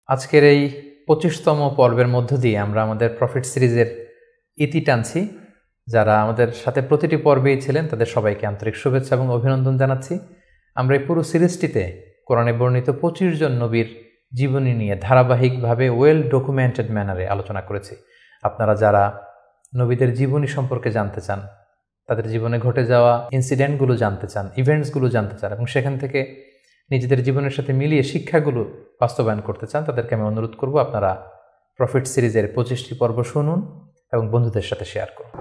আজকের এই ২৫তম পর্বের মধ্য দিয়ে আমরা আমাদের প্রফিট সিরিজের ইতি টানছি। যারা আমাদের সাথে প্রতিটি পর্বেই ছিলেন তাদের সবাইকে আন্তরিক শুভেচ্ছা এবং অভিনন্দন জানাচ্ছি। আমরা এই পুরো সিরিজটিতে কোরআনে বর্ণিত ২৫ জন নবীর জীবনী নিয়ে ধারাবাহিকভাবে ওয়েল ডকুমেন্টেড ম্যানারে আলোচনা করেছি। আপনারা যারা নবীদের জীবনী সম্পর্কে জানতে চান, তাদের জীবনে ঘটে যাওয়া ইনসিডেন্টগুলো জানতে চান, ইভেন্টসগুলো জানতে চান এবং সেখান থেকে নিজেদের জীবনের সাথে মিলিয়ে শিক্ষাগুলো বাস্তবায়ন করতে চান, তাদেরকে আমি অনুরোধ করব আপনারা প্রফিট সিরিজের ২৫টি পর্ব শুনুন এবং বন্ধুদের সাথে শেয়ার করুন।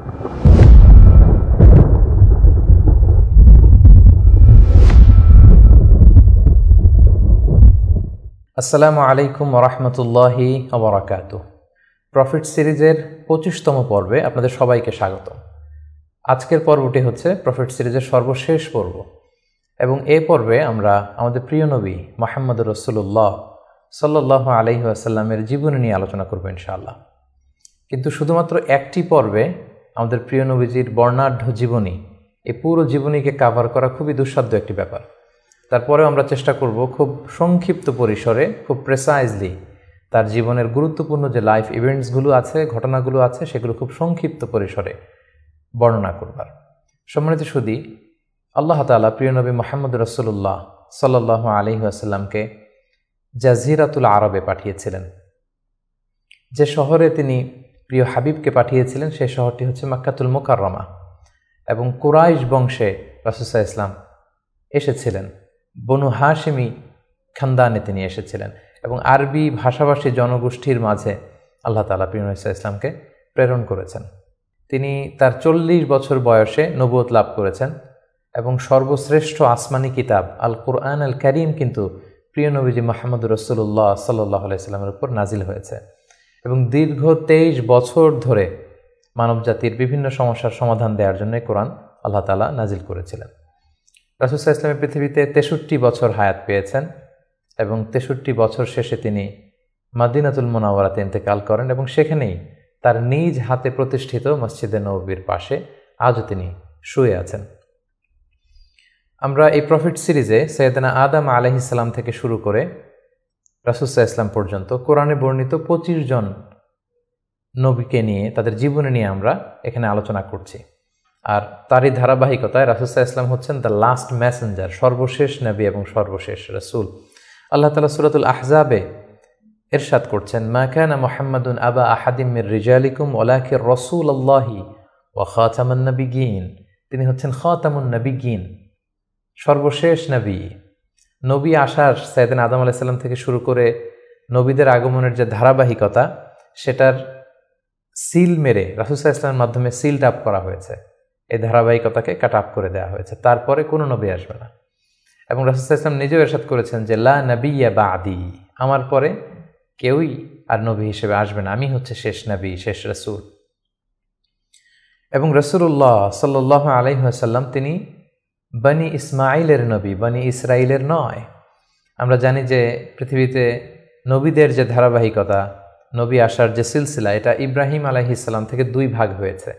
আসসালামু আলাইকুম ওয়া রাহমাতুল্লাহি ওয়া বারাকাতুহু। প্রফিট সিরিজের ২৫তম পর্বে আপনাদের সবাইকে স্বাগত। আজকের পর্বটি হচ্ছে প্রফিট সিরিজের সর্বশেষ পর্ব এবং এই পর্বে আমরা আমাদের প্রিয় নবী মুহাম্মদুর রাসূলুল্লাহ সাল্লাল্লাহু আলাইহি ওয়াসাল্লামের জীবনী নিয়ে আলোচনা করব ইনশাআল্লাহ। কিন্তু শুধুমাত্র একটি পর্বে আমাদের প্রিয় নবীজির বর্ণাঢ্য জীবনী, এই পুরো জীবনীকে কাভার করা খুবই দুঃসাধ্য একটি ব্যাপার। তারপরেও আমরা চেষ্টা করব খুব সংক্ষিপ্ত পরিসরে, খুব প্রেসাইজলি তার জীবনের গুরুত্বপূর্ণ যে লাইফ ইভেন্টসগুলো আছে, ঘটনাগুলো আছে, সেগুলো খুব সংক্ষিপ্ত পরিসরে বর্ণনা করবার। সম্মানিত সুধী, আল্লাহ তাআলা প্রিয় নবী মুহাম্মদ রাসূলুল্লাহ সাল্লাল্লাহু আলাইহি ওয়াসাল্লামকে জাজিরাতুল আরবে পাঠিয়েছিলেন। যে শহরে তিনি প্রিয় হাবিবকে পাঠিয়েছিলেন সেই শহরটি হচ্ছে মক্কাতুল মুকাররমা এবং কুরাইশ বংশে রাসূল সাল্লাল্লাহু আলাইহি ওয়াসাল্লাম এসেছিলেন। বনু হাশিমি খানদানে তিনি এসেছিলেন এবং আরবি ভাষাভাষী জনগোষ্ঠীর মাঝে আল্লাহ তাআলা প্রিয় নবী সাল্লাল্লাহু আলাইহি ওয়াসাল্লামকে প্রেরণ করেছেন। তিনি তার ৪০ বছর বয়সে নবুয়ত লাভ করেছেন এবং সর্বশ্রেষ্ঠ আসমানি কিতাব আল কুরআন আল কারীম কিন্তু প্রিয় নবীজি মুহাম্মদুর রাসূলুল্লাহ সাল্লাল্লাহু আলাইহি ওয়াসাল্লামের উপর নাজিল হয়েছে এবং দীর্ঘ ২৩ বছর ধরে মানবজাতির বিভিন্ন সমস্যার সমাধান দেওয়ার জন্য কোরআন আল্লাহ তাআলা নাজিল করেছিলেন। রাসূল সাল্লাল্লাহু আলাইহি ওয়াসাল্লাম পৃথিবীতে ৬৩ বছর হায়াত পেয়েছেন এবং ৬৩ বছর শেষে তিনি মদিনাতুল মুনাওয়ারাতে ইন্তেকাল করেন এবং সেখানেই তার নিজ হাতে প্রতিষ্ঠিত মসজিদে নববীর পাশে আজও তিনি শুয়ে আছেন। আমরা এই প্রফিট সিরিজে সৈয়দনা আদম আলাইহিস সালাম থেকে শুরু করে রাসূল সাল্লাল্লাহু আলাইহি ওয়াসাল্লাম পর্যন্ত কোরআনে বর্ণিত ২৫ জন নবীকে নিয়ে, তাদের জীবনী নিয়ে আমরা এখানে আলোচনা করছি। আর তারই ধারাবাহিকতায় রাসূল সাল্লাল্লাহু আলাইহি ওয়াসাল্লাম হচ্ছেন দ্য লাস্ট মেসেঞ্জার, সর্বশেষ নবী এবং সর্বশেষ রাসূল। আল্লাহ তাআলা সূরাতুল আহজাবে ইরশাদ করছেন, মা কানা মুহাম্মাদুন আবা আহাদিম মির রিজালিকুম ওয়ালাকিন রাসূলুল্লাহি ওয়া খাতামান নাবিয়্যিন। তিনি হচ্ছেন খাতামুন নাবিয়্যিন, সর্বশেষ নবী। নবী আসার সাইয়েদনা আদম আলাইহিস সালাম থেকে শুরু করে নবীদের আগমনের যে ধারাবাহিকতা, সেটার সিল মেরে রাসূল সাল্লাল্লাহু আলাইহি ওয়াসাল্লামের মাধ্যমে সিলড আপ করা হয়েছে। এই ধারাবাহিকতাকে কাট আপ করে দেওয়া হয়েছে, তারপরে কোনো নবী আসবে না। এবং রাসূল সাল্লাল্লাহু আলাইহি ওয়াসাল্লাম নিজেও ইরশাদ করেছেন যে লা নাবিয়্যা বা'দি, আমার পরে কেউই আর নবী হিসেবে আসবে না, আমি হচ্ছে শেষ নবী, শেষ রাসূল। এবং রাসূলুল্লাহ সাল্লাল্লাহু আলাইহি ওয়াসাল্লাম তিনি বনি ইসমাইলের নবী, বনি ইসরাইলের নয়। আমরা জানি যে পৃথিবীতে নবীদের যে ধারাবাহিকতা, নবী আসার যে সিলসিলা, এটা ইব্রাহিম আলাইহিস সালাম থেকে ২ ভাগ হয়েছে।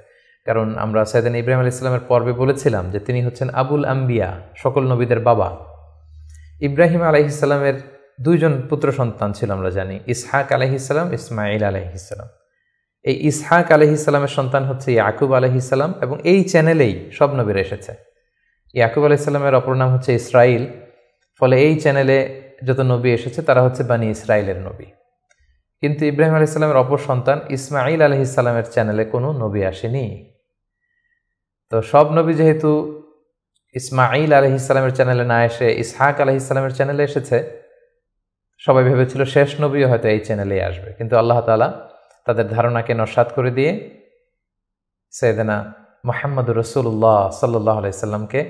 কারণ আমরা সাইয়েদনা ইব্রাহিম আলাইহিস সালামের পর্বে বলেছিলাম যে তিনি হচ্ছেন আবুল আম্বিয়া, সকল নবীদের বাবা। ইব্রাহিম আলাইহিস সালামের ২ জন পুত্র সন্তান ছিল, আমরা জানি, ইসহাক আলাইহিস সালাম, ইসমাঈল আলাইহিস সালাম। এই ইসহাক আলাইহিস সালামের সন্তান হচ্ছে ইয়াকুব আলাইহিস সালাম এবং এই চ্যানেলেই সব নবীরা এসেছে। ইয়াকুব আলাইহিস সালামের অপর নাম হচ্ছে ইসরাইল, ফলে এই চ্যানেলে যত নবী এসেছে তারা হচ্ছে বনি ইসরাইলের নবী। কিন্তু ইব্রাহিম আলাইহিস সালামের অপর সন্তান ইসমাঈল আলাইহিস সালামের চ্যানেলে কোনো নবী আসেনি। তো সব নবী যেহেতু ইসমাঈল আলাইহিস সালামের চ্যানেলে না এসে ইসহাক আলাইহিস সালামের চ্যানেলে এসেছে, সবাই ভেবেছিল শেষ নবীও হয়তো এই চ্যানেলেই আসবে। কিন্তু আল্লাহ তাআলা তাদের ধারণাকে নস্যাৎ করে দিয়ে সাইয়েদনা মুহাম্মদুর রাসূলুল্লাহ সাল্লাল্লাহু আলাইহি ওয়াসাল্লামকে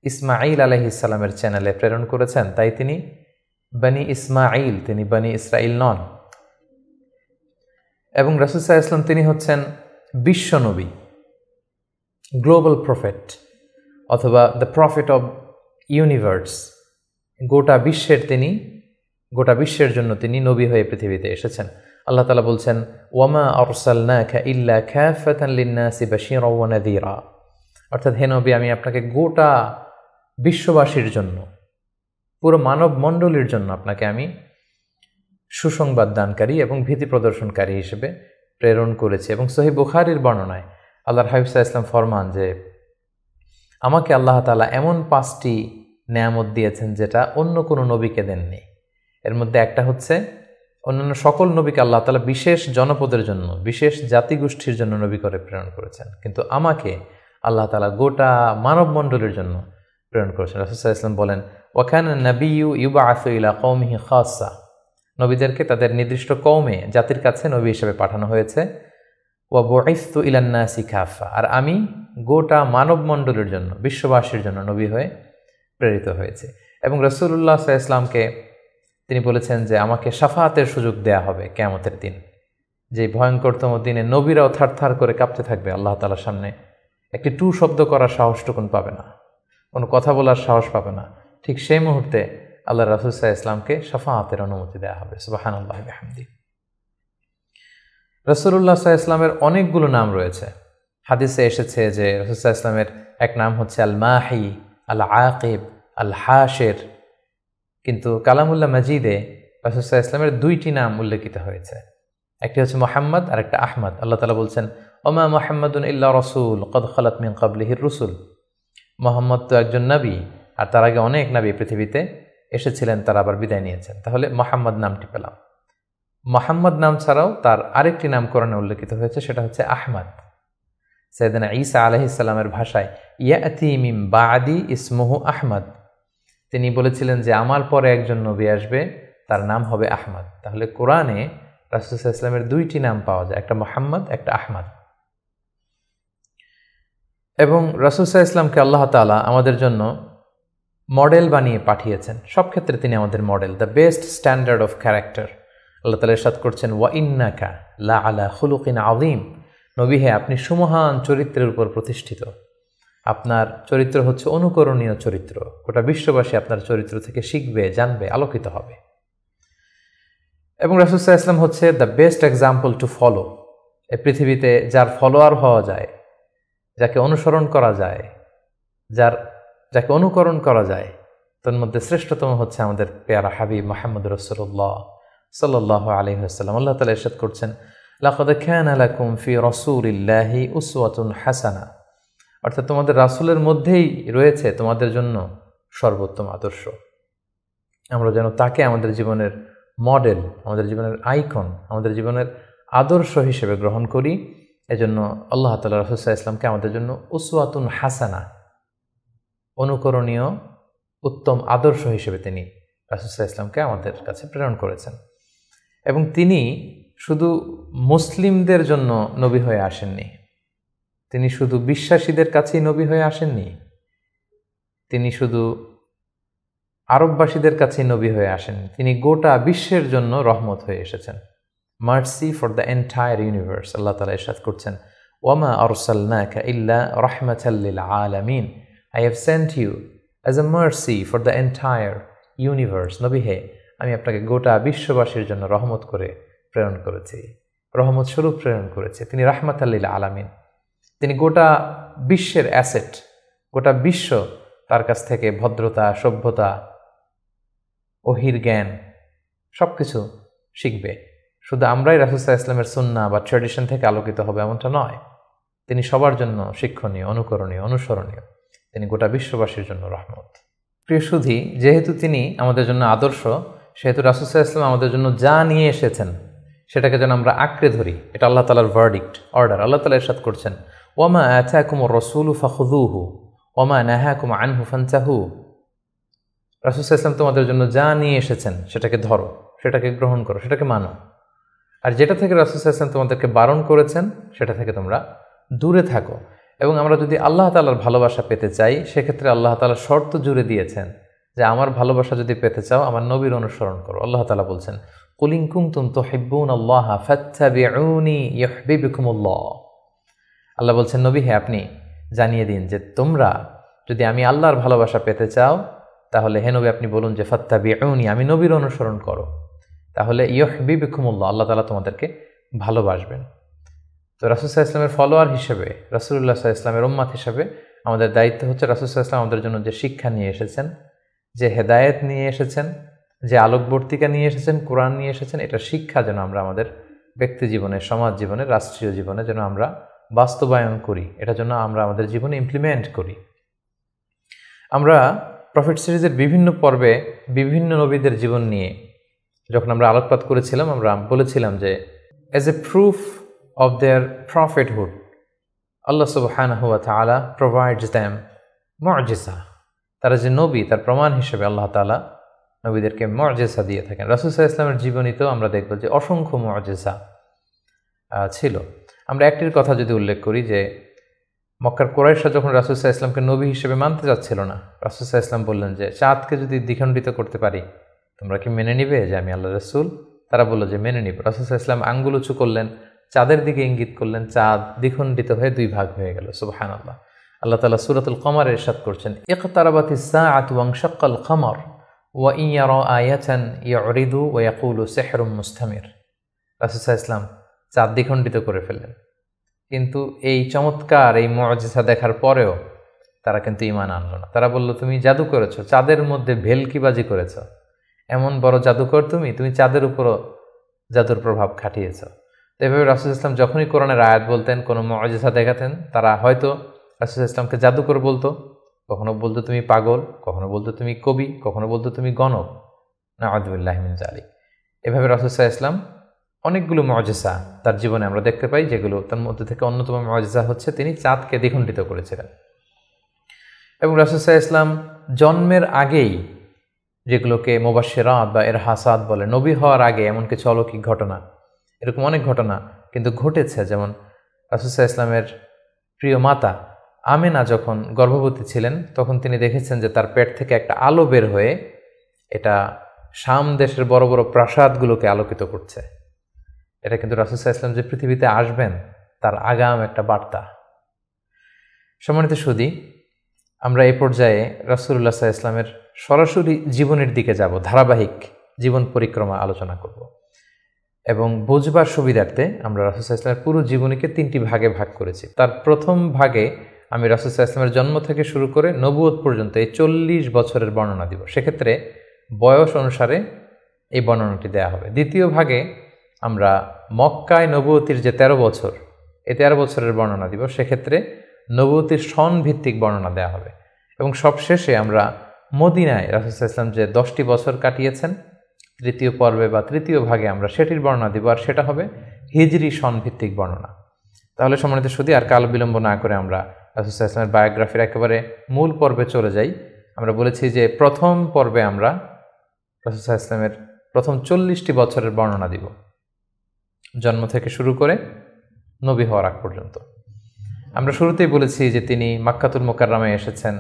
ইসমাঈল আলাইহিস সালামের চ্যানেলে প্রেরণ করেছেন। তাই তিনি বনি ইসমাঈল, তিনি বনি ইসরাইল নন। এবং রাসূল সাল্লাল্লাহু আলাইহি ওয়াসাল্লাম তিনি হচ্ছেন বিশ্ব নবী, গ্লোবাল প্রফেট অথবা দ্য প্রফেট অব ইউনিভার্স। গোটা বিশ্বের জন্য তিনি নবী হয়ে পৃথিবীতে এসেছেন। আল্লাহ তাআলা বলছেন, ওয়ামা আরসালনাকা ইল্লা কাফাতান লিন-নাসি বাশীরাও ওয়া নাযীরা। অর্থাৎ হে নবী, আমি আপনাকে গোটা বিশ্ববাসীর জন্য, পুরো মানব মণ্ডলীর জন্য আপনাকে আমি সুসংবাদ দানকারী এবং ভীতি প্রদর্শনকারী হিসেবে প্রেরণ করেছি। এবং সহিহ বুখারীর বর্ণনায় আল্লাহর হাবিব সাল্লাল্লাহু আলাইহি ওয়াসাল্লাম ফরমান যে আমাকে আল্লাহ তাআলা এমন 5টি নেয়ামত দিয়েছেন যেটা অন্য কোনো নবীকে দেননি। এর মধ্যে একটা হচ্ছে অন্যান্য সকল নবীকে আল্লাহ তাআলা বিশেষ জনপদের জন্য, বিশেষ জাতিগোষ্ঠীর জন্য নবী করে প্রেরণ করেছেন, কিন্তু আমাকে আল্লাহ তাআলা গোটা মানব মণ্ডলের জন্য প্রেরণ করেছেন। রাসূল সাল্লাল্লাহু আলাইহি ওয়াসাল্লাম বলেন ওয়াকানা নাবিয়্যু ইউবআসু ইলা কওমিহি খাসসা, নবীদেরকে তাদের নির্দিষ্ট কওমে, জাতির কাছে নবী হিসেবে পাঠানো হয়েছে। ওয়া বুইসতু ইলান নাসি কাফা, আর আমি গোটা মানব মণ্ডলের জন্য, বিশ্ববাসীর জন্য নবী হয়ে প্রেরিত হয়েছে। এবং রাসূলুল্লাহ সাল্লাল্লাহু আলাইহি ওয়াসাল্লামকে তিনি বলেছেন যে আমাকে শাফাআতের সুযোগ দেয়া হবে কিয়ামতের দিন, যে ভয়ঙ্করতম দিনে নবীরাও থারথার করে কাঁপতে থাকবে আল্লাহ তাআলার সামনে, একটি টু শব্দ করার সাহসটুকুন পাবে না, কোনো কথা বলার সাহস পাবে না। ঠিক সেই মুহূর্তে আল্লাহ রাসূল সাল্লাল্লাহু আলাইহি ওয়াসাল্লামকে শাফাআতের অনুমতি দেওয়া হবে। সুবহানাল্লাহি ওয়া বিহামদিহি। রাসূলুল্লাহ সাল্লাল্লাহু আলাইহি ওয়াসাল্লামের অনেকগুলো নাম রয়েছে। হাদিসে এসেছে যে রাসূল সাল্লাল্লাহু আলাইহি ওয়াসাল্লামের এক নাম হচ্ছে আল মাহি, আল আকিব, আল হাশির, কিন্তু কালামুল্লাহ মাজিদে রাসূল সাল্লাল্লাহু আলাইহি ওয়াসাল্লামের 2টি নাম উল্লেখিত হয়েছে। একটি হচ্ছে মুহাম্মদ আর একটা আহমদ। আল্লাহ তাআলা বলছেন ওমা মুহাম্মাদুন ইল্লা রাসূল ক্বাদ খালাত মিন ক্বাবলিহির রুসুল, মুহাম্মদ তো একজন নবী, আর তার আগে অনেক নবী পৃথিবীতে এসেছিলেন, তারা আবার বিদায় নিয়েছেন। তাহলে মুহাম্মদ নামটি পেলাম। মুহাম্মদ নাম ছাড়াও তার আরেকটি নাম কোরআনে উল্লেখিত হয়েছে, সেটা হচ্ছে আহমদ। সাইয়েদনা ঈসা আলাইহিস সালামের ভাষায় ইয়াতি মিন বাদি ইসমুহু আহমদ, তিনি বলেছিলেন যে আমার পরে একজন নবী আসবে, তার নাম হবে আহমদ। তাহলে কোরআনে রাসূল সাল্লাল্লাহু আলাইহি ওয়াসাল্লামের 2টি নাম পাওয়া যায়, একটা মুহাম্মদ, একটা আহমদ। এবং রাসূল সাল্লাল্লাহু আলাইহি ওয়াসাল্লামকে আল্লাহ তাআলা আমাদের জন্য মডেল বানিয়ে পাঠিয়েছেন। সব ক্ষেত্রে তিনি আমাদের model, the best standard of character. Allah তাআলা ইরশাদ করছেন ওয়া ইন্নাকা লা আলা খুলুকিন আযীম, নবী হে আপনি সুমহান চরিত্রের উপর প্রতিষ্ঠিত, আপনার চরিত্র হচ্ছে অনুকরণীয় চরিত্র, গোটা বিশ্ববাসী আপনার চরিত্র থেকে শিখবে, জানবে, আলোকিত হবে। এবং রাসূল সাল্লাল্লাহু আলাইহি ওয়াসাল্লাম হচ্ছে the best example to follow. এই পৃথিবীতে যার ফলোয়ার হওয়া যায়, যাকে অনুসরণ করা যায়, যাকে অনুকরণ করা যায়, তার মধ্যে শ্রেষ্ঠতম হচ্ছে আমাদের পেয়ারা হাবিব মুহাম্মদ রাসূলুল্লাহ সাল্লাল্লাহু আলাইহি ওয়াসাল্লাম। আল্লাহ তাআলা ইরশাদ করছেন লাকাদ কানা লাকুম ফি রাসূলিল্লাহি উসওয়াতুন হাসানা, অর্থাৎ তোমাদের রাসূলের মধ্যেই রয়েছে তোমাদের জন্য সর্বোত্তম আদর্শ। আমরা যেন তাকে আমাদের জীবনের মডেল, আমাদের জীবনের আইকন, আমাদের জীবনের আদর্শ হিসেবে গ্রহণ করি। এজন্য আল্লাহ তাআলা রাসূল সাল্লাল্লাহু আলাইহি ওয়াসাল্লামকে আমাদের জন্য উসওয়াতুন হাসানা, অনুকরণীয় উত্তম আদর্শ হিসেবে তিনি রাসূল সাল্লাল্লাহু আলাইহি ওয়াসাল্লামকে আমাদের কাছে প্রেরণ করেছেন। এবং তিনি শুধু মুসলিমদের জন্য নবী হয়ে আসেননি, তিনি শুধু বিশ্বাসীদের কাছেই নবী হয়ে আসেননি, তিনি শুধু আরববাসীদের কাছেই নবী হয়ে আসেননি, তিনি গোটা বিশ্বের জন্য রহমত হয়ে এসেছেন। Mercy for the entire universe. Allah তাআলা ইরশাদ করছেন ওয়ামা আরসালনাকা ইল্লা রাহমাতাল লিল আলামিন, I have sent you as a mercy for the entire universe. নবী হে আমি আপনাকে গোটা বিশ্ববাসীর জন্য রহমত করে প্রেরণ করেছি, রহমত স্বরূপ প্রেরণ করেছি। তিনি রাহমাতাল লিল আলামিন, তিনি গোটা বিশ্বের অ্যাসেট, গোটা বিশ্ব তার কাছ থেকে ভদ্রতা, সভ্যতা, ওহির জ্ঞান সব কিছু শিখবে। শুধু আমরাই রাসূল সাল্লাল্লাহু আলাইহি ওয়াসাল্লামের সুন্নাহ বা ট্র্যাডিশন থেকে আলোকিত হবে এমনটা নয়, তিনি সবার জন্য শিক্ষণীয়, অনুকরণীয়, অনুসরণীয়, তিনি গোটা বিশ্ববাসীর জন্য রহমত। প্রিয় সুধী, যেহেতু তিনি আমাদের জন্য আদর্শ, সেহেতু রাসূল সাল্লাল্লাহু আলাইহি ওয়াসাল্লাম আমাদের জন্য যা নিয়ে এসেছেন সেটাকে যেন আমরা আঁকড়ে ধরি। এটা আল্লাহ তাআলার ভার্ডিক্ট, অর্ডার। আল্লাহ তাআলা ইরশাদ করছেন ওয়ামা আতাকুমুর রাসূলু ফাখুযুহু ওয়ামা নাহাকুম আনহু ফান্তাহু। রাসূল সাল্লাল্লাহু আলাইহি ওয়াসাল্লাম তোমাদের জন্য যা নিয়ে এসেছেন সেটাকে ধরো, সেটাকে গ্রহণ করো, সেটাকে মানো। আর যেটা থেকে রাসূল সাল্লাল্লাহু আলাইহি ওয়াসাল্লাম তোমাদেরকে বারণ করেছেন সেটা থেকে তোমরা দূরে থাকো। এবং আমরা যদি আল্লাহ তাআলার ভালোবাসা পেতে চাই, সেক্ষেত্রে আল্লাহ তাআলা শর্ত জুড়ে দিয়েছেন যে আমার ভালোবাসা যদি পেতে চাও আমার নবীর অনুসরণ করো। আল্লাহ তাআলা বলছেন কুল ইন কুনতুম তুহিব্বুনাল্লাহা ফাত্তাবিউনি ইউহিব্বুকুমুল্লাহ। আল্লাহ বলছেন নবী হে আপনি জানিয়ে দিন যে তোমরা যদি আমি আল্লাহর ভালোবাসা পেতে চাও, তাহলে হে নবী আপনি বলুন যে ফাত্তাবিউনি, আমি নবীর অনুসরণ করো, তাহলে ইউহিব্বুকুমুল্লাহ, আল্লাহ তাআলা তোমাদেরকে ভালোবাসবেন। তো রাসূল সাল্লাল্লাহু আলাইহি ওয়াসাল্লামের ফলোয়ার হিসেবে, রাসূলুল্লাহ সাল্লাল্লাহু আলাইহি ওয়াসাল্লামের উম্মত হিসেবে আমাদের দায়িত্ব হচ্ছে রাসূল সাল্লাল্লাহু আলাইহি ওয়াসাল্লাম আমাদের জন্য যে শিক্ষা নিয়ে এসেছেন, যে হেদায়েত নিয়ে এসেছেন, যে আলোকবর্তিকা নিয়ে এসেছেন, কোরআন নিয়ে এসেছেন, এটা শিক্ষা যেন আমরা আমাদের ব্যক্তি জীবনে, সমাজ জীবনে, রাষ্ট্রীয় জীবনে যেন আমরা বাস্তবায়ন করি, এটা যেন আমরা আমাদের জীবনে ইমপ্লিমেন্ট করি। আমরা প্রফেট সিরিজের বিভিন্ন পর্বে বিভিন্ন নবীদের জীবন নিয়ে যখন আমরা আলোকপাত করেছিলাম, আমরা বলেছিলাম যে as a proof of their prophethood Allah সুবহানাহু ওয়া তাআলা প্রোভাইডস দেম মুআজিজা। তারা যে নবী, তার প্রমাণ হিসেবে আল্লাহ তাআলা নবীদেরকে মুআজিজা দিয়ে থাকেন। রাসূল সাল্লাল্লাহু আলাইহি ওয়াসাল্লামের জীবনীতেও আমরা দেখব যে অসংখ্য মুআজিজা ছিল। আমরা একটির কথা যদি উল্লেখ করি যে মক্কার কুরাইশরা যখন রাসূল সাল্লাল্লাহু আলাইহি ওয়াসাল্লামকে নবী হিসেবে মানতে যাচ্ছিল না, রাসূল সাল্লাল্লাহু আলাইহি ওয়াসাল্লাম বললেন যে চাঁদকে যদি দ্বিখণ্ডিত করতে পারি তোমরা কি মেনে নিবে যে আমি আল্লাহ রাসূল? তারা বলল যে মেনে নিব। রাসূল সাল্লাল্লাহু আলাইহি ওয়াসাল্লাম আঙ্গুল উঁচু করলেন, চাঁদের দিকে ইঙ্গিত করলেন, চাঁদ দ্বিখণ্ডিত হয়ে দুই ভাগ হয়ে গেল। সুবহানাল্লাহ। আল্লাহ তাআলা সূরাতুল কমারে ইরশাদ করছেন, ইকতারাবাতিস সাআতু ওয়ানশাক্কাল কমর ওয়া ইন ইয়ারা আয়াতান ইউরিদু ওয়া ইয়াকুলু সিহরুম মুস্তামির। রাসূল সাল্লাল্লাহু আলাইহি ওয়াসাল্লাম চাঁদ দ্বিখণ্ডিত করে ফেললেন, কিন্তু এই চমৎকার এই মুআজিজা দেখার পরেও তারা কিন্তু ঈমান আনলো না। তারা বলল, তুমি জাদু করেছো, চাঁদের মধ্যে ভেলকিবাজি করেছো, এমন বড় জাদুকর তুমি চাঁদের উপরও জাদুর প্রভাব খাটিয়েছ। তো এভাবে রাসূল ইসলাম যখনই কোরআনের আয়াত বলতেন, কোনো মুআজিজা দেখাতেন, তারা হয়তো রাসূল ইসলামকে জাদুকর বলতো, কখনো বলতো তুমি পাগল, কখনো বলতো তুমি কবি, কখনো বলতো তুমি গণক। নাউযুবিল্লাহি মিন যালিক। এভাবে রাসূল সাল্লাল্লাহু আলাইহি ওয়াসাল্লাম অনেকগুলো মুআজিজা তার জীবনে আমরা দেখতে পাই, যেগুলো তার মধ্যে থেকে অন্যতম মুআজিজা হচ্ছে তিনি চাঁদকে দ্বিখণ্ডিত করেছিলেন। এবং রাসূল সাল্লাল্লাহু আলাইহি ওয়াসাল্লাম জন্মের আগেই যেগুলোকে মুবাশশিরাত বা ইরহাসাত বলে, নবী হওয়ার আগে এমন কিছু অলৌকিক ঘটনা, এরকম অনেক ঘটনা কিন্তু ঘটেছে। যেমন রাসূল সাল্লাল্লাহু আলাইহি ওয়াসাল্লামের প্রিয় মাতা আমেনা যখন গর্ভবতী ছিলেন, তখন তিনি দেখেছেন যে তার পেট থেকে একটা আলো বের হয়ে এটা শাম দেশের বড় বড় প্রাসাদগুলোকে আলোকিত করছে। এটা কিন্তু রাসূল সাল্লাল্লাহু আলাইহি ওয়াসাল্লাম যে পৃথিবীতে আসবেন তার আগাম একটা বার্তা। সম্মানিত সুধী, আমরা এই পর্যায়ে রাসূলুল্লাহ সাল্লাল্লাহু আলাইহি ওয়াসাল্লামের সরাসরি জীবনের দিকে যাব, ধারাবাহিক জীবন পরিক্রমা আলোচনা করব এবং বুঝবার সুবিধার্থে আমরা রাসূল সাল্লাল্লাহু আলাইহি ওয়াসাল্লামের পুরো জীবনীকে 3টি ভাগে ভাগ করেছি। তার প্রথম ভাগে আমি রাসূল সাল্লাল্লাহু আলাইহি ওয়াসাল্লামের জন্ম থেকে শুরু করে নবুয়ত পর্যন্ত এই 40 বছরের বর্ণনা দিব। সেক্ষেত্রে বয়স অনুসারে এই বর্ণনাটি দেয়া হবে। দ্বিতীয় ভাগে আমরা মক্কায় নবুয়তির যে 13 বছর, এই 13 বছরের বর্ণনা দিব। সেক্ষেত্রে নবুয়তির সন ভিত্তিক বর্ণনা দেয়া হবে। এবং সবশেষে আমরা মদিনায় রাসূল সাল্লাল্লাহু আলাইহি ওয়াসাল্লাম যে 10টি বছর কাটিয়েছেন, তৃতীয় পর্বে বা তৃতীয় ভাগে আমরা সেটির বর্ণনা দিব, আর সেটা হবে হিজরি সন ভিত্তিক বর্ণনা। তাহলে সম্মানিত সুধী, আর কাল বিলম্ব না করে আমরা রাসূল সাল্লাল্লাহু আলাইহি ওয়াসাল্লামের বায়োগ্রাফির একেবারে মূল পর্বে চলে যাই। আমরা বলেছি যে প্রথম পর্বে আমরা রাসূল সাল্লাল্লাহু আলাইহি ওয়াসাল্লামের প্রথম 40টি বছরের বর্ণনা দিব, জন্ম থেকে শুরু করে নবী হওয়ার আগ পর্যন্ত। আমরা শুরুতেই বলেছি যে তিনি মাক্কাতুল মুকাররমায় এসেছেন,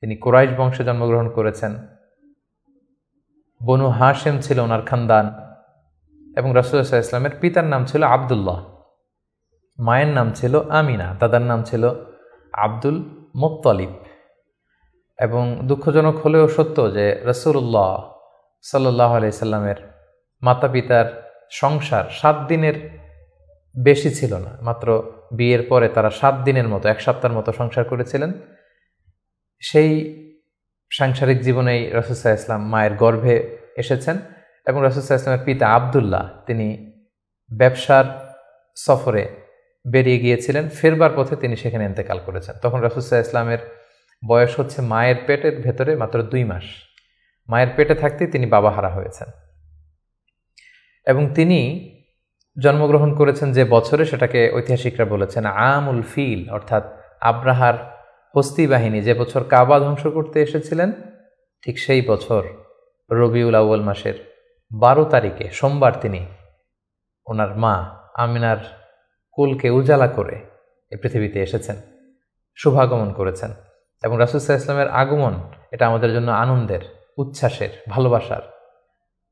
তিনি কুরাইশ বংশে জন্মগ্রহণ করেছেন, বনু হাশেম ছিল ওনার খানদান, এবং রাসূলুল্লাহ সাল্লাল্লাহু আলাইহি ওয়াসাল্লামের পিতার নাম ছিল আব্দুল্লাহ, মায়ের নাম ছিল আমিনা, দাদার নাম ছিল আব্দুল মুত্তালিব। এবং দুঃখজনক হলেও সত্য যে রাসূলুল্লাহ সাল্লাল্লাহু আলাইহি ওয়াসাল্লামের মাতা পিতার সংসার 7 দিনের বেশি ছিল না। মাত্র বিয়ের পরে তারা 7 দিনের মতো, 1 সপ্তাহের মতো সংসার করেছিলেন। সেই সাংসারিক জীবনেই রাসূল সাল্লাল্লাহু আলাইহি ওয়াসাল্লাম মায়ের গর্ভে এসেছেন। এবং রাসূল সাল্লাল্লাহু আলাইহি ওয়াসাল্লামের পিতা আব্দুল্লাহ তিনি ব্যবসার সফরে বেরিয়ে গিয়েছিলেন, ফেরবার পথে তিনি সেখানে ইন্তেকাল করেছেন। তখন রাসূল সাল্লাল্লাহু আলাইহি ওয়াসাল্লামের বয়স হচ্ছে মায়ের পেটের ভেতরে মাত্র 2 মাস। মায়ের পেটে থাকতেই তিনি বাবাহারা হয়েছেন। এবং তিনি জন্মগ্রহণ করেছেন যে বছরে, সেটাকে ঐতিহাসিকরা বলেছেন আমুল ফিল, অর্থাৎ আব্রাহার হস্তি বাহিনী যে বছর কাবা ধ্বংস করতে এসেছিলেন, ঠিক সেই বছর রবিউল আউয়াল মাসের 12 তারিখে সোমবার তিনি ওনার মা আমিনার কোলকে উজালা করে এই পৃথিবীতে এসেছেন, শুভাগমন করেছেন। এবং রাসূল সাল্লাল্লাহু আলাইহি ওয়াসাল্লামের আগমন এটা আমাদের জন্য আনন্দের, উচ্ছ্বাসের, ভালোবাসার।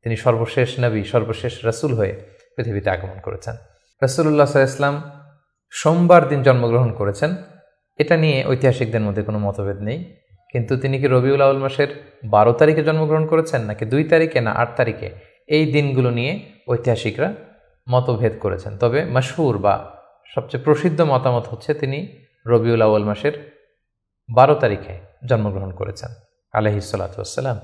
তিনি সর্বশেষ নবী, সর্বশেষ রাসূল হয়ে পৃথিবীতে আগমন করেছেন। রাসূলুল্লাহ সাল্লাল্লাহু আলাইহি ওয়াসাল্লাম সোমবার দিন জন্মগ্রহণ করেছেন, এটা নিয়ে ঐতিহাসিকদের মধ্যে কোনো মতভেদ নেই। কিন্তু তিনি কি রবিউল আউয়াল মাসের 12 তারিখে জন্মগ্রহণ করেছেন নাকি 2 তারিখে না 8 তারিখে, এই দিনগুলো নিয়ে ঐতিহাসিকরা মতভেদ করেছেন। তবে মাশহুর বা সবচেয়ে প্রসিদ্ধ মতামত হচ্ছে তিনি রবিউল আউয়াল মাসের 12 তারিখে জন্মগ্রহণ করেছেন আলাইহিস সালাতু ওয়াস সালাম।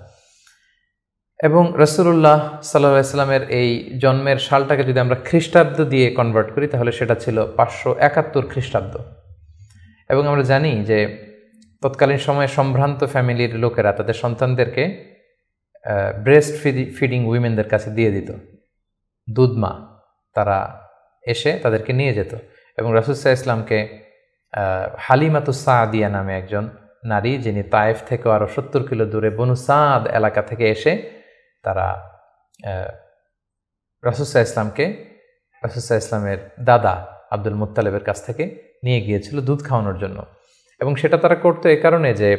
এবং রাসূলুল্লাহ সাল্লাল্লাহু আলাইহি সাল্লামের এই জন্মের সালটাকে যদি আমরা খ্রিস্টাব্দ দিয়ে কনভার্ট করি তাহলে সেটা ছিল 571 খ্রিস্টাব্দ। এবং আমরা জানি যে তৎকালীন সময়ে সম্ভ্রান্ত ফ্যামিলির লোকেরা তাদের সন্তানদেরকে ব্রেস্ট ফিডিং উইমেনদের কাছে দিয়ে দিত, দুধমা। তারা এসে তাদেরকে নিয়ে যেত এবং রাসূল সাল্লাল্লাহু আলাইহি ইসলামকে হালিমাতুস সাদিয়া নামে একজন নারী, যিনি তায়েফ থেকে আরও 70 কিলো দূরে বনু সাদ এলাকা থেকে এসে তারা রাসূল সাল্লাল্লাহু আলাইহি ইসলামকে রাসূল সাল্লাল্লাহু আলাইহি ইসলামের দাদা আব্দুল মুত্তালিবের কাছ থেকে নিয়ে গিয়েছিল দুধ খাওয়ানোর জন্য। এবং সেটা তারা করতো এই কারণে যে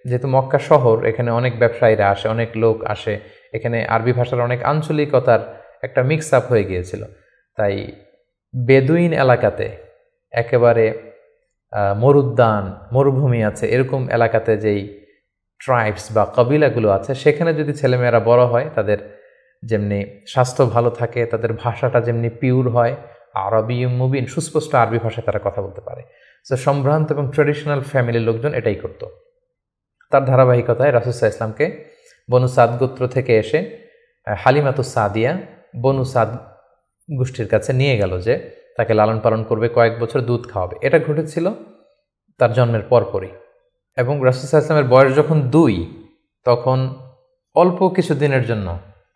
যেহেতু মক্কা শহর, এখানে অনেক ব্যবসায়ীরা আসে, অনেক লোক আসে, এখানে আরবি ভাষার অনেক আঞ্চলিকতার একটা মিক্স আপ হয়ে গিয়েছিল। তাই বেদুইন এলাকাতে, একেবারে মরুদ্যান মরুভূমি আছে এরকম এলাকাতে যেই ট্রাইবস বা কবিলাগুলো আছে, সেখানে যদি ছেলেমেয়েরা বড় হয় তাদের যেমনি স্বাস্থ্য ভালো থাকে, তাদের ভাষাটা যেমনি পিওর হয়, আরবি মুবিন সুস্পষ্ট আরবি ভাষায় তারা কথা বলতে পারে। সো সম্ভ্রান্ত এবং ট্রেডিশনাল ফ্যামিলির লোকজন এটাই করত। তার ধারাবাহিকতায় রাসূল সাল্লাল্লাহু আলাইহি ইসলামকে বনু সাদ গোত্র থেকে এসে হালিমাতুস সাদিয়া বনু সাদ গোষ্ঠীর কাছে নিয়ে গেল যে তাকে লালন পালন করবে, কয়েক বছর দুধ খাওয়াবে। এটা ঘটেছিল তার জন্মের পরপরই। এবং রাসূল সাল্লাল্লাহু আলাইহি ইসলামের বয়স যখন 2, তখন অল্প কিছু দিনের জন্য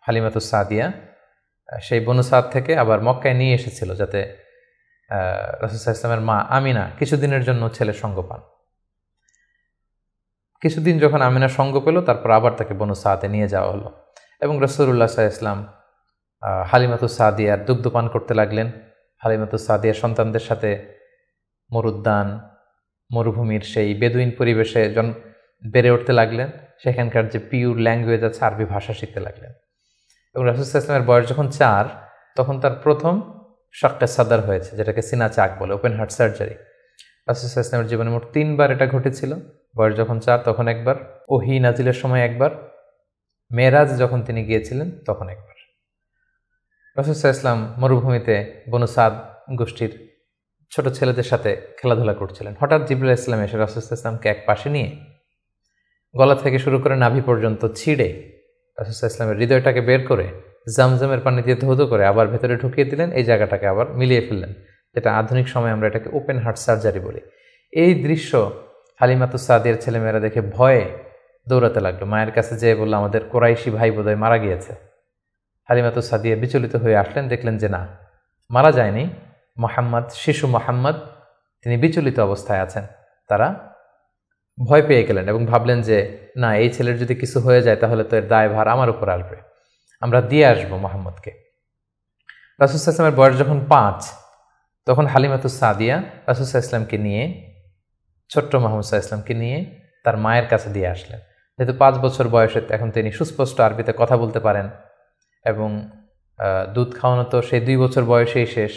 হালিমাতুস সাদিয়া সেই বনু সাদ থেকে আবার মক্কায় নিয়ে এসেছিল, যাতে রাসূল সাল্লাল্লাহু আলাইহি ইসলামের মা আমিনা কিছুদিনের জন্য ছেলের সঙ্গ পান। কিছুদিন যখন আমিনা সঙ্গ পেল, তারপর আবার তাকে বনু সাদে নিয়ে যাওয়া হলো এবং রাসূলুল্লাহ সাল্লাল্লাহু আলাইহি ইসলাম হালিমাতুস সাদিয়ার দুগ্ধ পান করতে লাগলেন। হালিমাতুস সাদিয়ার সন্তানদের সাথে মরুদ্যান মরুভূমির সেই বেদুইন পরিবেশে বেড়ে উঠতে লাগলেন। সেখানকার যে পিওর ল্যাঙ্গুয়েজ আছে আরবি ভাষা শিখতে লাগলেন। এবং রাসূল সাল্লাল্লাহু আলাইহি ইসলামের বয়স যখন 4, তখন তার প্রথম শাক্কে সাদার হয়েছে, যেটাকে সিনা চাক বলে, ওপেন হার্ট সার্জারি। রাসূল সাল্লাল্লাহু আলাইহি ইসলামের জীবনে মোট 3 বার এটা ঘটেছিল। বয়স যখন 4 তখন একবার, ওহী নাজিলের সময় একবার, মেরাজ যখন তিনি গিয়েছিলেন তখন একবার। রাসূল সাল্লাল্লাহু আলাইহি ইসলাম মরুভূমিতে বনু সাদ গোষ্ঠীর ছোট ছেলেদের সাথে খেলাধুলা করছিলেন। হঠাৎ জিবরাইল আলাইহিস সালাম এসে রাসূল সাল্লাল্লাহু আলাইহি ইসলামকে এক পাশে নিয়ে গলা থেকে শুরু করে নাভি পর্যন্ত ছিঁড়ে রাসূল সাল্লাল্লাহু আলাইহি ইসলামের হৃদয়টাকে বের করে জামজামের পানি দিয়ে ধৌত করে আবার ভেতরে ঢুকিয়ে দিলেন, এই জায়গাটাকে আবার মিলিয়ে ফেললেন, যেটা আধুনিক সময়ে আমরা এটাকে ওপেন হার্ট সার্জারি বলি। এই দৃশ্য হালিমাতুস সাদিয়ার ছেলেমেয়েরা দেখে ভয়ে দৌড়াতে লাগলো। মায়ের কাছে যেয়ে বলল, আমাদের কোরাইশি ভাই বোধহয় মারা গিয়েছে। হালিমাতুস সাদিয়া বিচলিত হয়ে আসলেন, দেখলেন যে না, মারা যায়নি, মুহাম্মদ, শিশু মুহাম্মদ, তিনি বিচলিত অবস্থায় আছেন। তারা ভয় পেয়ে গেলেন এবং ভাবলেন যে না, এই ছেলের যদি কিছু হয়ে যায় তাহলে তো এর দায়ভার আমার উপর আসবে, আমরা দিয়ে আসবো মুহাম্মদকে। রাসূল সাল্লাল্লাহু আলাইহি ওয়াসাল্লামের বয়স যখন 5, তখন হালিমাতুস সাদিয়া রাসূল সাল্লাল্লাহু আলাইহি ওয়াসাল্লামকে নিয়ে, ছোট্ট মুহাম্মদ সাল্লাল্লাহু আলাইহি ওয়াসাল্লামকে নিয়ে তার মায়ের কাছে দিয়ে আসলেন। যেহেতু 5 বছর বয়সে এখন তিনি সুস্পষ্ট আরবিতে কথা বলতে পারেন এবং দুধ খাওয়ানো তো সেই 2 বছর বয়সেই শেষ।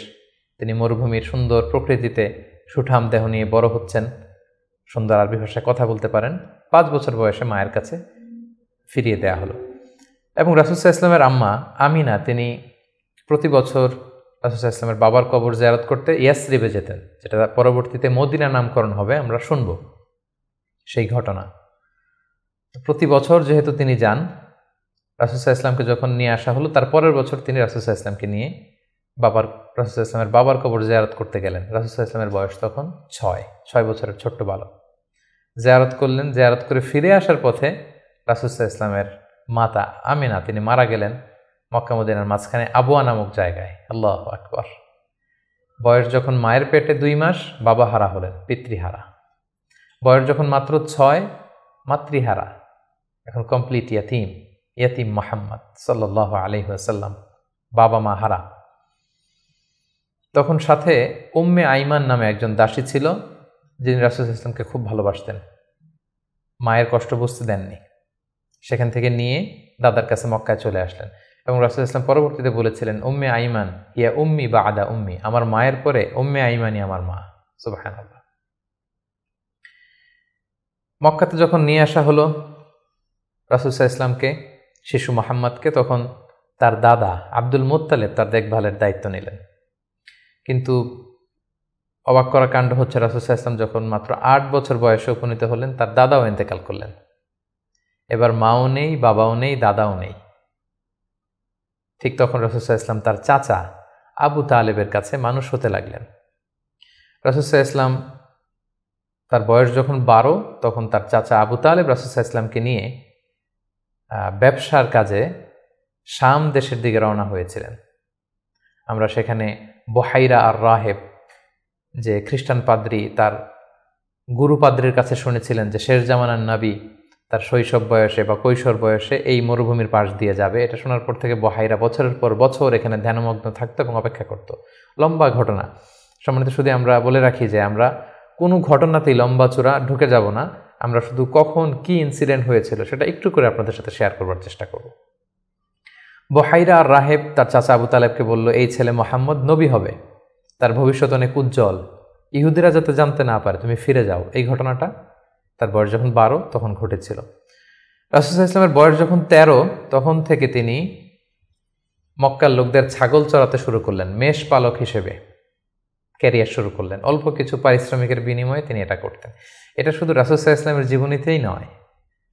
তিনি মরুভূমির সুন্দর প্রকৃতিতে সুঠাম দেহ নিয়ে বড় হচ্ছেন, সুন্দর আরবি ভাষায় কথা বলতে পারেন। 5 বছর বয়সে মায়ের কাছে ফিরিয়ে দেয়া হলো। এবং রাসূল সাল্লাল্লাহু আলাইহি ওয়াসাল্লামের আম্মা আমিনা, তিনি প্রতি বছর রাসূল সাল্লাল্লাহু আলাইহি ওয়াসাল্লামের বাবার কবর জিয়ারত করতে ইয়াসরিবে যেতেন, যেটা পরবর্তীতে মদিনা নামকরণ হবে, আমরা শুনব সেই ঘটনা। প্রতি বছর যেহেতু তিনি যান, রাসূল সাল্লাল্লাহু আলাইহি ওয়াসাল্লামকে যখন নিয়ে আসা হলো, তার পরের বছর তিনি রাসূল সাল্লাল্লাহু আলাইহি ওয়াসাল্লামকে নিয়ে রাসূল সাল্লাল্লাহু আলাইহি ওয়াসাল্লামের বাবার কবর জিয়ারত করতে গেলেন। রাসূল সাল্লাল্লাহু আলাইহি ওয়াসাল্লামের বয়স তখন 6 বছরের ছোট্ট বালক। জিয়ারত করলেন, জিয়ারত করে ফিরে আসার পথে রাসূল সাল্লাল্লাহু আলাইহি ওয়াসাল্লামের মাতা আমিনা তিনি মারা গেলেন মক্কা মদিনার মাঝখানে আবওয়া নামক জায়গায়। আল্লাহু আকবার। বয়স যখন মায়ের পেটে 2 মাস, বাবা হারা হলেন, পিতৃহারা। বয়স যখন মাত্র 6, মাতৃহারা, এখন কমপ্লিট ইয়াতিম মুহাম্মদ সাল্লাল্লাহু আলাইহি ওয়াসাল্লাম, বাবা মা হারা। তখন সাথে উম্মে আইমান নামে একজন দাসী ছিল, যিনি রাসূল সাল্লাল্লাহু আলাইহি ওয়াসাল্লামকে খুব ভালোবাসতেন, মায়ের কষ্ট বুঝতে দেননি। সেখান থেকে নিয়ে দাদার কাছে মক্কায় চলে আসলেন এবং রাসূল সাল্লাল্লাহু আলাইহি ওয়াসাল্লাম পরবর্তীতে বলেছিলেন, উম্মে আইমান ইয়া উম্মি বা'দা উম্মি, আমার মায়ের পরে উম্মে আইমানই আমার মা। সুবহানাল্লাহ। মক্কাতে যখন নিয়ে আসা হলো রাসূল সাল্লাল্লাহু আলাইহি ওয়াসাল্লামকে, শিশু মুহাম্মদকে, তখন তার দাদা আব্দুল মুত্তালিব তার দেখভালের দায়িত্ব নিলেন। কিন্তু অবাক করা কাণ্ড হচ্ছে, রাসূল সাল্লাল্লাহু আলাইহি ওয়াসাল্লাম যখন মাত্র 8 বছর বয়সে উপনীত হলেন, তার দাদাও ইন্তেকাল করলেন। এবার মাও নেই, বাবাও নেই, দাদাও নেই। ঠিক তখন রাসূল সাল্লাল্লাহু আলাইহি ওয়াসাল্লাম তার চাচা আবু তালেবের কাছে মানুষ হতে লাগলেন। রাসূল সাল্লাল্লাহু আলাইহি ওয়াসাল্লাম তার বয়স যখন 12 তখন তার চাচা আবু তালেব রাসূল সাল্লাল্লাহু আলাইহি ওয়াসাল্লামকে নিয়ে ব্যবসার কাজে শাম দেশের দিকে রওনা হয়েছিলেন। আমরা সেখানে বুহাইরা আর রাহেব, যে খ্রিস্টান পাদ্রী, তার গুরু পাদ্রীর কাছে শুনেছিলেন যে শেষ জামানার নবী তার শৈশব বয়সে বা কৈশোর বয়সে এই মরুভূমির পাশ দিয়ে যাবে। এটা শোনার পর থেকে বুহাইরা বছরের পর বছর এখানে ধ্যানমগ্ন থাকতো এবং অপেক্ষা করত। লম্বা ঘটনা। সম্মানিত শুধু আমরা বলে রাখি যে আমরা কোনো ঘটনাতেই লম্বা চূড়া ঢুকে যাব না, আমরা শুধু কখন কি ইনসিডেন্ট হয়েছিল সেটা একটু করে আপনাদের সাথে শেয়ার করবার চেষ্টা করব। বুহাইরা আর রাহেব তার চাচা আবু তালেবকে বলল, এই ছেলে মুহাম্মদ নবী হবে, তার ভবিষ্যৎ অনেক উজ্জ্বল, ইহুদিরা যাতে জানতে না পারে, তুমি ফিরে যাও। এই ঘটনাটা তার বয়স যখন 12 তখন ঘটেছিল। রাসূল সাল্লাল্লাহু আলাইহি ওয়াসাল্লামের বয়স যখন 13 তখন থেকে তিনি মক্কার লোকদের ছাগল চড়াতে শুরু করলেন, মেষ পালক হিসেবে ক্যারিয়ার শুরু করলেন। অল্প কিছু পারিশ্রমিকের বিনিময়ে তিনি এটা করতেন। এটা শুধু রাসূল সাল্লাল্লাহু আলাইহি ওয়াসাল্লামের জীবনীতেই নয়,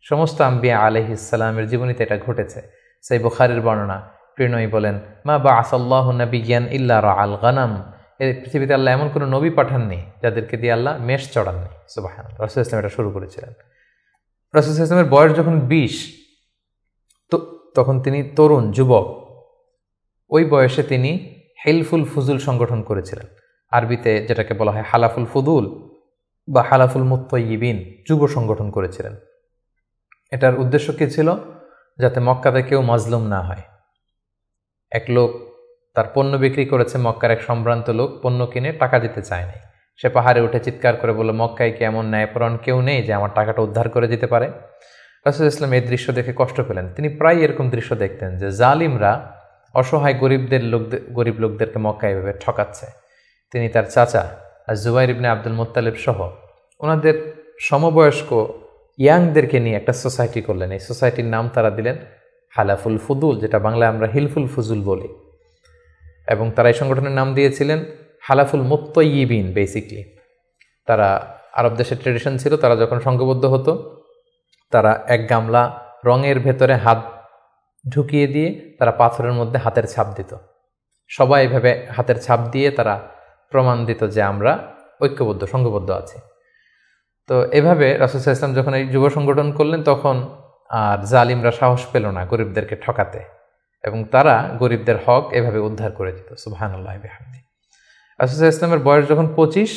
সমস্ত আম্বিয়া আলাইহিস সালামের জীবনীতে এটা ঘটেছে। সেই বুখারীর বর্ণনা, প্রিয়নবী বলেন, মা বাআসাল্লাহু নাবিয়্যান ইল্লা রাআল গানাম, এই পৃথিবীতে আল্লাহ এমন কোনো নবী পাঠাননি যাদেরকে দিয়ে আল্লাহ মেষ চড়াননি। সুবহানাল্লাহ। রাসূল সাল্লাল্লাহু আলাইহি ওয়াসাল্লাম এটা শুরু করেছিলেন। রাসূল সাল্লাল্লাহু আলাইহি ওয়াসাল্লামের বয়স যখন 20 তখন তিনি তরুণ যুবক, ওই বয়সে তিনি হিলফুল ফুজুল সংগঠন করেছিলেন। আরবিতে যেটাকে বলা হয় হালাফুল ফুদুল বা হালাফুল মুত্তাইয়িবিন, যুব সংগঠন করেছিলেন। এটার উদ্দেশ্য কী ছিল? যাতে মক্কাতে কেউ মাজলুম না হয়। এক লোক তার পণ্য বিক্রি করেছে, মক্কার এক সম্ভ্রান্ত লোক পণ্য কিনে টাকা দিতে চায় নাই। সে পাহাড়ে উঠে চিৎকার করে বলল, মক্কায় কি এমন ন্যায়পরায়ণ কেউ নেই যে আমার টাকাটা উদ্ধার করে দিতে পারে? রাসূল সাল্লাল্লাহু আলাইহি ওয়াসাল্লাম এই দৃশ্য দেখে কষ্ট পেলেন। তিনি প্রায় এরকম দৃশ্য দেখতেন যে জালিমরা অসহায় গরিব লোকদেরকে মক্কায় এভাবে ঠকাচ্ছে। তিনি তার চাচা আর জুবাইর ইবনে আব্দুল মুত্তালিব সহ ওনাদের সমবয়স্ক ইয়াংদেরকে নিয়ে একটা সোসাইটি করলেন। এই সোসাইটির নাম তারা দিলেন হালাফুল ফুদুল, যেটা বাংলায় আমরা হিলফুল ফুজুল বলি। এবং তারা এই সংগঠনের নাম দিয়েছিলেন হালাফুল মুত্তাইয়িবিন। বেসিকলি তারা আরব দেশের ট্রেডিশন ছিল, তারা যখন সংঘবদ্ধ হতো তারা এক গামলা রঙের ভেতরে হাত ঢুকিয়ে দিয়ে তারা পাথরের মধ্যে হাতের ছাপ দিত। সবাই এভাবে হাতের ছাপ দিয়ে তারা প্রমাণ দিত যে আমরা ঐক্যবদ্ধ, সংঘবদ্ধ আছি। তো এভাবে রাসূল সাল্লাল্লাহু আলাইহি ওয়াসাল্লাম যখন এই যুব সংগঠন করলেন তখন আর জালিমরা সাহস পেল না গরিবদেরকে ঠকাতে, এবং তারা গরিবদের হক এভাবে উদ্ধার করে দিত। সুবহানাল্লাহি বিহামদি। রাসূল সাল্লাল্লাহু আলাইহি ওয়াসাল্লামের বয়স যখন 25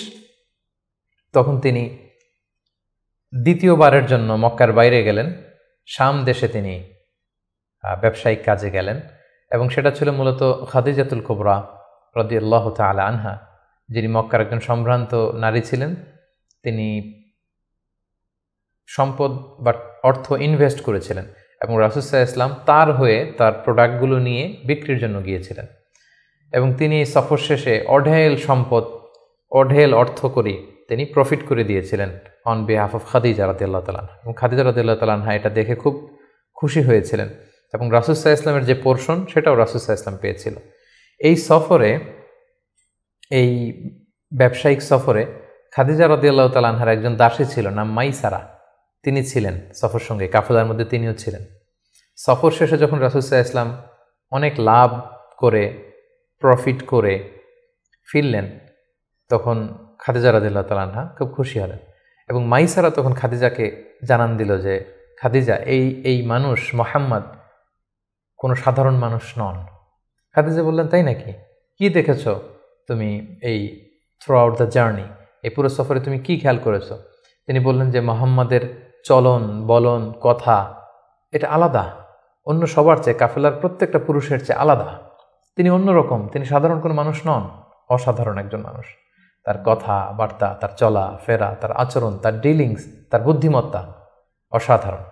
তখন তিনি দ্বিতীয়বারের জন্য মক্কার বাইরে গেলেন। শাম দেশে তিনি ব্যবসায়িক কাজে গেলেন, এবং সেটা ছিল মূলত খাদিজাতুল কুবরা রাদিয়াল্লাহু তাআলা আনহা, যিনি মক্কার একজন সম্ভ্রান্ত নারী ছিলেন। তিনি সম্পদ বা অর্থ ইনভেস্ট করেছিলেন এবং রাসূল সাল্লাল্লাহু আলাইহি ওয়াসাল্লাম তার হয়ে তার প্রোডাক্টগুলো নিয়ে বিক্রির জন্য গিয়েছিলেন। এবং তিনি সফর শেষে অঢেল সম্পদ, অঢেল অর্থ করে তিনি প্রফিট করে দিয়েছিলেন অন বিহাফ অফ খাদিজা রাদিয়াল্লাহু তাআলা আনহা। এবং খাদিজা রাদিয়াল্লাহু তাআলা আনহা এটা দেখে খুব খুশি হয়েছিলেন, এবং রাসূল সাল্লাল্লাহু আলাইহি ওয়াসাল্লামের যে পোর্শন সেটাও রাসূল সাল্লাল্লাহু আলাইহি ওয়াসাল্লাম পেয়েছিল। এই সফরে, এই ব্যবসায়িক সফরে খাদিজা রাদিয়াল্লাহু তাআলা আনহার একজন দাসী ছিল, নাম মাইসারা। তিনি ছিলেন সফর সঙ্গে, কাফেলার মধ্যে তিনিও ছিলেন। সফর শেষে যখন রাসূল সাল্লাল্লাহু আলাইহি ওয়াসাল্লাম অনেক লাভ করে, প্রফিট করে ফিরলেন, তখন খাদিজা রাদিয়াল্লাহু তাআলা আনহা খুব খুশি হলেন। এবং মাইসারা তখন খাদিজাকে জানান দিল যে, খাদিজা, এই মানুষ মুহাম্মদ কোনো সাধারণ মানুষ নন। খাদিজা বললেন, তাই নাকি? কি দেখেছ তুমি এই থ্রু আউট দ্য জার্নি, এই পুরো সফরে তুমি কি খেয়াল করেছো? তিনি বললেন যে মুহাম্মাদের চলন বলন কথা এটা আলাদা, অন্য সবার চেয়ে, কাফেলার প্রত্যেকটা পুরুষের চেয়ে আলাদা। তিনি অন্যরকম, তিনি সাধারণ কোনো মানুষ নন, অসাধারণ একজন মানুষ। তার কথা বার্তা, তার চলা ফেরা, তার আচরণ, তার ডিলিংস, তার বুদ্ধিমত্তা অসাধারণ।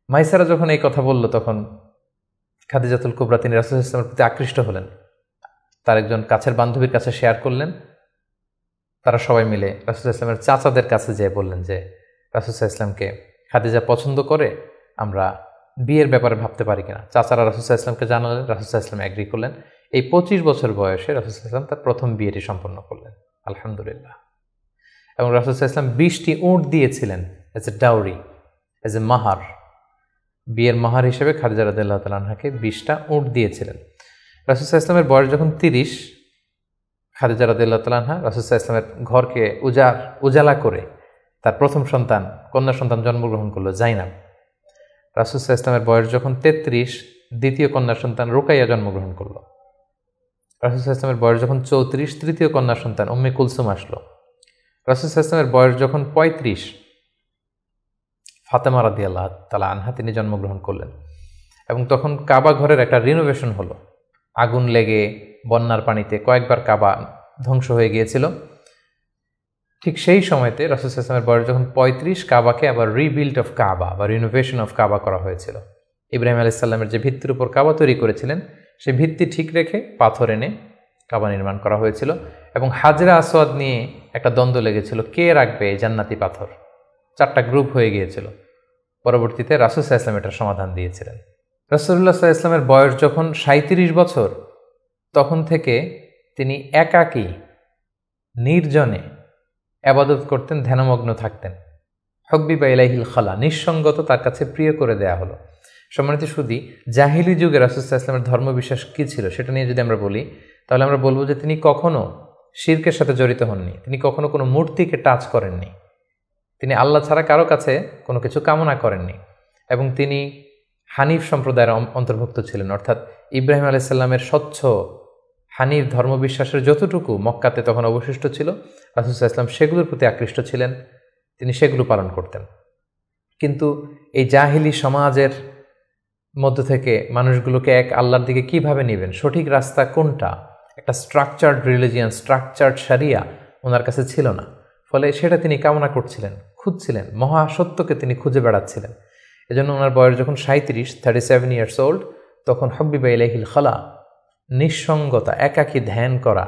মাইসারা যখন এই কথা বলল তখন খাদিজাতুল কুবরা তিনি রাসূল সাল্লাল্লাহু আলাইহি ওয়াসাল্লামের প্রতি আকৃষ্ট হলেন। তার একজন কাছের বান্ধবীর কাছে শেয়ার করলেন। তারা সবাই মিলে রাসূল সাল্লাল্লাহু আলাইহি ওয়াসাল্লামের চাচাদের কাছে যেয়ে বললেন যে, রাসূল সাল্লাল্লাহু আলাইহি ওয়াসাল্লামকে খাদিজা পছন্দ করে, আমরা বিয়ের ব্যাপারে ভাবতে পারি কিনা। চাচারা রাসূল সাল্লাল্লাহু আলাইহি ওয়াসাল্লামকে জানালেন, রাসূল সাল্লাল্লাহু আলাইহি ওয়াসাল্লাম এগ্রি করলেন। এই 25 বছর বয়সে রাসূল সাল্লাল্লাহু আলাইহি ওয়াসাল্লাম তার প্রথম বিয়েটি সম্পন্ন করলেন, আলহামদুলিল্লাহ। এবং রাসূল সাল্লাল্লাহু আলাইহি ওয়াসাল্লাম 20টি উট দিয়েছিলেন as a dowry, as a মাহার। বিয়ের মাহার হিসেবে খাদিজা রাদিয়াল্লাহু তাআলা আনহাকে 20টা উট দিয়েছিলেন। রাসূল সাল্লাল্লাহু আলাইহি ওয়াসাল্লামের বয়স যখন 30, খাদিজা রাদিয়াল্লাহু তাআলা আনহা রাসূল সাল্লাল্লাহু আলাইহি ওয়াসাল্লামের ঘরকে উজালা করে তার প্রথম সন্তান, কন্যা সন্তান জন্মগ্রহণ করলো, জাইনাব। রাসূল সাল্লাল্লাহু আলাইহি ওয়াসাল্লামের বয়স যখন 33, দ্বিতীয় কন্যা সন্তান রুকাইয়া জন্মগ্রহণ করলো। রাসূল সাল্লাল্লাহু আলাইহি ওয়াসাল্লামের বয়স যখন 34, তৃতীয় কন্যা সন্তান উম্মে কুলসুম আসলো। রাসূল সাল্লাল্লাহু আলাইহি ওয়াসাল্লামের বয়স যখন 35, ফাতেমা রাদিয়াল্লাহু তাআলা আনহা তিনি জন্মগ্রহণ করলেন। এবং তখন কাবা ঘরের একটা রিনোভেশন হলো। আগুন লেগে বন্যার পানিতে কয়েকবার কাবা ধ্বংস হয়ে গিয়েছিল। ঠিক সেই সময়তে রাসূল সাল্লাল্লাহু আলাইহি ওয়াসাল্লামের বয়স যখন 35, কাবাকে আবার রিবিল্ড অফ কাবা বা রিনোভেশন অফ কাবা করা হয়েছিল। ইব্রাহিম আলাইহিস সালামের যে ভিত্তির উপর কাবা তৈরি করেছিলেন, সেই ভিত্তি ঠিক রেখে পাথর এনে কাবা নির্মাণ করা হয়েছিল। এবং হাজরা আসওয়াদ নিয়ে একটা দ্বন্দ্ব লেগেছিল, কে রাখবে এই জান্নাতি পাথর। 4টা গ্রুপ হয়ে গিয়েছিল। পরবর্তীতে রাসূল সাল্লাল্লাহু আলাইহি ওয়াসাল্লাম এটার সমাধান দিয়েছিলেন। রাসূলুল্লাহ সাল্লাল্লাহু আলাইহি ওয়াসাল্লামের বয়স যখন 37 বছর, তখন থেকে তিনি একাকী নির্জনে ইবাদত করতেন, ধ্যানমগ্ন থাকতেন। হুব্বিবা ইলাইহিল খালা, নিঃসঙ্গত তার কাছে প্রিয় করে দেয়া হলো। সম্মানিত সুধী, জাহিলি যুগে রাসূল সাল্লাল্লাহু আলাইহি ওয়াসাল্লামের ধর্মবিশ্বাস কী ছিল সেটা নিয়ে যদি আমরা বলি, তাহলে আমরা বলবো যে তিনি কখনো শিরকের সাথে জড়িত হননি, তিনি কখনো কোনো মূর্তিকে টাচ করেননি, তিনি আল্লাহ ছাড়া কারো কাছে কোনো কিছু কামনা করেননি। এবং তিনি হানিফ সম্প্রদায়ের অন্তর্ভুক্ত ছিলেন, অর্থাৎ ইব্রাহিম আলাইহিস সালামের স্বচ্ছ হানিফ ধর্মবিশ্বাসের যতটুকু মক্কাতে তখন অবশিষ্ট ছিল, রাসূল সাল্লাল্লাহু আলাইহি ওয়াসাল্লাম সেগুলোর প্রতি আকৃষ্ট ছিলেন, তিনি সেগুলো পালন করতেন। কিন্তু এই জাহিলি সমাজের মধ্য থেকে মানুষগুলোকে এক আল্লাহর দিকে কিভাবে নেবেন, সঠিক রাস্তা কোনটা, একটা স্ট্রাকচার্ড রিলিজিয়ান, স্ট্রাকচার্ড শারিয়া ওনার কাছে ছিল না। ফলে সেটা তিনি কামনা করছিলেন, খুঁজছিলেন, মহাসত্যকে তিনি খুঁজে বেড়াচ্ছিলেন। এজন্য ওনার বয়স যখন 37 ইয়ার্স ওল্ড, তখন হুব্বিবা ইলাইহিল খালা, নিঃসঙ্গতা, একাকী ধ্যান করা,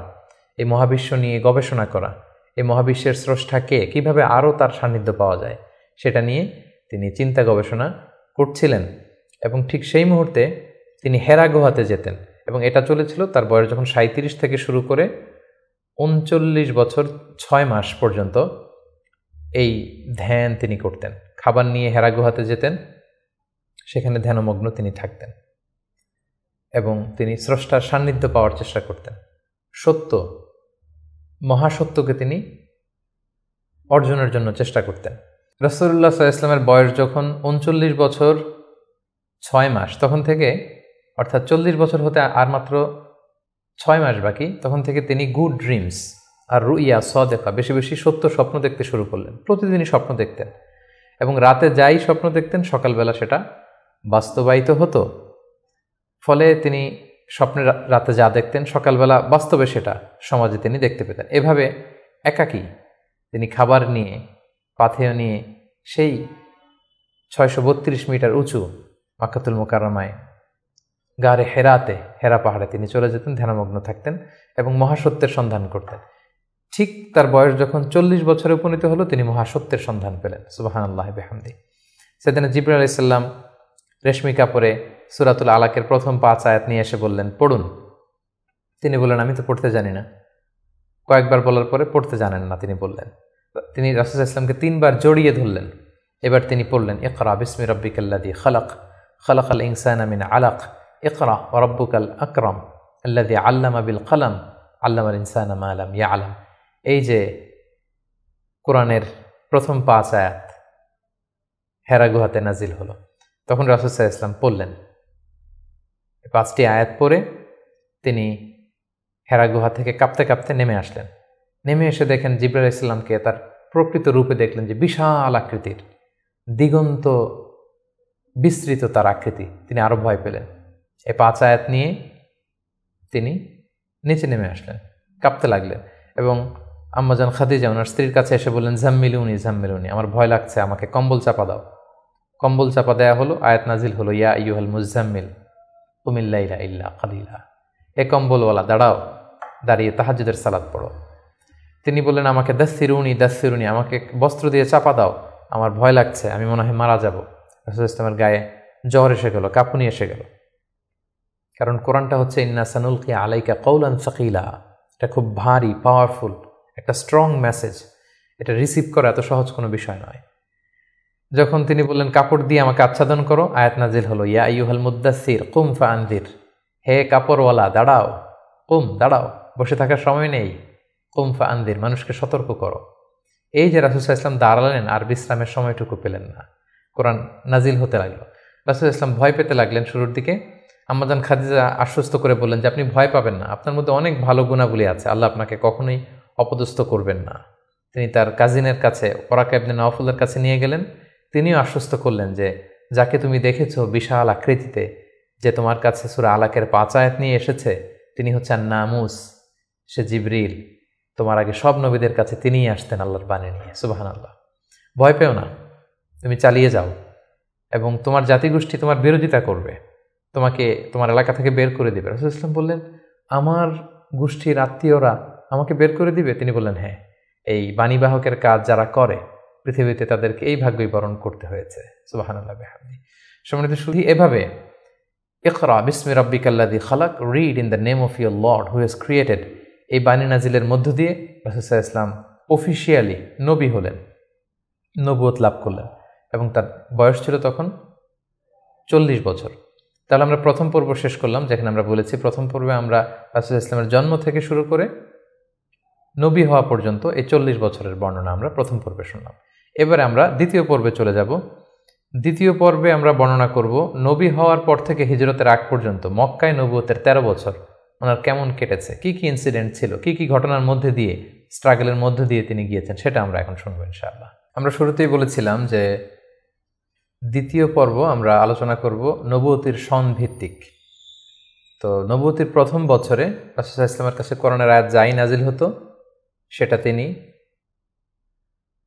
এই মহাবিশ্ব নিয়ে গবেষণা করা, এই মহাবিশ্বের স্রষ্টাকে কিভাবে আরও তার সান্নিধ্য পাওয়া যায় সেটা নিয়ে তিনি চিন্তা গবেষণা করছিলেন। এবং ঠিক সেই মুহূর্তে তিনি হেরা গুহাতে যেতেন, এবং এটা চলেছিল তার বয়স যখন 37 থেকে শুরু করে 39 বছর 6 মাস পর্যন্ত এই ধ্যান তিনি করতেন। খাবার নিয়ে হেরা গুহাতে যেতেন, সেখানে ধ্যানমগ্ন তিনি থাকতেন এবং তিনি স্রষ্টার সান্নিধ্য পাওয়ার চেষ্টা করতেন। সত্য, মহাসত্যকে তিনি অর্জনের জন্য চেষ্টা করতেন। রাসূলুল্লাহ সাল্লাল্লাহু আলাইহি ওয়াসাল্লামের বয়স যখন 39 বছর 6 মাস, তখন থেকে, অর্থাৎ 40 বছর হতে আর মাত্র 6 মাস বাকি, তখন থেকে তিনি গুড ড্রিমস আর রুইয়া সাদেকা, বেশি বেশি সত্য স্বপ্ন দেখতে শুরু করলেন। প্রতিদিনই স্বপ্ন দেখতেন এবং রাতে যাই স্বপ্ন দেখতেন সকালবেলা সেটা বাস্তবায়িত হতো। ফলে তিনি স্বপ্নে রাতে যা দেখতেন সকালবেলা বাস্তবে সেটা সমাজে তিনি দেখতে পেতেন। এভাবে একাকী তিনি খাবার নিয়ে, পাথেয় নিয়ে সেই 632 মিটার উঁচু মাক্কাতুল মুকাররমায় গারে হেরাতে, হেরা পাহাড়ে তিনি চলে যেতেন, ধ্যানমগ্ন থাকতেন এবং মহাসত্যের সন্ধান করতেন। ঠিক তার বয়স যখন 40 বছরে উপনীত হলো, তিনি মহাসত্যের সন্ধান পেলেন। সুবহানাল্লাহ বিহামদি। সেদিন জিবরাইল আলাইহিস সালাম রেশমি কাপড়ে সূরাতুল আলাকের প্রথম 5 আয়াত নিয়ে এসে বললেন, পড়ুন। তিনি বললেন, আমি তো পড়তে জানি না। কয়েকবার বলার পরে পড়তে জানেন না তিনি বললেন। তিনি রাসূল সাল্লাল্লাহু আলাইহি ওয়াসাল্লামকে 3 বার জড়িয়ে ধরলেন। এবার তিনি পড়লেন, ইকরা বিসমি রাব্বিকাল্লাযী খালাক, খালাকাল ইনসানা মিন আলাক, ইকরা ওয়া রাব্বুকাল আকরাম আল্লাযী আল্লামা বিল কলম, আল্লামাল ইনসানা মা লাম ইয়ালাম। এই যে কোরআনের প্রথম 5 আয়াত হেরা গুহাতে নাজিল হলো, তখন রাসূল সাল্লাল্লাহু আলাইহি ওয়াসাল্লাম পড়লেন। 5টি আয়াত পড়ে তিনি হেরা গুহা থেকে কাঁপতে কাঁপতে নেমে আসলেন। নেমে এসে দেখেন জিবরাইল আলাইহিস সালামকে তার প্রকৃত রূপে দেখলেন, যে বিশাল আকৃতির, দিগন্ত বিস্তৃত তার আকৃতি। তিনি আরো ভয় পেলেন। এই 5 আয়াত নিয়ে তিনি নিচে নেমে আসলেন, কাঁপতে লাগলেন এবং আম্মাজান খাদিজা ওনার স্ত্রীর কাছে এসে বললেন, জাম্মিলুনি জাম্মিলুনি, আমার ভয় লাগছে, আমাকে কম্বল চাপা দাও। কম্বল চাপা দেয়া হলো, আয়াত নাজিল হলো, ইয়া আইয়ুহাল মুজাম্মিল কুমিল লাইলা ইল্লা কালিলা। এ কম্বলওয়ালা দাঁড়াও, দাঁড়িয়ে তাহাজ্জুদের সালাত পড়ো। তিনি বললেন, আমাকে দাসসিরুনি দাসসিরুনি, আমাকে বস্ত্র দিয়ে চাপা দাও, আমার ভয় লাগছে, আমি মনে হয় মারা যাব। রাসূল ইসলামের গায়ে জ্বর এসে গেল, কাঁপুনি এসে গেল। কারণ কোরআনটা হচ্ছে ইন্না সানুলকি আলাইকা কওলান সাকিলা, এটা খুব ভারী, পাওয়ারফুল একটা স্ট্রং মেসেজ। এটা রিসিভ করা এত সহজ কোনো বিষয় নয়। যখন তিনি বললেন, কাপড় দিয়ে আমাকে আচ্ছাদন করো, আয়াত নাজিল হলো, ইয়া আইয়ুহাল মুদ্দাসসির কুম ফাআনদির, হে কাপড়ওয়ালা দাঁড়াও, দাঁড়াও, বসে থাকার সময় নেই, ফা আনদির, মানুষকে সতর্ক করো। এই যে রাসূল সাল্লাল্লাহু আলাইহি ওয়াসাল্লাম দাঁড়ালেন আর বিশ্রামের সময়টুকু পেলেন না, কোরআন নাজিল হতে লাগলো। রাসূল সাল্লাল্লাহু আলাইহি ওয়াসাল্লাম ভয় পেতে লাগলেন শুরুর দিকে। আম্মাজান খাদিজা আশ্বস্ত করে বললেন যে আপনি ভয় পাবেন না, আপনার মধ্যে অনেক ভালো গুণাবলী আছে, আল্লাহ আপনাকে কখনোই অপদস্থ করবেন না। তিনি তার কাজিনের কাছে ওরাকা ইবনে নাওফলের কাছে নিয়ে গেলেন। তিনিও আশ্বস্ত করলেন যে যাকে তুমি দেখেছো বিশাল আকৃতিতে, যে তোমার কাছে সূরা আলাকের 5 আয়াত নিয়ে এসেছে, তিনি হচ্ছেন নামুস, সে জিবরিল। তোমার আগে সব নবীদের কাছে তিনিই আসতেন আল্লাহর বাণী নিয়ে। সুবহানাল্লাহ। ভয় পেও না, তুমি চালিয়ে যাও, এবং তোমার জাতিগোষ্ঠী তোমার বিরোধিতা করবে, তোমাকে তোমার এলাকা থেকে বের করে দিবে। রাসূল ইসলাম বললেন, আমার গোষ্ঠীর আত্মীয়রা আমাকে বের করে দিবে? তিনি বললেন, হ্যাঁ, এই বাণীবাহকের কাজ যারা করে পৃথিবীতে তাদেরকে এই ভাগ্যই বরণ করতে হয়েছে। সুবহানাল্লাহ বিহামদি। সম্মানিত শুধু এভাবে ইকরা বিসমি রাব্বিকাল্লাযী খালাক, read in the name of your lord who has created, এই বাণী নাজিলের মধ্য দিয়ে রাসূল সাল্লাল্লাহু আলাইহি ওয়াসাল্লাম অফিশিয়ালি নবী হলেন, নবুয়ত লাভ করলেন, এবং তার বয়স ছিল তখন 40 বছর। তাহলে আমরা প্রথম পর্ব শেষ করলাম, যেখানে আমরা বলেছি প্রথম পর্বে আমরা রাসূল ইসলামের জন্ম থেকে শুরু করে নবী হওয়া পর্যন্ত এই 40 বছরের বর্ণনা আমরা প্রথম পর্বে শুনলাম। এবারে আমরা দ্বিতীয় পর্বে চলে যাব। দ্বিতীয় পর্বে আমরা বর্ণনা করব নবী হওয়ার পর থেকে হিজরতের আগ পর্যন্ত মক্কায় নবুয়তের 13 বছর ওনার কেমন কেটেছে, কি কি ইনসিডেন্ট ছিল, কি কি ঘটনার মধ্যে দিয়ে, স্ট্রাগলের মধ্যে দিয়ে তিনি গিয়েছেন, সেটা আমরা এখন শুনবো ইনশাআল্লাহ। আমরা শুরুতেই বলেছিলাম যে দ্বিতীয় পর্ব আমরা আলোচনা করব নবুয়তির সন ভিত্তিক। তো নবুয়তির প্রথম বছরে রাসূল সাল্লাল্লাহু আলাইহি ওয়াসাল্লামের কাছে কোরআনের আয়াত যাই নাজিল হতো, সেটা তিনি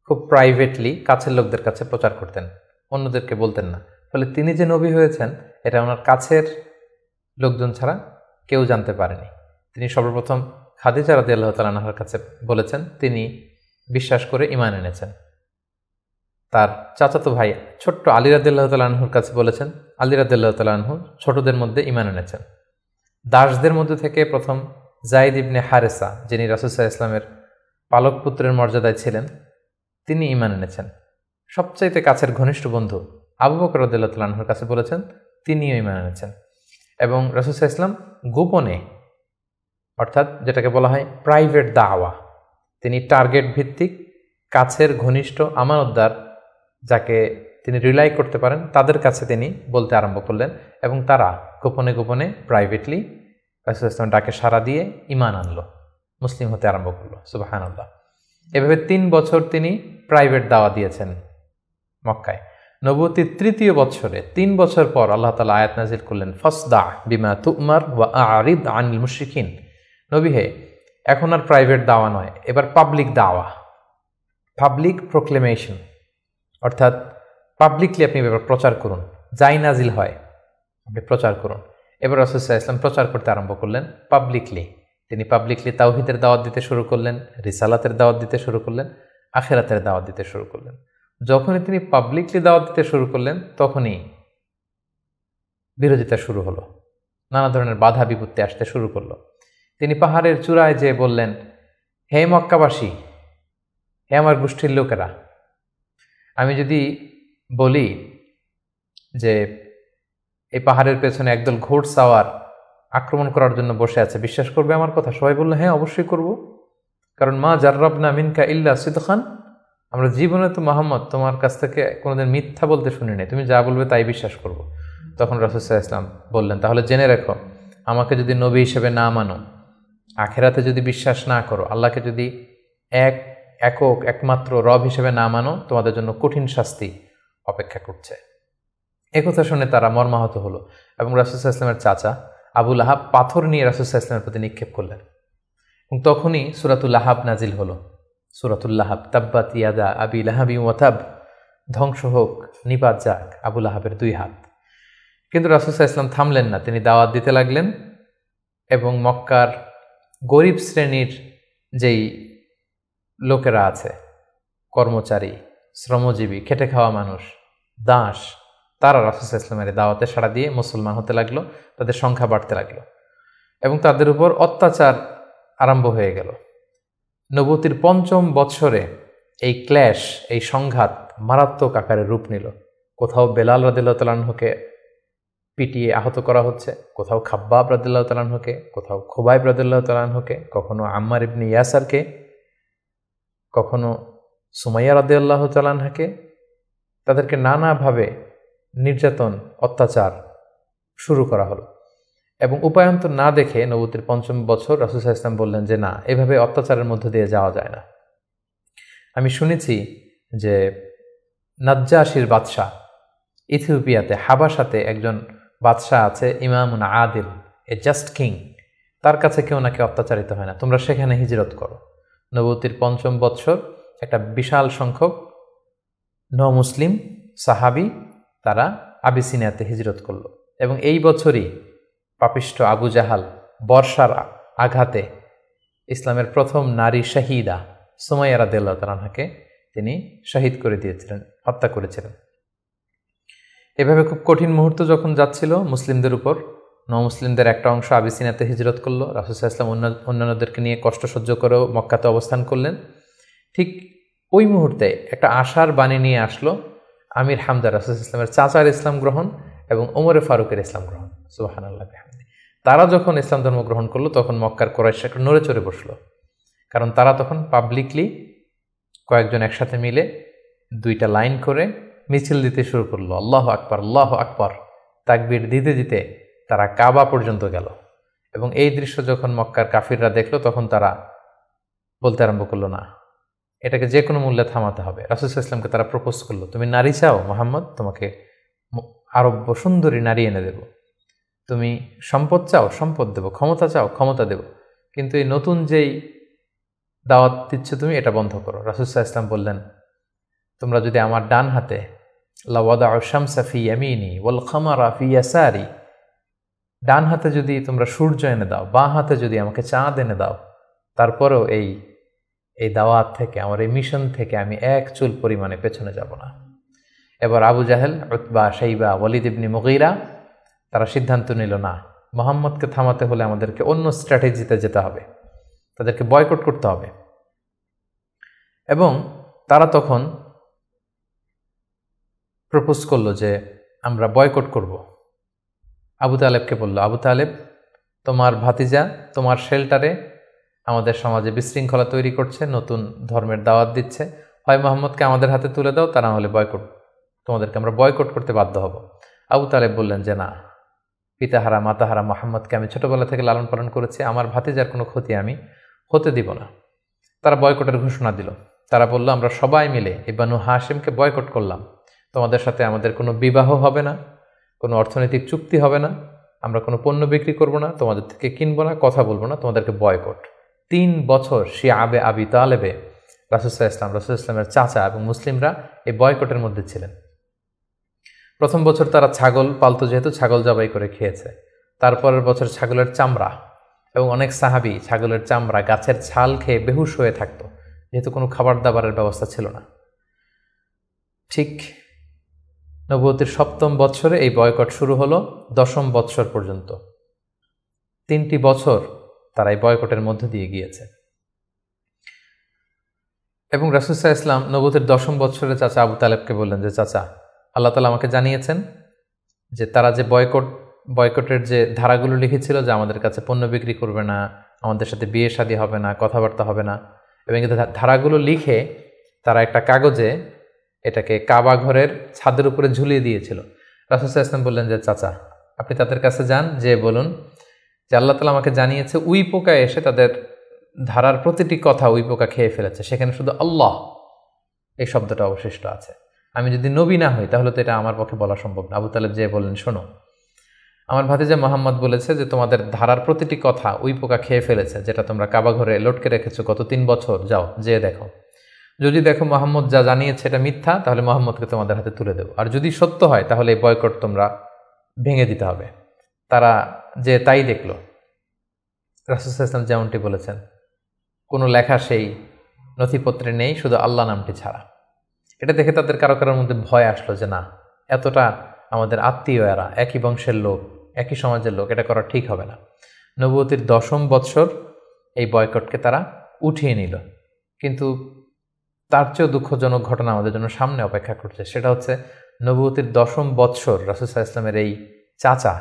খুব প্রাইভেটলি কাছের লোকদের কাছে প্রচার করতেন, অন্যদেরকে বলতেন না। ফলে তিনি যে নবী হয়েছেন এটা ওনার কাছের লোকজন ছাড়া কেউ জানতে পারেনি। তিনি সর্বপ্রথম খাদিজা রাদিয়াল্লাহু তাআলা আনহার কাছে বলেছেন, তিনি বিশ্বাস করে ঈমান এনেছেন। তার চাচাতো ভাই ছোট্ট আলী রাদিয়াল্লাহু তাআলা আনহুর কাছে বলেছেন, আলী রাদিয়াল্লাহু তাআলা আনহু ছোটদের মধ্যে ঈমান এনেছেন। দাসদের মধ্যে থেকে প্রথম যায়েদ ইবনে হারেসা, যিনি রাসূল সাল্লাল্লাহু আলাইহি ওয়াসাল্লামের পালক পুত্রের মর্যাদায় ছিলেন, তিনি ঈমান এনেছেন। সবচাইতে কাছের ঘনিষ্ঠ বন্ধু আবু বকর রাদিয়াল্লাহু তাআলা আনহুর কাছে বলেছেন, তিনিও ঈমান এনেছেন। এবং রাসূল সাল্লাল্লাহু আলাইহি ওয়াসাল্লাম গোপনে, অর্থাৎ যেটাকে বলা হয় প্রাইভেট দাওয়া, তিনি টার্গেট ভিত্তিক কাছের ঘনিষ্ঠ আমানতদার যাকে তিনি রিলাই করতে পারেন তাদের কাছে তিনি বলতে আরম্ভ করলেন, এবং তারা গোপনে গোপনে প্রাইভেটলি রাসূল সাল্লাল্লাহু আলাইহি ওয়াসাল্লাম ডাকে সাড়া দিয়ে ঈমান আনলো, মুসলিম হতে আরম্ভ করলো। সুবহানাল্লাহ। এভাবে 3 বছর তিনি প্রাইভেট দাওয়া দিয়েছেন মক্কায়। নবুয়তির তৃতীয় বছরে 3 বছর পর আল্লাহ তাআলা আয়াত নাজিল করলেন, ফাসদা বিমা তুমার ওয়া আ'রিদ আনিল মুশরিকিন। নবী হে, এখন আর প্রাইভেট দাওয়া নয়, এবার পাবলিক দাওয়া, পাবলিক প্রোক্লেমেশন, অর্থাৎ পাবলিকলি আপনি এবার প্রচার করুন, যাই নাজিল হয় আপনি প্রচার করুন। এবার রাসূল সাল্লাল্লাহু আলাইহি ওয়াসাল্লাম প্রচার করতে আরম্ভ করলেন পাবলিকলি। তিনি পাবলিকলি তাওহীদের দাওয়াত দিতে শুরু করলেন, রিসালাতের দাওয়াত দিতে শুরু করলেন, আখিরাতের দাওয়াত দিতে শুরু করলেন। যখনই তিনি পাবলিকলি দাওয়াত দিতে শুরু করলেন তখনই বিরোধিতা শুরু হলো, নানা ধরনের বাধা বিপত্তি আসতে শুরু করলো। তিনি পাহাড়ের চূড়ায় যেয়ে বললেন, হে মক্কাবাসী, হে আমার গোষ্ঠীর লোকেরা, আমি যদি বলি যে এই পাহাড়ের পেছনে একদল ঘোড়সাওয়ার আক্রমণ করার জন্য বসে আছে, বিশ্বাস করবে আমার কথা? সবাই বললো, হ্যাঁ অবশ্যই করব, কারণ মা জাররাবনা মিনকা ইল্লা সিদখান, আমরা জীবনে তো মুহাম্মদ তোমার কাছ থেকে কোনোদিন মিথ্যা বলতে শুনি নাই, তুমি যা বলবে তাই বিশ্বাস করব। তখন রাসূল সাল্লাল্লাহু আলাইহি ওয়াসাল্লাম বললেন, তাহলে জেনে রেখো, আমাকে যদি নবী হিসেবে না মানো, আখিরাতে যদি বিশ্বাস না করো, আল্লাহকে যদি একক একমাত্র রব হিসেবে না মানো, তোমাদের জন্য কঠিন শাস্তি অপেক্ষা করছে। একথা শুনে তারা মর্মাহত হলো, এবং রাসূল সাল্লাল্লাহু আলাইহি ওয়াসাল্লামের চাচা আবু লাহাব পাথর নিয়ে রাসূল সাল্লাল্লাহু আলাইহি ওয়াসাল্লামের প্রতি নিক্ষেপ করলেন, এবং তখনই সূরাতুল লাহাব নাজিল হলো। সূরাতুল লাহাব, তাব্বাত ইয়াদা আবি লাহাবি ওয়া তাব, ধ্বংস হোক, নিপাত যাক আবু লাহাবের 2 হাত। কিন্তু রাসূল সাল্লাল্লাহু আলাইহি ওয়াসাল্লাম থামলেন না, তিনি দাওয়াত দিতে লাগলেন, এবং মক্কার গরিব শ্রেণীর যেই লোকেরা আছে, কর্মচারী, শ্রমজীবী, খেটে খাওয়া মানুষ, দাস, তারা রাসূল সাল্লাল্লাহু আলাইহি ওয়াসাল্লামের দাওয়াতে সাড়া দিয়ে মুসলমান হতে লাগলো, তাদের সংখ্যা বাড়তে লাগলো, এবং তাদের উপর অত্যাচার আরম্ভ হয়ে গেল। নবুয়তির 5ম বৎসরে এই ক্ল্যাশ, এই সংঘাত মারাত্মক আকারে রূপ নিল। কোথাও বেলাল রাদিয়াল্লাহু তাআলা আনহুকে পিটিয়ে আহত করা হচ্ছে, কোথাও খাব্বাব রাদিয়াল্লাহু তাআলা আনহুকে, কোথাও খুবাইব রাদিয়াল্লাহু তাআলা আনহুকে, কখনো আম্মার ইবনে ইয়াসারকে, কখনো সুমাইয়া রাদিয়াল্লাহু তাআলা আনহাকে। তাদেরকে নানাভাবে নির্যাতন, অত্যাচার শুরু করা হলো। এবং উপায়ন্তর না দেখে নবুয়তের ৫ম বছর রাসূল সাল্লাল্লাহু আলাইহি ওয়াসাল্লাম বললেন যে না, এভাবে অত্যাচারের মধ্য দিয়ে যাওয়া যায় না। আমি শুনেছি যে নাজ্জাশীর বাদশাহ, ইথিওপিয়াতে হাবাসাতে একজন বাদশাহ আছে, ইমামুন আদিল, এ জাস্ট কিং, তার কাছে কেউ নাকি অত্যাচারিত হয় না, তোমরা সেখানে হিজরত করো। নবুয়তের ৫ম বৎসর একটা বিশাল সংখ্যক মুসলিম সাহাবি তারা আবিসিনিয়াতে হিজরত করলো। এবং এই বছরই পাপিষ্ঠ আবু জাহাল বর্ষার আঘাতে ইসলামের প্রথম নারী শাহিদা সুমাইয়া রাদিয়াল্লাহু তাআলা আনহাকে তিনি শহীদ করে দিয়েছিলেন, হত্যা করেছিলেন। এভাবে খুব কঠিন মুহূর্ত যখন যাচ্ছিল মুসলিমদের উপর, মুসলিমদের একটা অংশ আবিসিনিয়াতে হিজরত করলো। রাসূল সাল্লাল্লাহু আলাইহি ওয়াসাল্লাম অন্যান্যদেরকে নিয়ে কষ্ট সহ্য করেও মক্কাতে অবস্থান করলেন। ঠিক ওই মুহূর্তে একটা আশার বাণী নিয়ে আসলো আমির হামজা, রাসূল সাল্লাল্লাহু আলাইহি ওয়াসাল্লামের চাচার ইসলাম গ্রহণ এবং ওমরে ফারুকের ইসলাম গ্রহণ। সুবহানাল্লাহ বিহামদিহি। তারা যখন ইসলাম ধর্ম গ্রহণ করলো তখন মক্কার কুরাইশ একটু নড়ে চড়ে বসলো, কারণ তারা তখন পাবলিকলি কয়েকজন একসাথে মিলে দুইটা লাইন করে মিছিল দিতে শুরু করলো, আল্লাহু আকবার, আল্লাহু আকবার, তাকবীর দিতে দিতে তারা কাবা পর্যন্ত গেল। এবং এই দৃশ্য যখন মক্কার কাফিররা দেখলো তখন তারা বলতে আরম্ভ করলো, না, এটাকে যে কোনো মূল্যে থামাতে হবে। রাসূল সাল্লাল্লাহু আলাইহি ওয়াসাল্লামকে তারা প্রপোজ করলো, তুমি নারী চাও মুহাম্মদ, তোমাকে আরব্য সুন্দরী নারী এনে দেব, তুমি সম্পদ চাও, সম্পদ দেব, ক্ষমতা চাও, ক্ষমতা দেব, কিন্তু এই নতুন যেই দাওয়াত দিচ্ছ তুমি, এটা বন্ধ করো। রাসূল সাল্লাল্লাহু আলাইহি ওয়াসাল্লাম বললেন, তোমরা যদি আমার ডান হাতে লাওয়াদাউ শামসা ফি ইয়ামিনি ওয়াল কামারা ফি ইয়াসারি, ডান হাতে যদি তোমরা সূর্য এনে দাও, বাঁ হাতে যদি আমাকে চাঁদ এনে দাও, তারপরেও এই দাওয়াত থেকে, আমার এই মিশন থেকে আমি এক চুল পরিমাণে পেছনে যাব না। এবার আবু জাহেল, উতবা, শাইবা, ওয়ালিদ ইবনে মুগীরা তারা সিদ্ধান্ত নিল, না, মুহাম্মদকে থামাতে হলে আমাদেরকে অন্য স্ট্র্যাটেজিতে যেতে হবে, তাদেরকে বয়কট করতে হবে। এবং তারা তখন প্রপোজ করলো যে আমরা বয়কট করব। আবু তালেবকে বলল, আবু তালেব, তোমার ভাতিজা তোমার শেল্টারে আমাদের সমাজে বিশৃঙ্খলা তৈরি করছে, নতুন ধর্মের দাওয়াত দিচ্ছে, হয় মোহাম্মদকে আমাদের হাতে তুলে দাও, তা না হলে বয়কট, তোমাদেরকে আমরা বয়কট করতে বাধ্য হব। আবু তালেব বললেন যে না, পিতাহারা মাতাহারা মোহাম্মদকে আমি ছোটবেলা থেকে লালন পালন করেছি, আমার ভাতিজার কোনো ক্ষতি আমি হতে দিব না। তারা বয়কটের ঘোষণা দিল। তারা বলল, আমরা সবাই মিলে এই বানু হাশিমকে বয়কট করলাম, তোমাদের সাথে আমাদের কোনো বিবাহ হবে না, কোনো অর্থনৈতিক চুক্তি হবে না, আমরা কোনো পণ্য বিক্রি করব না, তোমাদের থেকে কিনবো না, কথা বলবো না, তোমাদেরকে বয়কট। 3 বছর শিয়াবে আবি তালেবে রাসূল সাল্লাল্লাহু আলাইহি ওয়াসাল্লামের চাচা এবং মুসলিমরা এই বয়কটের মধ্যে ছিলেন। প্রথম বছর তারা ছাগল পালতো, যেহেতু ছাগল জবাই করে খেয়েছে। তারপরের বছর ছাগলের চামড়া, এবং অনেক সাহাবী ছাগলের চামড়া, গাছের ছাল খেয়ে বেহুশ হয়ে থাকতো, যেহেতু কোনো খাবার দাবারের ব্যবস্থা ছিল না। ঠিক নবুয়তের 7ম বৎসরে এই বয়কট শুরু হলো 10ম বৎসর পর্যন্ত। 3টি বছর তারা এই বয়কটের মধ্য দিয়ে গিয়েছে। এবং রাসূল সাল্লাল্লাহু আলাইহি ওয়াসাল্লাম নবুয়তের 10ম বৎসরে চাচা আবু তালেবকে বললেন যে, চাচা, আল্লাহ তাআলা আমাকে জানিয়েছেন যে তারা যে বয়কটের যে ধারাগুলো লিখেছিল, যে আমাদের কাছে পণ্য বিক্রি করবে না, আমাদের সাথে বিয়ে শাদী হবে না, কথাবার্তা হবে না, এবং এই ধারাগুলো লিখে তারা একটা কাগজে এটাকে কাবা ঘরের ছাদের উপরে ঝুলিয়ে দিয়েছিল। রাসূল সাল্লাল্লাহু আলাইহি ওয়াসাল্লাম বললেন যে, চাচা, আপনি তাদের কাছে যান, যে বলুন যে আল্লাহ তাআলা আমাকে জানিয়েছে উই পোকা এসে তাদের ধারার প্রতিটি কথা উই পোকা খেয়ে ফেলেছে, সেখানে শুধু আল্লাহ এই শব্দটা অবশিষ্ট আছে। আমি যদি নবী না হই তাহলে তো এটা আমার পক্ষে বলা সম্ভব না। আবু তালেব যে বললেন, শোনো, আমার ভাতিজা মোহাম্মদ বলেছে যে তোমাদের ধারার প্রতিটি কথা উই পোকা খেয়ে ফেলেছে, যেটা তোমরা কাবা ঘরে লটকে রেখেছো গত 3 বছর, যাও যেয়ে দেখো। যদি দেখো মোহাম্মদ যা জানিয়েছে এটা মিথ্যা, তাহলে মোহাম্মদকে তোমাদের হাতে তুলে দেবো, আর যদি সত্য হয় তাহলে এই বয়কট তোমরা ভেঙে দিতে হবে। তারা যে তাই দেখলো, রাসূল সাল্লাল্লাহু আলাইহি ওয়াসাল্লাম যেমনটি বলেছেন, কোনো লেখা সেই নথিপত্রে নেই, শুধু আল্লাহ নামটি ছাড়া। এটা দেখে তাদের কারো কারোর মধ্যে ভয় আসলো যে না, এতটা আমাদের আত্মীয়, এরা একই বংশের লোক, একই সমাজের লোক, এটা করা ঠিক হবে না। নবুয়তের 10ম বৎসর এই বয়কটকে তারা উঠিয়ে নিল। কিন্তু তার চেয়েও দুঃখজনক ঘটনা আমাদের জন্য সামনে অপেক্ষা করছে। সেটা হচ্ছে নবুয়তের 10ম বৎসর রাসূল সাল্লাল্লাহু আলাইহি ওয়াসাল্লামের এই চাচা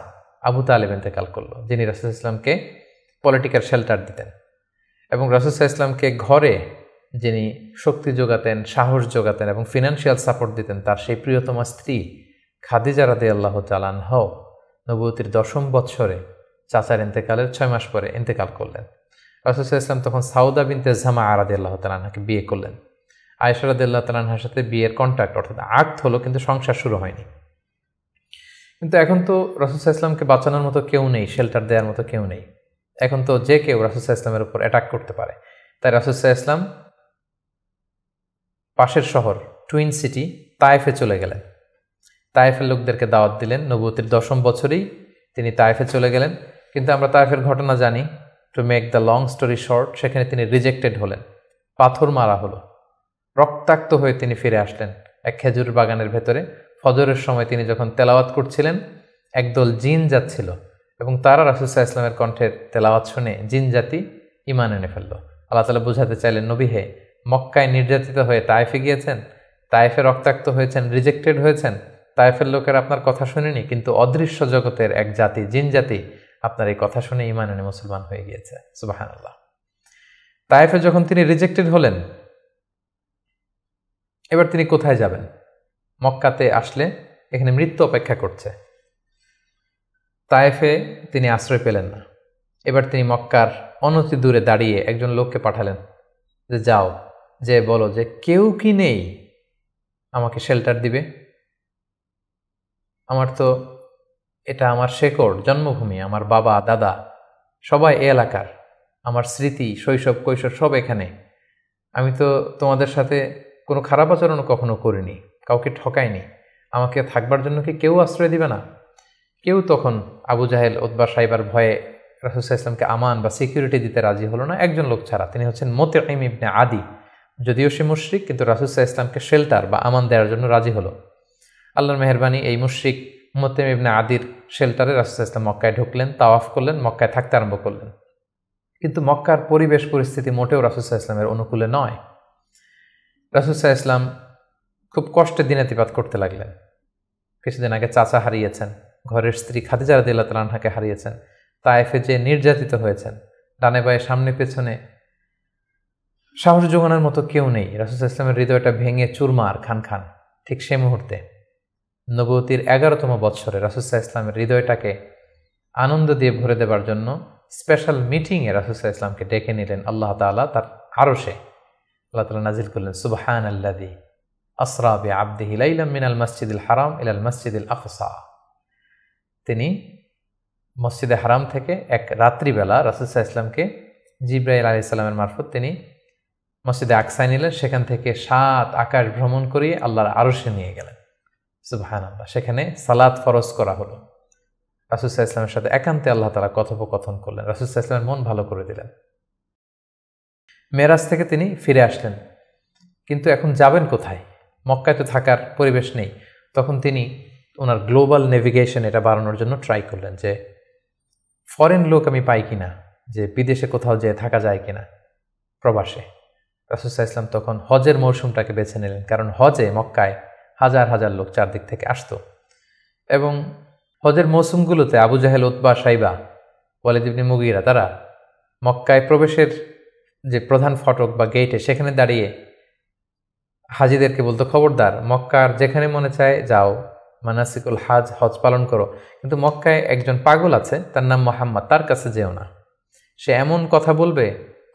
আবু তালেব ইন্তেকাল করলো, যিনি রাসূল ইসলামকে পলিটিক্যাল শেল্টার দিতেন এবং রাসূল ইসলামকে ঘরে যিনি শক্তি যোগাতেন, সাহস যোগাতেন এবং ফিনান্সিয়াল সাপোর্ট দিতেন, তার সেই প্রিয়তমা স্ত্রী খাদিজা রাদিয়াল্লাহু তাআলা আনহা নবুয়তির 10ম বৎসরে চাচার ইন্তেকালের 6 মাস পরে ইন্তেকাল করলেন। রাসূল ইসলাম তখন সাউদা বিনতে জামাআ রাদিয়াল্লাহু তাআলা আনহাকে বিয়ে করলেন। আয়েশা রাদিয়াল্লাহু তাআলা আনহার সাথে বিয়ের কন্ট্রাক্ট অর্থাৎ আকদ হলো, কিন্তু সংসার শুরু হয়নি। কিন্তু এখন তো রাসূল ইসলামকে বাঁচানোর মতো কেউ নেই, শেল্টার দেওয়ার মতো কেউ নেই। এখন তো যে কেউ রাসূল ইসলামের উপর অ্যাটাক করতে পারে। তাই রাসূল ইসলাম পাশের শহর টুইন সিটি তায়েফে চলে গেলেন। তায়েফের লোকদেরকে দাওয়াত দিলেন। নবুয়তির 10ম বছরেই তিনি তায়েফে চলে গেলেন। কিন্তু আমরা তায়েফের ঘটনা জানি। To make the long story short, সেখানে তিনি রিজেক্টেড হলেন, পাথর মারা হলো, রক্তাক্ত হয়ে তিনি ফিরে আসলেন এক খেজুর বাগানের ভেতরে। ফজরের সময় তিনি যখন তেলাওয়াত করছিলেন, একদল জিন যাচ্ছিল এবং তারা রাসূল সাল্লাল্লাহু আলাইহি ওয়াসাল্লামের কণ্ঠের তেলাওয়াত শুনে জিন জাতি ঈমান এনে ফেলল। আল্লাহ তাআলা বুঝাতে চাইলেন, নবী হে, মক্কায় নির্যাতিত হয়ে তায়েফে গিয়েছেন, তায়েফে রক্তাক্ত হয়েছেন, রিজেক্টেড হয়েছেন, তায়েফের লোকের আপনার কথা শুনেনি, কিন্তু অদৃশ্য জগতের এক জাতি, জিন জাতি, আপনার এই কথা শুনে ঈমান এনে মুসলমান হয়ে গিয়েছে। সুবহানাল্লাহ। তায়েফে যখন তিনি রিজেক্টেড হলেন, এবার তিনি কোথায় যাবেন? মক্কাতে আসলে এখানে মৃত্যু অপেক্ষা করছে। তায়েফে তিনি আশ্রয় পেলেন না। এবার তিনি মক্কার অনতি দূরে দাঁড়িয়ে একজন লোককে পাঠালেন যে যাও, যে বলো যে কেউ কি নেই আমাকে শেল্টার দিবে? আমার তো এটা আমার শেকড়, জন্মভূমি, আমার বাবা দাদা সবাই এ এলাকার, আমার স্মৃতি, শৈশব কৈশোর সব এখানে। আমি তো তোমাদের সাথে কোনো খারাপ আচরণও কখনো করিনি, কাউকে ঠকাইনি, আমাকে থাকবার জন্য কি কেউ আশ্রয় দিবে না? কেউ তখন আবু জাহেল, উতবা, সাইবার ভয়ে রাসূল সাল্লাল্লাহু আলাইহি ওয়াসাল্লামকে আমান বা সিকিউরিটি দিতে রাজি হলো না। একজন লোক ছাড়া, তিনি হচ্ছেন মুতঈম ইবনে আদি। যদিও সে মুশরিক, কিন্তু রাসূল সাল্লাল্লাহু আলাইহি ওয়াসাল্লামকে শেল্টার বা আমান দেওয়ার জন্য রাজি হলো। আল্লাহর মেহেরবানি, এই মুশরিক মুতঈম ইবনে আদির শেল্টারে রাসূল সাল্লাল্লাহু আলাইহি ওয়াসাল্লাম মক্কায় ঢুকলেন, তাওয়াফ করলেন, মক্কায় থাকতে আরম্ভ করলেন। কিন্তু মক্কার পরিবেশ পরিস্থিতি মোটেও রাসূল সাল্লাল্লাহু আলাইহি ওয়াসাল্লামের অনুকূলে নয়। রাসূল সাল্লাল্লাহু আলাইহি ওয়াসাল্লাম খুব কষ্টে দিনাতিপাত করতে লাগলেন। কিছুদিন আগে চাচা হারিয়েছেন, ঘরের স্ত্রী খাদিজা রাদিয়াল্লাহু তাআলা আনহাকে হারিয়েছেন, তায়েফে যে নির্যাতিত হয়েছেন, ডানে বায়ে সামনে পেছনে সাহস জোগানোর মতো কেউ নেই। রাসূল সাল্লাল্লাহু আলাইহি ওয়াসাল্লামের হৃদয়টা ভেঙে চুরমার খান খান। ঠিক সেই মুহূর্তে নবুয়তির 11তম বৎসরে রাসূল সাল্লাল্লাহু আলাইহি ওয়াসাল্লামের হৃদয়টাকে আনন্দ দিয়ে ভরে দেবার জন্য স্পেশাল মিটিংয়ে রাসূল সাল্লাল্লাহু আলাইহি ওয়াসাল্লামকে ডেকে নিলেন আল্লাহ তাআলা তার আরশে। আল্লাহ তাআলা নাজিল করলেন, সুবহানাল্লাযী আসরা বিআবদিহি লাইলাম মিনাল মাসজিদিল হারাম ইলাল মাসজিদিল আকসা। তিনি মসজিদে হারাম থেকে এক রাত্রিবেলা রাসূল সাল্লাল্লাহু আলাইহি ওয়াসাল্লামকে জিবরাইল আলাইহিস সালামের মারফত তিনি মসজিদে আকসায় নিলেন। সেখান থেকে 7 আকাশ ভ্রমণ করিয়ে আল্লাহর আরশে নিয়ে গেলেন। সুবহানাল্লাহ। সেখানে সালাত ফরজ করা হলো। রাসূল সাল্লাল্লাহু আলাইহি ওয়াসাল্লামের সাথে একান্তে আল্লাহ তাআলা কথোপকথন করলেন। রাসূল সাল্লাল্লাহু আলাইহি ওয়াসাল্লামের মন ভালো করে দিলেন। মেরাজ থেকে তিনি ফিরে আসলেন, কিন্তু এখন যাবেন কোথায়? মক্কায় তো থাকার পরিবেশ নেই। তখন তিনি ওনার গ্লোবাল নেভিগেশন এটা বাড়ানোর জন্য ট্রাই করলেন যে ফরেন লোক আমি পাই কিনা, যে বিদেশে কোথাও যেয়ে থাকা যায় কিনা, প্রবাসে। রাসূল সাল্লাল্লাহু আলাইহি ওয়াসাল্লাম তখন হজের মৌসুমটাকে বেছে নিলেন, কারণ হজে মক্কায় হাজার হাজার লোক চারদিক থেকে আসতো এবং হজের মৌসুমগুলোতে আবু জাহেল, উতবা, সাইবা, ওয়ালিদ ইবনে মুগীরা তারা মক্কায় প্রবেশের যে প্রধান ফটক বা গেটে সেখানে দাঁড়িয়ে হাজিদেরকে বলতো, খবরদার, মক্কার যেখানে মনে চায় যাও, মানাসিকুল হজ পালন করো, কিন্তু মক্কায় একজন পাগল আছে, তার নাম মুহাম্মদ, তার কাছে যেও না, সে এমন কথা বলবে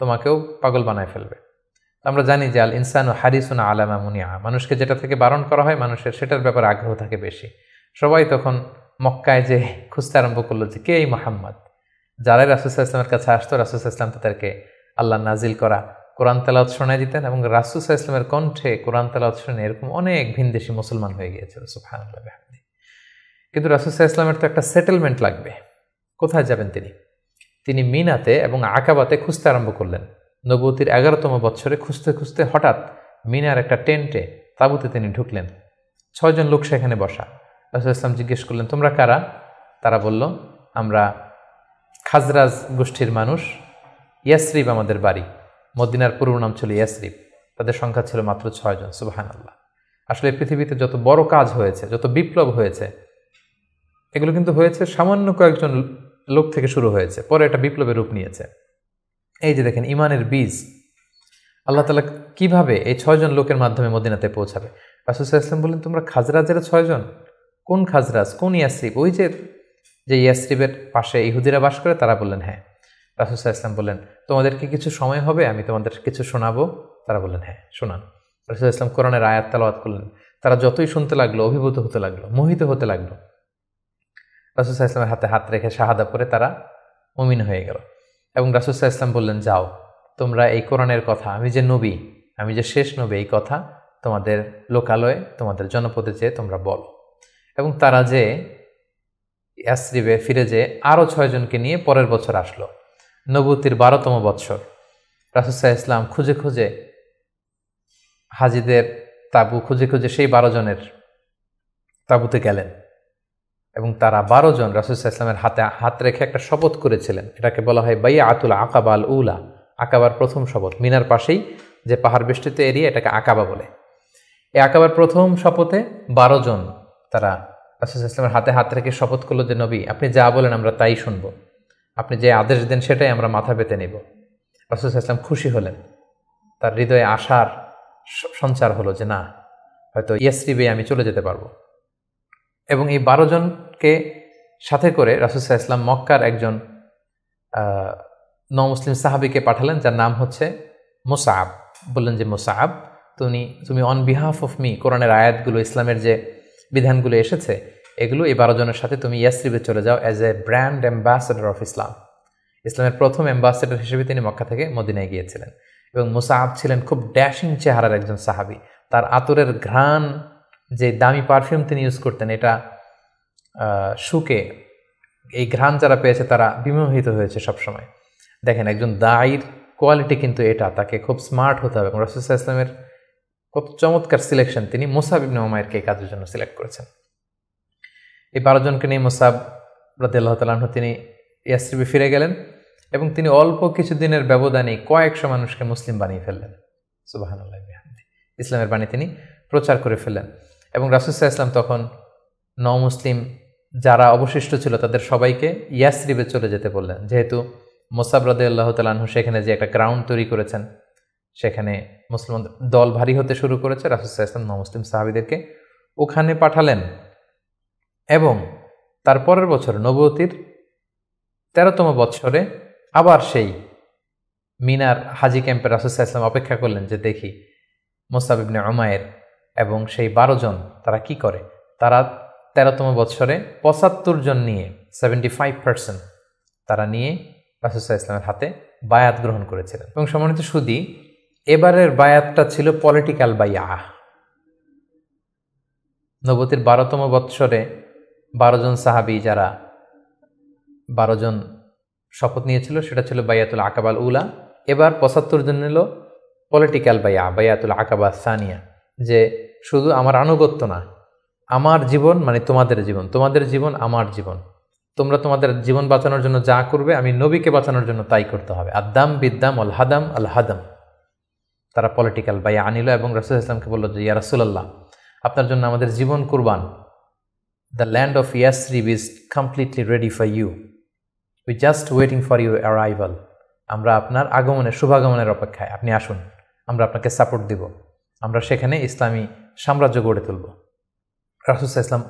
তোমাকেও পাগল বানায় ফেলবে। আমরা জানি যে আল ইনসানু হারিসুন আলা মা মুনিআ, মানুষকে যেটা থেকে বারণ করা হয় মানুষের সেটার ব্যাপারে আগ্রহ থাকে বেশি। সবাই তখন মক্কায় যে খুঁজতে আরম্ভ করলো যে কে এই মুহাম্মদ। যারাই রাসূল সাল্লাল্লাহু আলাইহি ওয়াসাল্লামের কাছে আসতো, রাসূল সাল্লাল্লাহু আলাইহি ওয়াসাল্লাম তাদেরকে আল্লাহ নাজিল করা কোরআন তেলাওয়াত শোনায় দিতেন এবং রাসূল সাল্লাল্লাহু আলাইহি ওয়াসাল্লামের কণ্ঠে কোরআন তেলাওয়াত শুনে এরকম অনেক ভিনদেশী মুসলমান হয়ে গিয়েছিল। সুবহানাল্লাহ বিহামদিহি। কিন্তু রাসূল সাল্লাল্লাহু আলাইহি ওয়াসাল্লামের তো একটা সেটেলমেন্ট লাগবে। কোথায় যাবেন তিনি? তিনি মিনাতে এবং আকাবাতে খুঁজতে আরম্ভ করলেন। নবুয়তির 11তম বৎসরে খুঁজতে খুঁজতে হঠাৎ মিনার একটা টেন্টে, তাঁবুতে তিনি ঢুকলেন। 6 জন লোক সেখানে বসা। রাসূল সাল্লাল্লাহু আলাইহি ওয়াসাল্লাম জিজ্ঞেস করলেন, তোমরা কারা? তারা বলল, আমরা খাজরাজ গোষ্ঠীর মানুষ, ইয়াসরিব আমাদের বাড়ি। মদিনার পুরো নাম ছিল ইয়াসরিব। তাদের সংখ্যা ছিল মাত্র 6 জন। সুবহানাল্লাহ। আসলে পৃথিবীতে যত বড় কাজ হয়েছে, যত বিপ্লব হয়েছে, এগুলো কিন্তু হয়েছে সামান্য কয়েকজন লোক থেকে শুরু হয়েছে, পরে এটা বিপ্লবের রূপ নিয়েছে। এই যে দেখেন ইমানের বীজ আল্লাহ তাআলা কিভাবে এই 6 জন লোকের মাধ্যমে মদিনাতে পৌঁছাবে। রাসূল সাল্লাল্লাহু আলাইহি ওয়াসাল্লাম বললেন, তোমরা খাজরাজের 6 জন? কোন খাজরাজ, কোন ইয়াসরিব? ওই যে ইয়াসরিবের পাশে ইহুদিরা বাস করে, তারা বললেন হ্যাঁ। রাসূল সাল্লাল্লাহু আলাইহি ওয়াসাল্লাম বললেন, তোমাদেরকে কিছু সময় হবে, আমি তোমাদের কিছু শোনাবো? তারা বললেন হ্যাঁ, শোনান। রাসূল সাল্লাল্লাহু আলাইহি ওয়াসাল্লাম কোরআনের আয়াত তেলাওয়াত করলেন। তারা যতই শুনতে লাগলো, অভিভূত হতে লাগলো, মোহিত হতে লাগলো। রাসূল সাল্লাল্লাহু আলাইহি ওয়াসাল্লামের হাতে হাত রেখে শাহাদা পড়ে তারা মুমিন হয়ে গেল। এবং রাসূল সাল্লাল্লাহু আলাইহি ওয়াসাল্লাম বললেন, যাও, তোমরা এই কোরআনের কথা, আমি যে নবী, আমি যে শেষ নবী, এই কথা তোমাদের লোকালয়ে, তোমাদের জনপদে যেয়ে তোমরা বলো। এবং তারা যে ইয়াসরিবে ফিরে যেয়ে আরও 6 জনকে নিয়ে পরের বছর আসলো, নবুতির 12তম বৎসর। রাসূল সাল্লাল্লাহু আলাইহি ওয়াসাল্লাম খুঁজে খুঁজে হাজিদের তাঁবু খুঁজে খুঁজে সেই 12 জনের তাঁবুতে গেলেন এবং তারা 12 জন রাসূল সাল্লাল্লাহু আলাইহি ওয়াসাল্লামের হাতে হাত রেখে একটা শপথ করেছিলেন। এটাকে বলা হয় বাইআতুল আকাবা আল উলা, আকাবার প্রথম শপথ। মিনার পাশেই যে পাহাড় বেষ্টিত এরিয়া, এটাকে আকাবা বলে। এই আকাবার প্রথম শপথে 12 জন তারা রাসূল সাল্লাল্লাহু আলাইহি ওয়াসাল্লামের হাতে হাত রেখে শপথ করলো যে, নবী, আপনি যা বলেন আমরা তাই শুনব, আপনি যে আদেশ দেন সেটাই আমরা মাথা পেতে নেব। রাসূল সাল্লাল্লাহু আলাইহি ওয়াসাল্লাম খুশি হলেন, তার হৃদয়ে আশার সঞ্চার হলো যে না, হয়তো ইয়াসরিবে আমি চলে যেতে পারবো। এবং এই 12 জনকে সাথে করে রাসূল সাল্লাল্লাহু আলাইহি ওয়াসাল্লাম মক্কার একজন নমুসলিম সাহাবীকে পাঠালেন, যার নাম হচ্ছে মুসআব। বললেন যে, মুসআব, তুমি অন বিহাফ অফ মি, কোরআনের আয়াতগুলো, ইসলামের যে বিধানগুলো এসেছে, এগুলো এই 12 জনের সাথে তুমি ইয়াসরিবে চলে যাও as a brand ambassador of Islam. ইসলামের প্রথম অ্যাম্বাসেডর হিসেবে তিনি মক্কা থেকে মদিনায় গিয়েছিলেন। এবং মুসআব ছিলেন খুব ড্যাশিং চেহারার একজন সাহাবী। তার আতরের ঘ্রাণ, যে দামি পারফিউম তিনি ইউজ করতেন, এটা শুকে এই ঘ্রাণ যারা পেয়েছে তারা বিমোহিত হয়েছে সবসময়। দেখেন, একজন দায়ীর কোয়ালিটি কিন্তু এটা, তাকে খুব স্মার্ট হতে হবে। এবং রাসূল সাল্লাল্লাহু আলাইহি ওয়াসাল্লামের খুব চমৎকার সিলেকশন, তিনি মুসআব ইবনে উমাইরকে এই কাজের জন্য সিলেক্ট করেছেন। এই 12 জনকে নিয়ে মুসআব রাদিয়াল্লাহু তাআলা আনহু তিনি ইয়াসরিবে ফিরে গেলেন এবং তিনি অল্প কিছুদিনের ব্যবধানে কয়েকশো মানুষকে মুসলিম বানিয়ে ফেললেন। সুবহানাল্লাহ বিহামদি, ইসলামের বাণী তিনি প্রচার করে ফেললেন। এবং রাসূল সাল্লাল্লাহু আলাইহি ওয়াসাল্লাম তখন নও-মুসলিম যারা অবশিষ্ট ছিল তাদের সবাইকে ইয়াসরিবে চলে যেতে বললেন, যেহেতু মুসআব রাদিয়াল্লাহু তাআলা আনহু সেখানে যে একটা গ্রাউন্ড তৈরি করেছেন, সেখানে মুসলমান দল ভারী হতে শুরু করেছে। রাসূল সাল্লাল্লাহু আলাইহি ওয়াসাল্লাম নও-মুসলিম সাহাবীদেরকে ওখানে পাঠালেন এবং তার পরের বছর নবুয়তির 13তম বৎসরে আবার সেই মিনার হাজি ক্যাম্পে রাসূল সাল্লাল্লাহু আলাইহি ওয়াসাল্লাম অপেক্ষা করলেন যে দেখি মুসআব ইবনে উমাইর এবং সেই 12 জন তারা কি করে। তারা 13তম বৎসরে 75 জন নিয়ে 75% তারা নিয়ে রাসূল সাল্লাল্লাহু আলাইহি ওয়াসাল্লামের হাতে বায়াত গ্রহণ করেছিলেন। এবং সম্মানিত সুধী, এবারের বায়াতটা ছিল পলিটিক্যাল বাইয়া। নবুয়তির 12তম বৎসরে 12 জন সাহাবী, যারা 12 জন শপথ নিয়েছিল, সেটা ছিল বাইয়াতুল আকাবাল উলা। এবার 75 জন নিল পলিটিক্যাল বাইয়া, বাইয়াতুল আকাবা সানিয়া, যে শুধু আমার আনুগত্য না, আমার জীবন মানে তোমাদের জীবন, তোমাদের জীবন আমার জীবন, তোমরা তোমাদের জীবন বাঁচানোর জন্য যা করবে আমি নবীকে বাঁচানোর জন্য তাই করতে হবে। আদাম বিদ্দাম আল হাদাম আল হাদাম। তারা পলিটিক্যাল বাইয়া আনিল এবং রাসূল সাল্লাল্লাহু আলাইহি ওয়াসাল্লামকে বলল যে, ইয়া রাসূলুল্লাহ, আপনার জন্য আমাদের জীবন কুরবান। The land of Yathrib is completely ready for you, we just waiting for your arrival. আমরা আপনার আগমনের, শুভাগমনের অপেক্ষায়, আপনি আসুন, আমরা আপনাকে সাপোর্ট দিব, আমরা সেখানে ইসলামী সাম্রাজ্য গড়ে তুলব। রাসূল সাল্লাল্লাহু আলাইহি ওয়াসাল্লাম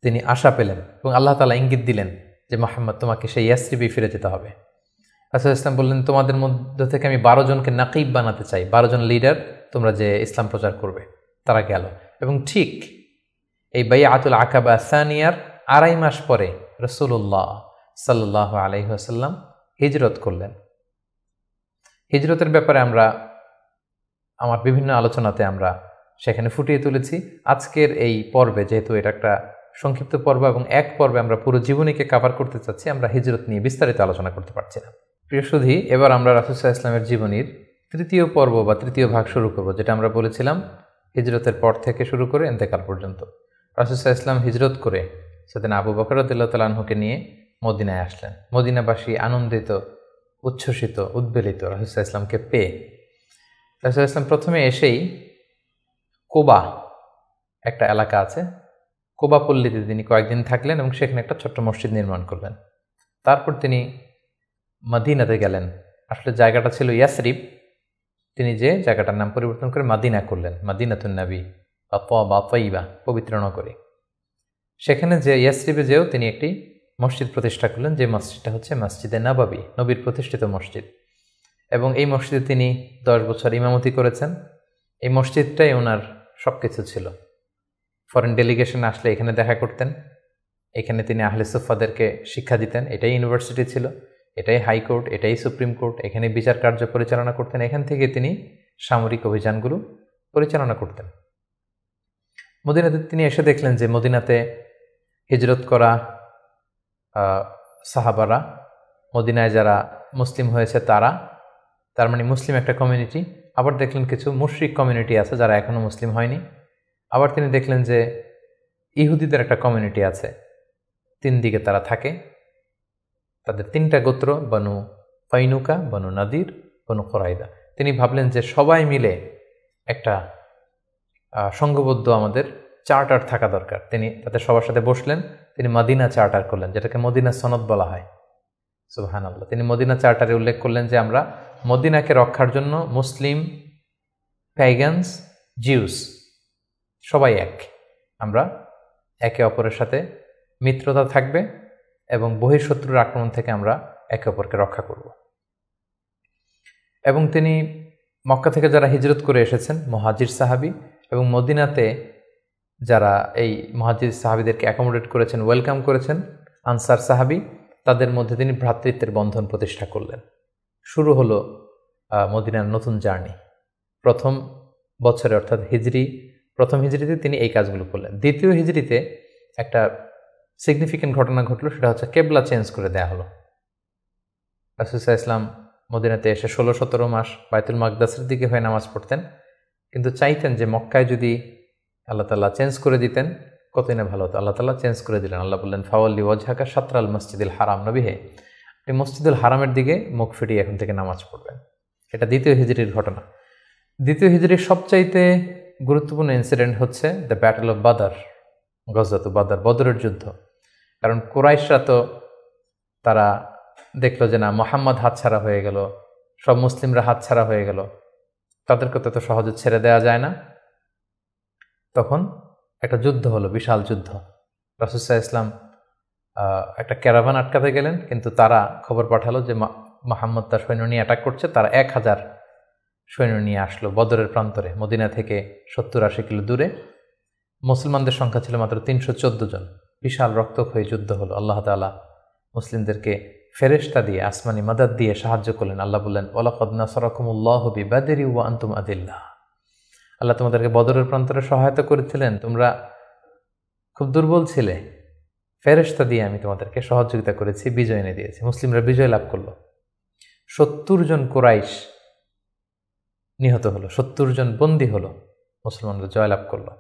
তিনি আশা পেলেন এবং আল্লাহ তাআলা ইঙ্গিত দিলেন যে, মুহাম্মদ, তোমাকে সেই ইয়াসরিবে ফিরে যেতে হবে। রাসূল সাল্লাল্লাহু আলাইহি ওয়াসাল্লাম বললেন, তোমাদের মধ্যে থেকে আমি 12 জনকে নাকিব বানাতে চাই, 12 জন লিডার, তোমরা যে ইসলাম প্রচার করবে। তারা গেল এবং ঠিক এই বাইআতুল আকাবা সানিয়ার 2.5 মাস পরে রাসূলুল্লাহ সাল্লাল্লাহু আলাইহি ওয়াসাল্লাম হিজরত করলেন। হিজরতের ব্যাপারে আমার বিভিন্ন আলোচনাতে আমরা সেখানে ফুটিয়ে তুলেছি। আজকের এই পর্বে, যেহেতু এটা একটা সংক্ষিপ্ত পর্ব এবং এক পর্বে আমরা পুরো জীবনীকে কভার করতে চাচ্ছি, আমরা হিজরত নিয়ে বিস্তারিত আলোচনা করতে পারছি না। প্রিয় সুধী, এবার আমরা রাসূল সাল্লাল্লাহু আলাইহি ওয়াসাল্লামের জীবনীর 3য় পর্ব বা 3য় ভাগ শুরু করব, যেটা আমরা বলেছিলাম হিজরতের পর থেকে শুরু করে ইন্তেকাল পর্যন্ত। রাসূল সাল্লাল্লাহু আলাইহি ওয়াসাল্লাম হিজরত করে সাইয়েদনা আবু বকর রাদিয়াল্লাহু তাআলা আনহুকে নিয়ে মদিনায় আসলেন। মদিনাবাসী আনন্দিত, উচ্ছ্বসিত, উদ্বেলিত রাসূল সাল্লাল্লাহু আলাইহি ওয়াসাল্লামকে পেয়ে। রাসূল সাল্লাল্লাহু আলাইহি ওয়াসাল্লাম প্রথমে এসেই কুবা একটা এলাকা আছে, কোবা পল্লীতে তিনি কয়েকদিন থাকলেন এবং সেখানে একটা ছোট্ট মসজিদ নির্মাণ করলেন। তারপর তিনি মদিনাতে গেলেন। আসলে জায়গাটা ছিল ইয়াসরিব, তিনি যে জায়গাটার নাম পরিবর্তন করে মাদিনা করলেন, মাদিনাতুন নবী বা তয়্যিবা, পবিত্র নগরী। সেখানে যে ইয়াসরিবে যেও তিনি একটি মসজিদ প্রতিষ্ঠা করলেন, যে মসজিদটা হচ্ছে মসজিদে নববী, নবীর প্রতিষ্ঠিত মসজিদ। এবং এই মসজিদে তিনি 10 বছর ইমামতি করেছেন। এই মসজিদটাই ওনার সব কিছু ছিল। ফরেন ডেলিগেশন আসলে এখানে দেখা করতেন, এখানে তিনি আহলে সুফাদেরকে শিক্ষা দিতেন। এটাই ইউনিভার্সিটি ছিল, এটাই হাইকোর্ট, এটাই সুপ্রিম কোর্ট। এখানে বিচার কার্য পরিচালনা করতেন, এখান থেকে তিনি সামরিক অভিযানগুলো পরিচালনা করতেন। মদিনাতে তিনি এসে দেখলেন যে মদিনাতে হিজরত করা সাহাবারা, মদিনায় যারা মুসলিম হয়েছে তারা, তার মানে মুসলিম একটা কমিউনিটি। আবার দেখলেন কিছু মুশরিক কমিউনিটি আছে যারা এখনও মুসলিম হয়নি। আবার তিনি দেখলেন যে ইহুদিদের একটা কমিউনিটি আছে, 3 দিকে তারা থাকে। তাদের 3টা গোত্র, বনু কাইনুকা, বনু নাদির, বনু কুরাইদা। তিনি ভাবলেন যে সবাই মিলে একটা সংঘবদ্ধ আমাদের চার্টার থাকা দরকার। তিনি তাদের সবার সাথে বসলেন, তিনি মদিনা চার্টার করলেন, যেটাকে মদিনা সনদ বলা হয়। সুবহানাল্লাহ। তিনি মদিনা চার্টারে উল্লেখ করলেন যে আমরা মদিনাকে রক্ষার জন্য মুসলিম, প্যাগানস, জিউস সবাই এক, আমরা একে অপরের সাথে মিত্রতা থাকবে এবং বহিঃশত্রুর আক্রমণ থেকে আমরা একে অপরকে রক্ষা করব। এবং তিনি মক্কা থেকে যারা হিজরত করে এসেছেন মুহাজির সাহাবী, এবং মদিনাতে যারা এই মুহাজির সাহাবীদেরকে অ্যাকোমোডেট করেছেন, ওয়েলকাম করেছেন, আনসার সাহাবী, তাদের মধ্যে তিনি ভ্রাতৃত্বের বন্ধন প্রতিষ্ঠা করলেন। শুরু হলো মদিনার নতুন জার্নি। প্রথম বছরে অর্থাৎ প্রথম হিজরিতে তিনি এই কাজগুলো করলেন। দ্বিতীয় হিজরিতে একটা সিগনিফিক্যান্ট ঘটনা ঘটলো, সেটা হচ্ছে কেবলা চেঞ্জ করে দেয়া হলো। রাসূল সাল্লাল্লাহু আলাইহি ওয়াসাল্লাম মদিনাতে এসে 16-17 মাস বাইতুল মাকদাসের দিকে হয়ে নামাজ পড়তেন, কিন্তু চাইতেন যে মক্কায় যদি আল্লাহ তাআলা চেঞ্জ করে দিতেন কতই না ভালো হতো। আল্লাহ তাআলা চেঞ্জ করে দিলেন। আল্লাহ বললেন, ফাওয়াল্লি ওয়াজহাকা শাতরাল মসজিদুল হারাম, নবী হে আপনি মসজিদুল হারামের দিকে মুখ ফিরিয়ে এখন থেকে নামাজ পড়বেন। এটা দ্বিতীয় হিজরির ঘটনা। দ্বিতীয় হিজরির সবচাইতে গুরুত্বপূর্ণ ইনসিডেন্ট হচ্ছে দ্য ব্যাটল অফ বাদর, গজওয়াত বাদর, বদরের যুদ্ধ। কারণ কুরাইশরা তো তারা দেখলো যে না, মুহাম্মদ হাতছাড়া হয়ে গেল, সব মুসলিমরা হাতছাড়া হয়ে গেল, তাদেরকে তো সহজে ছেড়ে দেওয়া যায় না। তখন একটা যুদ্ধ হলো, বিশাল যুদ্ধ। রাসূল সাল্লাল্লাহু আলাইহি ওয়াসাল্লাম একটা ক্যারাভান আটকাতে গেলেন, কিন্তু তারা খবর পাঠালো যে মুহাম্মদ তার সৈন্য নিয়ে অ্যাটাক করছে। তারা 1000 সৈন্য নিয়ে আসলো বদরের প্রান্তরে, মদিনা থেকে 70-80 কিলো দূরে। মুসলমানদের সংখ্যা ছিল মাত্র 314 জন। বিশাল রক্তক্ষয়ী যুদ্ধ হলো। আল্লাহ তাআলা মুসলিমদেরকে ফেরেশতা দিয়ে, আসমানি মাদাদ দিয়ে সাহায্য করলেন। আল্লাহ বললেন, ওয়ালাকাদ নাসারাকুমুল্লাহু বিবাদরি ওয়া আনতুম আদিল্লাহ। আল্লাহ তোমাদেরকে বদরের প্রান্তরে সহায়তা করেছিলেন, তোমরা খুব দুর্বল ছিলে, ফেরেশতা দিয়ে আমি তোমাদেরকে সহযোগিতা করেছি, বিজয় এনে দিয়েছি। মুসলিমরা বিজয় লাভ করলো। 70 জন কুরাইশ নিহত হলো, 70 জন বন্দী হলো, মুসলমানরা জয়লাভ করলো।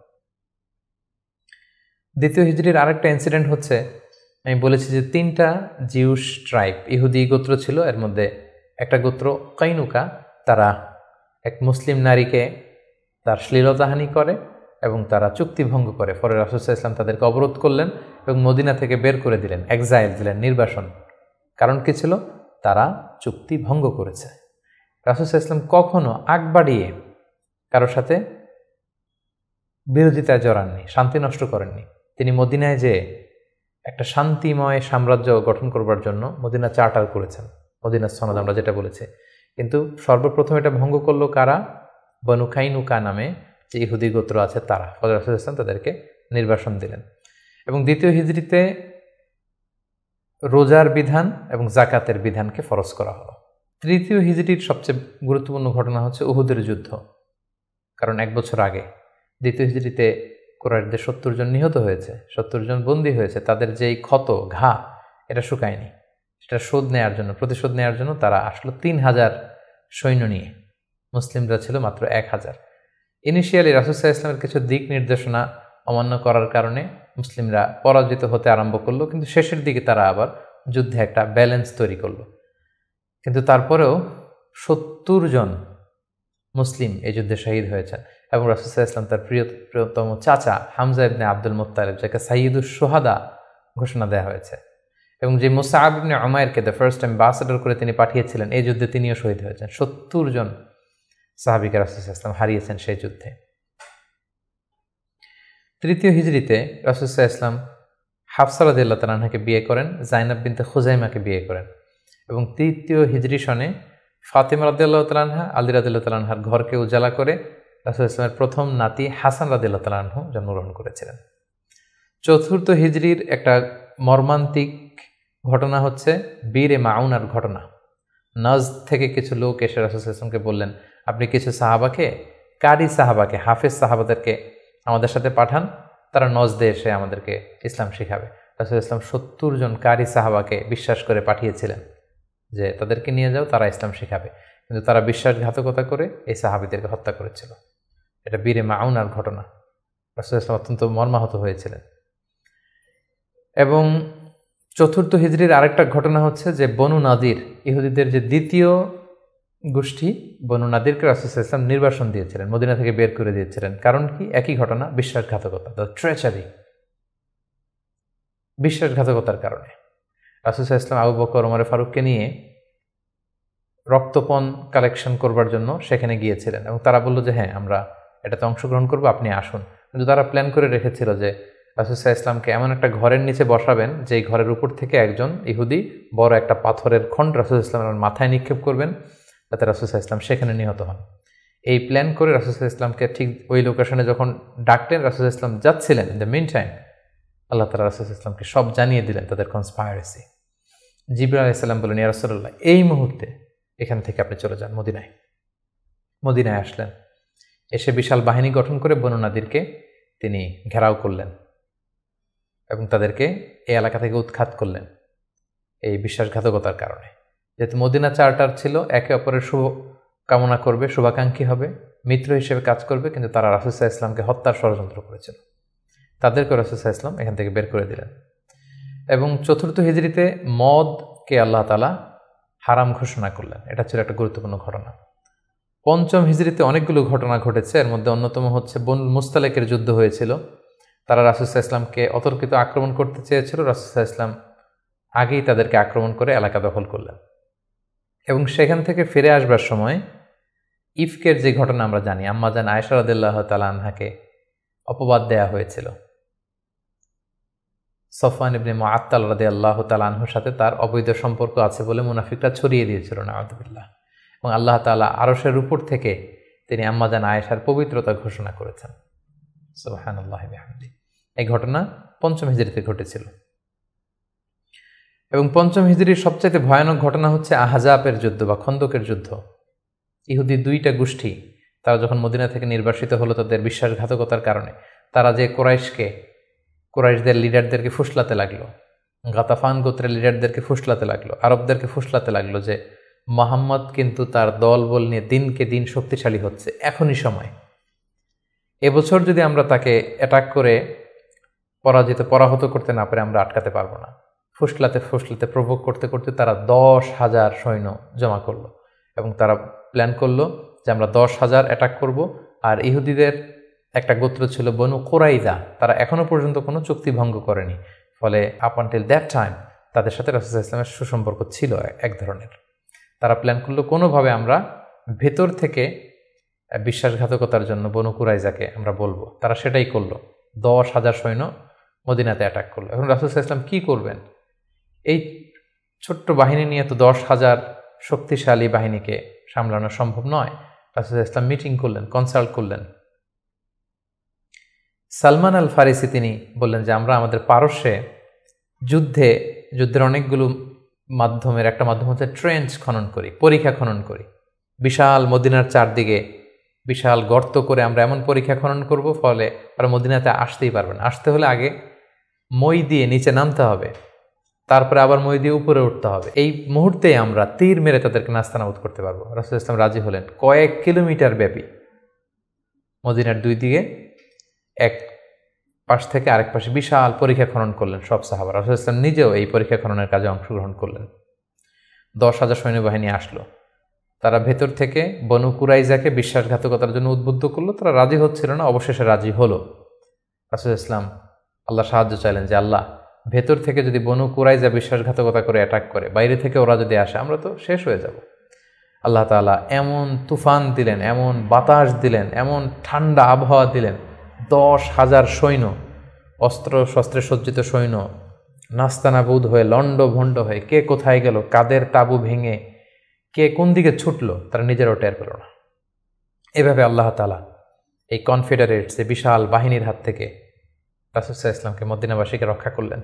দ্বিতীয় হিজরির আরেকটা ইনসিডেন্ট হচ্ছে, আমি বলেছি যে 3টা জিউস ট্রাইব, ইহুদি গোত্র ছিল। এর মধ্যে একটা গোত্র কাইনুকা, তারা এক মুসলিম নারীকে তার শ্লীলতাহানি করে এবং তারা চুক্তি ভঙ্গ করে। পরে রাসূল সাল্লাল্লাহু আলাইহি ওয়াসাল্লাম তাদেরকে অবরোধ করলেন এবং মদিনা থেকে বের করে দিলেন, এক্সাইল দিলেন, নির্বাসন। কারণ কি ছিল? তারা চুক্তি ভঙ্গ করেছে। রাসূল সাল্লাল্লাহু আলাইহি ওয়াসাল্লাম কখনো আগ বাড়িয়ে কারোর সাথে বিরোধিতায় জড়াননি, শান্তি নষ্ট করেননি। তিনি মদিনায় যে একটা শান্তিময় সাম্রাজ্য গঠন করবার জন্য মদিনা চার্টার করেছেন, মদিনা সনদ আমরা যেটা বলেছি। কিন্তু সর্বপ্রথম এটা ভঙ্গ করলো কারা? বনু কাইনুকা নামে যে ইহুদি গোত্র আছে তারা। ফলে রাসূল সাল্লাল্লাহু আলাইহি ওয়াসাল্লাম তাদেরকে নির্বাসন দিলেন। এবং দ্বিতীয় হিজরিতে রোজার বিধান এবং জাকাতের বিধানকে ফরজ করা হলো। তৃতীয় হিজরির সবচেয়ে গুরুত্বপূর্ণ ঘটনা হচ্ছে উহুদের যুদ্ধ। কারণ 1 বছর আগে দ্বিতীয় হিজরিতে কুরাইশদের 70 জন নিহত হয়েছে, 70 জন বন্দী হয়েছে। তাদের যেই ক্ষত, ঘা, এটা শুকায়নি। সেটা শোধ নেওয়ার জন্য, প্রতিশোধ নেওয়ার জন্য তারা আসলো 3000 সৈন্য নিয়ে। মুসলিমরা ছিল মাত্র 1000। ইনিশিয়ালি রাসূল সাল্লাল্লাহু আলাইহি ওয়াসাল্লামের কিছু দিক নির্দেশনা অমান্য করার কারণে মুসলিমরা পরাজিত হতে আরম্ভ করলো, কিন্তু শেষের দিকে তারা আবার যুদ্ধে একটা ব্যালেন্স তৈরি করলো। কিন্তু তারপরেও 70 জন মুসলিম এই যুদ্ধে শহীদ হয়েছেন এবং রাসূল সাল্লাল্লাহু আলাইহি ওয়াসাল্লাম তার প্রিয়তম চাচা হামজা ইবনে আব্দুল মুত্তালিব, যাকে সাইয়্যিদুশ শুহাদা ঘোষণা দেওয়া হয়েছে, এবং যে মুসআব ইবনে উমাইরকে দ্য ফার্স্ট অ্যাম্বাসেডর করে তিনি পাঠিয়েছিলেন, এই যুদ্ধে তিনিও শহীদ হয়েছেন। 70 জন সাহাবীকে রাসূল সাল্লাল্লাহু আলাইহি ওয়াসাল্লাম হারিয়েছেন সেই যুদ্ধে। তৃতীয় হিজরিতে রাসূল সাল্লাল্লাহু আলাইহি ওয়াসাল্লাম হাফসা রাদিয়াল্লাহু তাআলা আনহাকে বিয়ে করেন, জাইনাব বিনতে খুজাইমাকে বিয়ে করেন, এবং তৃতীয় হিজরি সনে ফাতেমা রাদিয়াল্লাহু তাআলা আনহা আলী রাদিয়াল্লাহু তাআলা আনহার ঘরকে উজালা করে রাসূল সাল্লাল্লাহু আলাইহি ওয়াসাল্লামের প্রথম নাতি হাসান রাদিয়াল্লাহু তাআলা আনহু জন্মগ্রহণ করেছিলেন। চতুর্থ হিজরির একটা মর্মান্তিক ঘটনা হচ্ছে বীরে মাউনার ঘটনা। নজদ থেকে কিছু লোক এসে রাসূল সাল্লাল্লাহু আলাইহি ওয়াসাল্লামকে বললেন, আপনি কিছু সাহাবাকে, কারি সাহাবাকে, হাফেজ সাহাবাদেরকে আমাদের সাথে পাঠান, তারা নজদে এসে আমাদেরকে ইসলাম শিখাবে। রাসূল সাল্লাল্লাহু আলাইহি ওয়াসাল্লাম 70 জন কারি সাহাবাকে বিশ্বাস করে পাঠিয়েছিলেন যে তাদেরকে নিয়ে যাও, তারা ইসলাম শিখাবে, কিন্তু তারা বিশ্বাসঘাতকতা করে এই সাহাবীদেরকে হত্যা করেছিল। এটা বীরে মাউনার ঘটনা। রাসূল সাল্লাল্লাহু আলাইহি ওয়াসাল্লাম অত্যন্ত মর্মাহত হয়েছিলেন। এবং চতুর্থ হিজরির আরেকটা ঘটনা হচ্ছে যে বনু নাদির, ইহুদিদের যে দ্বিতীয় গোষ্ঠী, বনু নাদিরকে রাসূল সাল্লাল্লাহু আলাইহি ওয়াসাল্লাম নির্বাসন দিয়েছিলেন, মদিনা থেকে বের করে দিয়েছিলেন। কারণ কি? একই ঘটনা, বিশ্বাসঘাতকতা, দ্য ট্রেচারি, বিশ্বাসঘাতকতার কারণে। রাসূল সাল্লাল্লাহু আলাইহি ওয়াসাল্লাম আবু বকর, ওমর ফারুককে নিয়ে রক্তপণ কালেকশন করবার জন্য সেখানে গিয়েছিলেন, এবং তারা বলল যে হ্যাঁ, আমরা এটাতে অংশগ্রহণ করবো, আপনি আসুন। কিন্তু তারা প্ল্যান করে রেখেছিল যে রাসূল সাল্লাল্লাহু আলাইহি ওয়াসাল্লামকে এমন একটা ঘরের নিচে বসাবেন, যেই ঘরের উপর থেকে একজন ইহুদি বড় একটা পাথরের খণ্ড রাসূল সাল্লাল্লাহু আলাইহি ওয়াসাল্লামের মাথায় নিক্ষেপ করবেন, যাতে রাসূল সাল্লাল্লাহু আলাইহি ওয়াসাল্লাম সেখানে নিহত হন। এই প্ল্যান করে রাসূল সাল্লাল্লাহু আলাইহি ওয়াসাল্লামকে ঠিক ওই লোকেশনে যখন ডাকলেন, রাসূল সাল্লাল্লাহু আলাইহি ওয়াসাল্লাম যাচ্ছিলেন, ইন দ্য মিন টাইম আল্লাহ তাআলা রাসূল সাল্লাল্লাহু আলাইহি ওয়াসাল্লামকে সব জানিয়ে দিলেন তাদের কনস্পাইরেসি। জিবরাইল আলাইহিস সালাম বলেন, ইয়া রাসূলুল্লাহ, এই মুহূর্তে এখান থেকে আপনি চলে যান মদিনায়। মদিনায় আসলেন, এসে বিশাল বাহিনী গঠন করে বনু নাদিরকে তিনি ঘেরাও করলেন এবং তাদেরকে এই এলাকা থেকে উৎখাত করলেন এই বিশ্বাসঘাতকতার কারণে। যেহেতু মদিনা চার্টার ছিল, একে অপরের শুভ কামনা করবে, শুভাকাঙ্ক্ষী হবে, মিত্র হিসেবে কাজ করবে, কিন্তু তারা রাসূল সাল্লাল্লাহু আলাইহি ওয়াসাল্লামকে হত্যার ষড়যন্ত্র করেছিল। তাদেরকে রাসূল সাল্লাল্লাহু আলাইহি ওয়াসাল্লাম এখান থেকে বের করে দিলেন। এবং চতুর্থ হিজরিতে মদকে আল্লাহ তাআলা হারাম ঘোষণা করলেন। এটা ছিল একটা গুরুত্বপূর্ণ ঘটনা। পঞ্চম হিজরিতে অনেকগুলো ঘটনা ঘটেছে, এর মধ্যে অন্যতম হচ্ছে বনুল মুস্তালিকের যুদ্ধ হয়েছিল। তারা রাসূল সাল্লাল্লাহু আলাইহি ওয়াসাল্লামকে অতর্কিত আক্রমণ করতে চেয়েছিল, রাসূল সাল্লাল্লাহু আলাইহি ওয়াসাল্লাম আগেই তাদেরকে আক্রমণ করে এলাকা দখল করলেন। এবং সেখান থেকে ফিরে আসবার সময় ইফকের যে ঘটনা আমরা জানি, আম্মা জান আয়েশা রাদিয়াল্লাহু তাআলা আনহাকে অপবাদ দেয়া হয়েছিল। সফওয়ান ইবনে মুআত্তাল রাদিয়াল্লাহু তাআলা আনহুর সাথে তার অবৈধ সম্পর্ক আছে বলে মুনাফিকরা ছড়িয়ে দিয়েছিল, নাউযুবিল্লাহ। এবং আল্লাহ তাআলা আরশের উপর থেকে তিনি আম্মা জান আয়েশার পবিত্রতা ঘোষণা করেছেন। সুবহানাল্লাহি বিহামদিহি। এই ঘটনা পঞ্চম হিজরিতে ঘটেছিল। এবং পঞ্চম হিজরির সবচেয়ে ভয়ানক ঘটনা হচ্ছে আহজাবের যুদ্ধ বা খন্দকের যুদ্ধ। ইহুদি দুইটা গোষ্ঠী, তারা যখন মদিনা থেকে নির্বাসিত হলো তাদের বিশ্বাসঘাতকতার কারণে, তারা যে কুরাইশদের লিডারদেরকে ফুসলাতে লাগলো, গাতাফান গোত্রের লিডারদেরকে ফুসলাতে লাগলো, আরবদেরকে ফুসলাতে লাগলো যে মুহাম্মদ কিন্তু তার দলবল নিয়ে দিনকে দিন শক্তিশালী হচ্ছে, এখনই সময়। এবছর যদি আমরা তাকে অ্যাটাক করে পরাহত করতে না পারে, আমরা আটকাতে পারবো না। ফুসলাতে প্রভোগ করতে করতে তারা 10,000 সৈন্য জমা করলো, এবং তারা প্ল্যান করলো যে আমরা 10,000 অ্যাটাক করব। আর ইহুদিদের একটা গোত্র ছিল বনু কুরাইজা, তারা এখনো পর্যন্ত কোনো চুক্তি ভঙ্গ করেনি, ফলে আপ আনটিল দ্যাট টাইম তাদের সাথে রাসূল সাল্লাল্লাহু আলাইহি ওয়াসাল্লামের সুসম্পর্ক ছিল এক ধরনের। তারা প্ল্যান করলো কোনোভাবে আমরা ভেতর থেকে বিশ্বাসঘাতকতার জন্য বনু কুরাইজাকে আমরা বলবো। তারা সেটাই করলো, 10,000 সৈন্য মদিনাতে অ্যাটাক করলো। এখন রাসূল সাল্লাল্লাহু আলাইহি ওয়াসাল্লাম কী করবেন? এই ছোট্ট বাহিনী নিয়ে তো 10,000 শক্তিশালী বাহিনীকে সামলানো সম্ভব নয়। রাসূল সাল্লাল্লাহু আলাইহি ওয়াসাল্লাম মিটিং করলেন, কনসাল্ট করলেন। সালমান আল ফারিসি তিনি বললেন যে আমরা আমাদের পারস্যে যুদ্ধের অনেকগুলো মাধ্যমের একটা মাধ্যম হচ্ছে ট্রেঞ্চ খনন করি, পরিখা খনন করি। বিশাল মদিনার চারদিকে বিশাল গর্ত করে আমরা এমন পরিখা খনন করব, ফলে আর মদিনাতে আসতেই পারবে না। আসতে হলে আগে মই দিয়ে নিচে নামতে হবে, তারপরে আবার মই দিয়ে উপরে উঠতে হবে। এই মুহূর্তেই আমরা তীর মেরে তাদেরকে নাস্তানাবুদ করতে পারবো। রাসূল ইসলাম রাজি হলেন। কয়েক কিলোমিটার ব্যাপী মদিনার দুই দিকে এক পাশ থেকে আরেক পাশে বিশাল পরীক্ষা খনন করলেন সব সাহাবা। রাসূল ইসলাম নিজেও এই পরীক্ষা খননের কাজে অংশগ্রহণ করলেন। 10,000 সৈন্যবাহিনী আসলো, তারা ভেতর থেকে বনু কুরাইজাকে বিশ্বাসঘাতকতার জন্য উদ্বুদ্ধ করলো। তারা রাজি হচ্ছিল না, অবশেষে রাজি হলো। রাসূল ইসলাম আল্লাহ সাহায্য চাইলেন যে আল্লাহ, ভেতর থেকে যদি বনু কুরাইজা বিশ্বাসঘাতকতা করে অ্যাটাক করে, বাইরে থেকে ওরা যদি আসে, আমরা তো শেষ হয়ে যাব। আল্লাহ তাআলা এমন তুফান দিলেন, এমন বাতাস দিলেন, এমন ঠান্ডা আবহাওয়া দিলেন, 10,000 সৈন্য, অস্ত্র শস্ত্রে সজ্জিত সৈন্য নাস্তানাবুদ হয়ে লণ্ডভণ্ড হয়ে কে কোথায় গেল, কাদের তাঁবু ভেঙে কে কোন দিকে ছুটল, তারা নিজেরাও টের পেল না। এভাবে আল্লাহ তাআলা এই কনফেডারেটস, এই বিশাল বাহিনীর হাত থেকে রাসূল সাল্লাল্লাহু আলাইহি ওয়াসাল্লামকে মদিনাবাসীকে রক্ষা করলেন।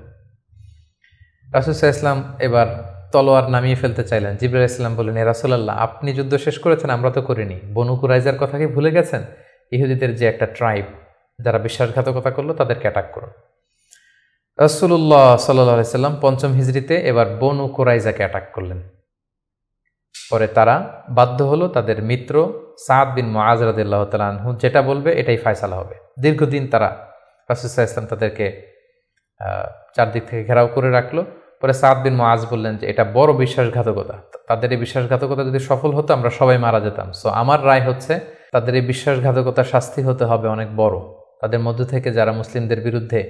রাসূল সাল্লাল্লাহু আলাইহি ওয়াসাল্লাম এবার তলোয়ার নামিয়ে ফেলতে চাইলেন। জিবরাইল আলাইহিস সালাম বললেন, হে রাসূলুল্লাহ, আপনি যুদ্ধ শেষ করেছেন, আমরা তো করিনি। বনু কুরাইজার কথা কি ভুলে গেছেন? ইহুদিদের যে একটা ট্রাইব, যারা বিশ্বাসঘাতকতা করলো, তাদেরকে অ্যাটাক করুন। রাসূলুল্লাহ সাল্লাল্লাহু আলাইহি ওয়াসাল্লাম ৫ম হিজরিতে এবার বনু কুরাইজাকে অ্যাটাক করলেন। পরে তারা বাধ্য হলো তাদের মিত্র সাদ বিন মুআজ রাদিয়াল্লাহু তাআলা আনহু যেটা বলবে এটাই ফয়সালা হবে। দীর্ঘদিন তারা রাসূল সাল্লাল্লাহু আলাইহি ওয়াসাল্লাম তাদেরকে চারদিক থেকে ঘেরাও করে রাখলো। পরে সাদ বিন মুআজ বললেন যে এটা বড় বিশ্বাসঘাতকতা, তাদের এই বিশ্বাসঘাতকতা যদি সফল হতো আমরা সবাই মারা যেতাম। সো আমার রায় হচ্ছে তাদের এই বিশ্বাসঘাতকতার শাস্তি হতে হবে অনেক বড়। তাদের মধ্য থেকে যারা মুসলিমদের বিরুদ্ধে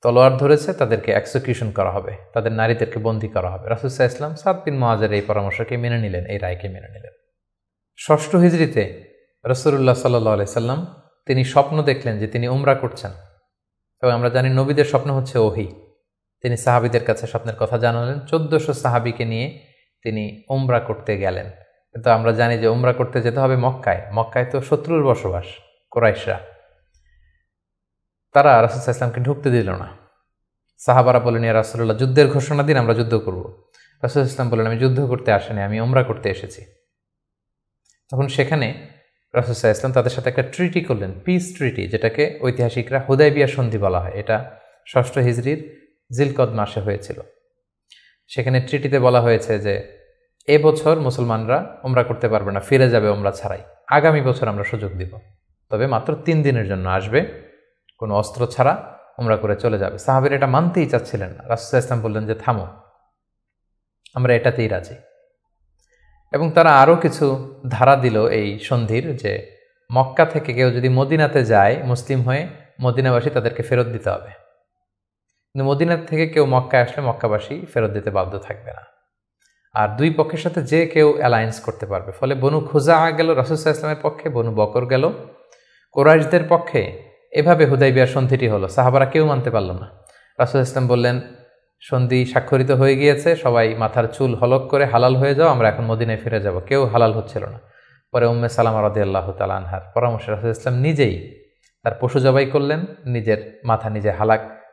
তলোয়ার ধরেছে তাদেরকে এক্সিকিউশন করা হবে, তাদের নারীদেরকে বন্দী করা হবে। রাসূল সাল্লাল্লাহু আলাইহি ওয়াসাল্লাম সাদ বিন মুআজের এই পরামর্শকে মেনে নিলেন, এই রায়কে মেনে নিলেন। ৬ষ্ঠ হিজরিতে রাসূলুল্লাহ সাল্লাল্লাহু আলাইহি ওয়াসাল্লাম তিনি স্বপ্ন দেখলেন যে তিনি উমরা করছেন, এবং আমরা জানি নবীদের স্বপ্ন হচ্ছে ওহী। তিনি সাহাবীদের কাছে স্বপ্নের কথা জানালেন। ১৪০০ সাহাবীকে নিয়ে তিনি উমরা করতে গেলেন। কিন্তু আমরা জানি যে উমরা করতে যেতে হবে মক্কায়। মক্কায় তো শত্রুর বসবাস, কুরাইশরা। তারা রাসূল সাল্লাল্লাহু আলাইহি ওয়াসাল্লামকে ঢুকতে দিল না। সাহাবারা বললেন, ইয়া রাসূলুল্লাহ, যুদ্ধের ঘোষণা দিন, আমরা যুদ্ধ করব। রাসূল সাল্লাল্লাহু আলাইহি ওয়াসাল্লাম বললেন, আমি যুদ্ধ করতে আসিনি, আমি উমরা করতে এসেছি। তখন সেখানে রাসূল সাল্লাল্লাহু আলাইহি ওয়াসাল্লাম তাদের সাথে একটা ট্রিটি করলেন, পিস ট্রিটি, যেটাকে ঐতিহাসিকরা হুদায়বিয়া সন্ধি বলা হয়। এটা ৬ষ্ঠ হিজরির জিলকদ মাসে হয়েছিল। সেখানে ট্রিটিতে বলা হয়েছে যে এবছর মুসলমানরা উমরা করতে পারবে না, ফিরে যাবে উমরা ছাড়াই। আগামী বছর আমরা সুযোগ দিব, তবে মাত্র ৩ দিনের জন্য আসবে, কোনো অস্ত্র ছাড়া উমরা করে চলে যাবে। সাহাবীরা এটা মানতেই চাচ্ছিলেন না। রাসূল সাল্লাল্লাহু আলাইহি ওয়াসাল্লাম বললেন যে থামো, আমরা এটাতেই রাজি। এবং তারা আরও কিছু ধারা দিল এই সন্ধির, যে মক্কা থেকে কেউ যদি মদিনাতে যায় মুসলিম হয়ে, মদিনাবাসী তাদেরকে ফেরত দিতে হবে। কিন্তু মদিনা থেকে কেউ মক্কায় আসলে মক্কাবাসী ফেরত দিতে বাধ্য থাকবে না। আর দুই পক্ষের সাথে যে কেউ অ্যালায়েন্স করতে পারবে। ফলে বনু খুজা গেল রাসূল সাল্লাল্লাহু আলাইহি ওয়াসাল্লামের পক্ষে, বনু বকর গেল কুরাইশদের পক্ষে। এভাবে হুদায়বিয়ার সন্ধিটি হলো। সাহাবারা কেউ মানতে পারল না। রাসূল সাল্লাল্লাহু আলাইহি ওয়াসাল্লাম বললেন, সন্ধি স্বাক্ষরিত হয়ে গিয়েছে, সবাই মাথার চুল হলক করে হালাল হয়ে যাও, আমরা এখন মদিনায় ফিরে যাব। কেউ হালাল হচ্ছিল না। পরে উম্মে সালামা রাদিয়াল্লাহু তাআলা আনহার পরামর্শে রাসূল সাল্লাল্লাহু আলাইহি ওয়াসাল্লাম নিজেই তার পশু জবাই করলেন, নিজের মাথা নিজে